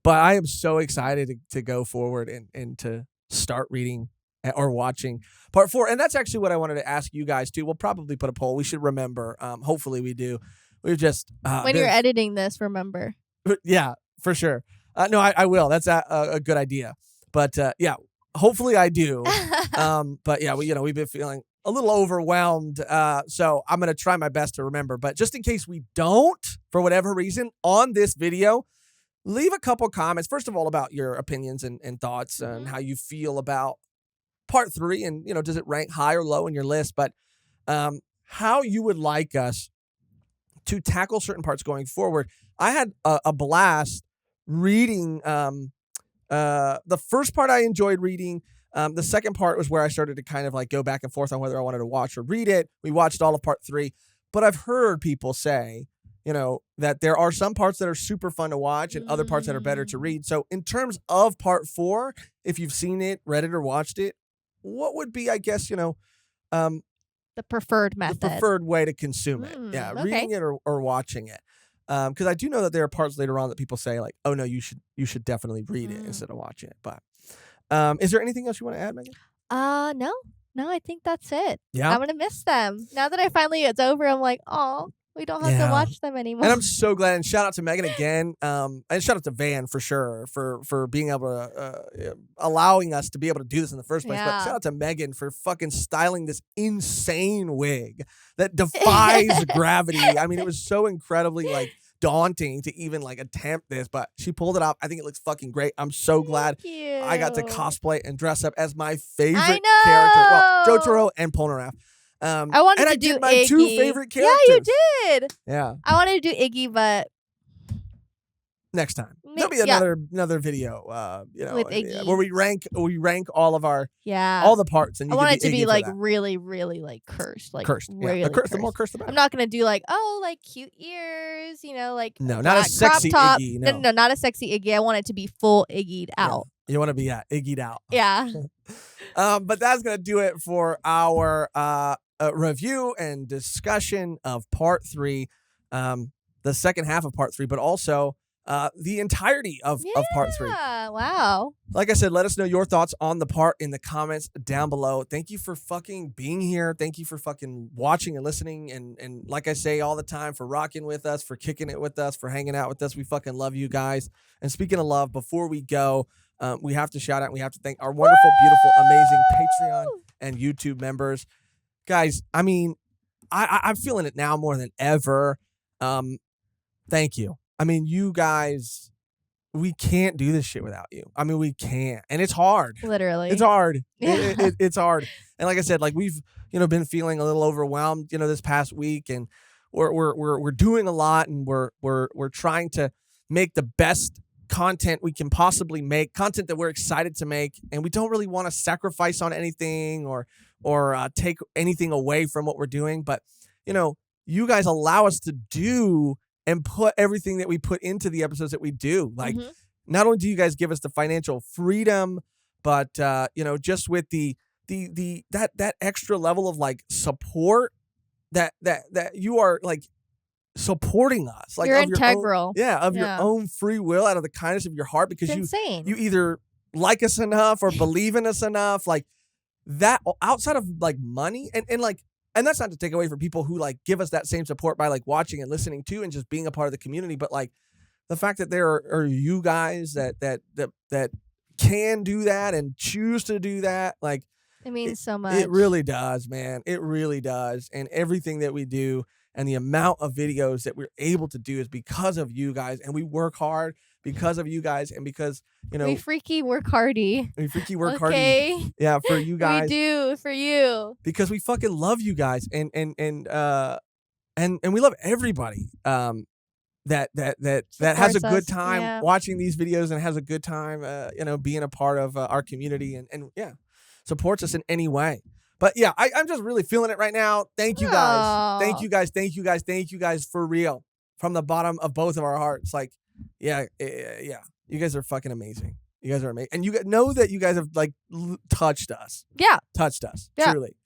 [SPEAKER 1] I am so excited to go forward and to start reading or watching part 4. And that's actually what I wanted to ask you guys too. We'll probably put a poll. We should remember. Hopefully we do. We've just
[SPEAKER 2] when you're editing this, remember.
[SPEAKER 1] Yeah, for sure. No, I will. That's a good idea. But yeah, hopefully I do. But yeah, we've been feeling a little overwhelmed. So I'm gonna try my best to remember. But just in case we don't, for whatever reason, on this video, leave a couple comments. First of all, about your opinions and thoughts and how you feel about part 3, and does it rank high or low in your list, but how you would like us to tackle certain parts going forward. I had a blast reading the first part. I enjoyed reading. The second part was where I started to kind of like go back and forth on whether I wanted to watch or read it. We watched all of part 3, but I've heard people say that there are some parts that are super fun to watch and other parts that are better to read. So in terms of part 4, if you've seen it, read it, or watched it, what would be, I guess, the
[SPEAKER 2] preferred method,
[SPEAKER 1] the preferred way to consume it? Yeah,
[SPEAKER 2] okay.
[SPEAKER 1] Reading it or watching it. Because I do know that there are parts later on that people say like, oh no, you should definitely read it instead of watching it. But is there anything else you want to add, Mehgan?
[SPEAKER 2] No, I think that's it.
[SPEAKER 1] Yeah,
[SPEAKER 2] I'm gonna miss them now that it's over. I'm like, oh, We don't have to watch them anymore.
[SPEAKER 1] And I'm so glad. And shout out to Mehgan again. And shout out to Van for sure for being able to allowing us to be able to do this in the first place.
[SPEAKER 2] Yeah.
[SPEAKER 1] But shout out to Mehgan for fucking styling this insane wig that defies gravity. I mean, it was so incredibly like daunting to even like attempt this, but she pulled it off. I think it looks fucking great. I'm so glad I got to cosplay and dress up as my favorite character. Well, Jotaro and Polnareff.
[SPEAKER 2] I wanted to do
[SPEAKER 1] my
[SPEAKER 2] Iggy.
[SPEAKER 1] 2 favorite characters.
[SPEAKER 2] Yeah, you did.
[SPEAKER 1] Yeah.
[SPEAKER 2] I wanted to do Iggy, but
[SPEAKER 1] next time there'll be another video,
[SPEAKER 2] with Iggy,
[SPEAKER 1] where we rank all of our
[SPEAKER 2] all
[SPEAKER 1] the parts, and
[SPEAKER 2] I want it to be like really, really like cursed, like
[SPEAKER 1] cursed.
[SPEAKER 2] really
[SPEAKER 1] The more cursed, the better.
[SPEAKER 2] I'm not gonna do like like cute ears, like
[SPEAKER 1] no, not a sexy
[SPEAKER 2] top.
[SPEAKER 1] Iggy.
[SPEAKER 2] No, not a sexy Iggy. I want it to be full Iggy'd out.
[SPEAKER 1] You want to be Iggy'd out.
[SPEAKER 2] Yeah.
[SPEAKER 1] But that's gonna do it for our review and discussion of part 3, the second half of part 3, but also the entirety of part 3.
[SPEAKER 2] Wow.
[SPEAKER 1] Like I said, let us know your thoughts on the part in the comments down below. Thank you for fucking being here. Thank you for fucking watching and listening. And like I say all the time, for rocking with us, for kicking it with us, for hanging out with us. We fucking love you guys. And speaking of love, before we go, we have to shout out, we have to thank our wonderful, beautiful, amazing Patreon and YouTube members. Guys, I mean, I'm feeling it now more than ever. Thank you. I mean, you guys, we can't do this shit without you. I mean, we can't. And it's hard.
[SPEAKER 2] Literally.
[SPEAKER 1] It's hard. It's hard. And like I said, like we've, been feeling a little overwhelmed, this past week, and we're doing a lot, and we're trying to make the best content we can possibly make, content that we're excited to make, and we don't really want to sacrifice on anything or take anything away from what we're doing. But, you guys allow us to do and put everything that we put into the episodes that we do. Like, not only do you guys give us the financial freedom, but just with that extra level of like support that you are like supporting us, like
[SPEAKER 2] you're integral.
[SPEAKER 1] Your own free will, out of the kindness of your heart, because you either like us enough or believe in us enough, like that, outside of like money and that's not to take away from people who like give us that same support by like watching and listening to and just being a part of the community. But like the fact that there are you guys that can do that and choose to do that, like
[SPEAKER 2] it means so much.
[SPEAKER 1] It really does, man. It really does. And everything that we do and the amount of videos that we're able to do is because of you guys. And we work hard because of you guys, and because
[SPEAKER 2] we freaky work hardy.
[SPEAKER 1] Hardy. Yeah, for you guys.
[SPEAKER 2] We do for you.
[SPEAKER 1] Because we fucking love you guys, and we love everybody that has a good time watching these videos and has a good time being a part of our community and supports us in any way. But yeah, I'm just really feeling it right now. Thank you guys. Thank you guys. Thank you guys. Thank you guys for real, from the bottom of both of our hearts. Like, yeah. You guys are fucking amazing. You guys are amazing. And you know that you guys have like touched us.
[SPEAKER 2] Yeah.
[SPEAKER 1] Touched us. Yeah. Truly.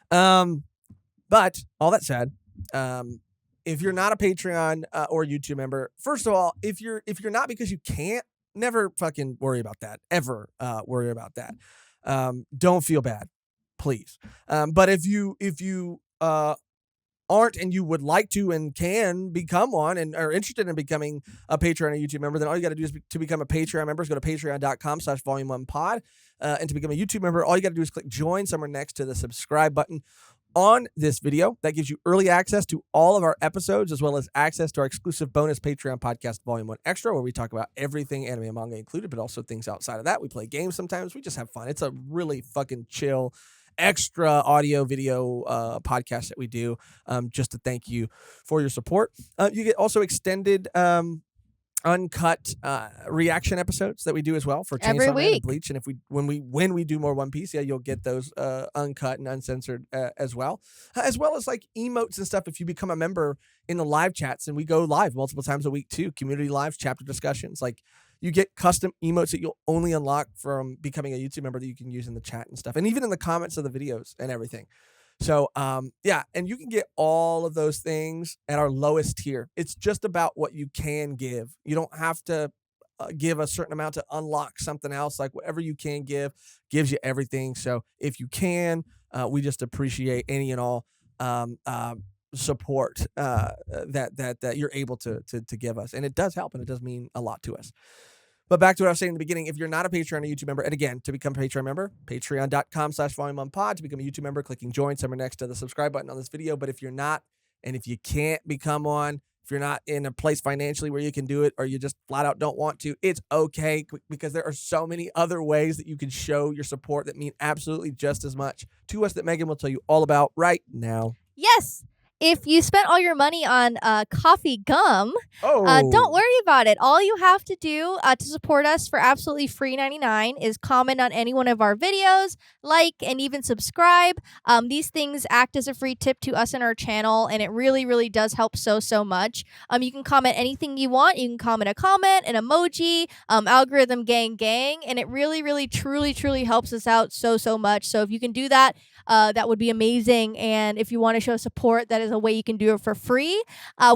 [SPEAKER 1] But all that said, if you're not a Patreon or YouTube member, first of all, if you're not because you can't, never fucking worry about that. Ever worry about that. Don't feel bad, please. But if you aren't and you would like to and can become one and are interested in becoming a Patreon or YouTube member, then all you got to do is to become a Patreon member is go to patreon.com/volume1pod. And to become a YouTube member, all you got to do is click join somewhere next to the subscribe button on this video. That gives you early access to all of our episodes, as well as access to our exclusive bonus Patreon podcast, Volume 1 Extra, where we talk about everything anime and manga included, but also things outside of that. We play games sometimes. We just have fun. It's a really fucking chill, extra audio video podcast that we do just to thank you for your support. You get also extended uncut reaction episodes that we do as well for Chainsaw Man and Bleach, and when we do more One Piece, you'll get those uncut and uncensored as well as like emotes and stuff if you become a member in the live chats, and we go live multiple times a week too. Community lives, chapter discussions, like you get custom emotes that you'll only unlock from becoming a YouTube member that you can use in the chat and stuff, and even in the comments of the videos and everything. So, and you can get all of those things at our lowest tier. It's just about what you can give. You don't have to give a certain amount to unlock something else. Like whatever you can give gives you everything. So if you can, we just appreciate any and all support that you're able to give us, and it does help, and it does mean a lot to us. But back to what I was saying in the beginning, if you're not a Patreon or YouTube member, and again, to become a Patreon member, patreon.com/volume1pod. To become a YouTube member, clicking join somewhere next to the subscribe button on this video. But if you're not, and if you can't become one, if you're not in a place financially where you can do it, or you just flat out don't want to, it's okay, because there are so many other ways that you can show your support that mean absolutely just as much to us that Mehgan will tell you all about right now.
[SPEAKER 2] Yes. If you spent all your money on coffee gum, don't worry about it. All you have to do to support us for absolutely free 99 is comment on any one of our videos, like, and even subscribe. These things act as a free tip to us and our channel, and it really, really does help so much. You can comment anything you want. You can comment a comment, an emoji, algorithm gang, and it really, really, truly helps us out so much. So if you can do that, that would be amazing. And if you want to show support, that is a way you can do it for free.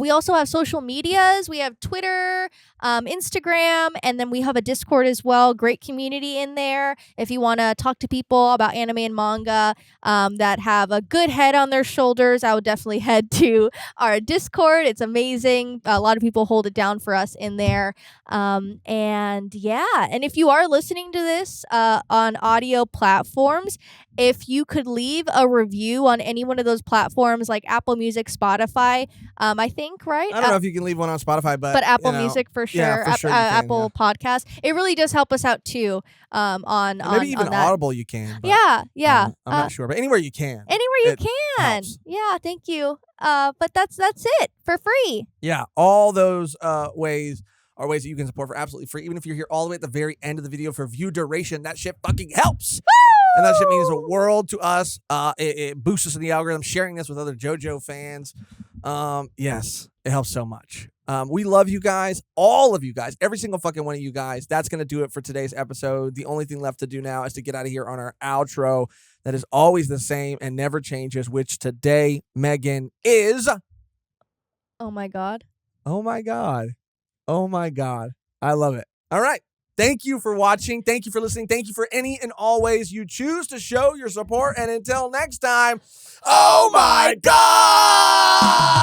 [SPEAKER 2] We also have social medias. We have Twitter, Instagram, and then we have a Discord as well. Great community in there. If you want to talk to people about anime and manga that have a good head on their shoulders, I would definitely head to our Discord. It's amazing. A lot of people hold it down for us in there. And if you are listening to this on audio platforms, if you could leave a review on any one of those platforms like Apple Music, Spotify, I think, right?
[SPEAKER 1] I don't know if you can leave one on Spotify, but
[SPEAKER 2] Apple Music for sure.
[SPEAKER 1] Yeah, for sure
[SPEAKER 2] Apple Podcast. It really does help us out too.
[SPEAKER 1] Maybe even Audible you can. But,
[SPEAKER 2] yeah.
[SPEAKER 1] I'm not sure, but anywhere you can.
[SPEAKER 2] Anywhere you can.
[SPEAKER 1] Helps.
[SPEAKER 2] Yeah, thank you. But that's it for free.
[SPEAKER 1] Yeah, all those ways are ways that you can support for absolutely free. Even if you're here all the way at the very end of the video for view duration, that shit fucking helps.
[SPEAKER 2] Woo!
[SPEAKER 1] And that shit means a world to us. It boosts us in the algorithm, sharing this with other JoJo fans. Yes, it helps so much. We love you guys, all of you guys, every single fucking one of you guys. That's going to do it for today's episode. The only thing left to do now is to get out of here on our outro that is always the same and never changes, which today, Mehgan, is...
[SPEAKER 2] Oh my God.
[SPEAKER 1] Oh my God. Oh my God. I love it. All right. Thank you for watching. Thank you for listening. Thank you for any and all ways you choose to show your support. And until next time, oh my God!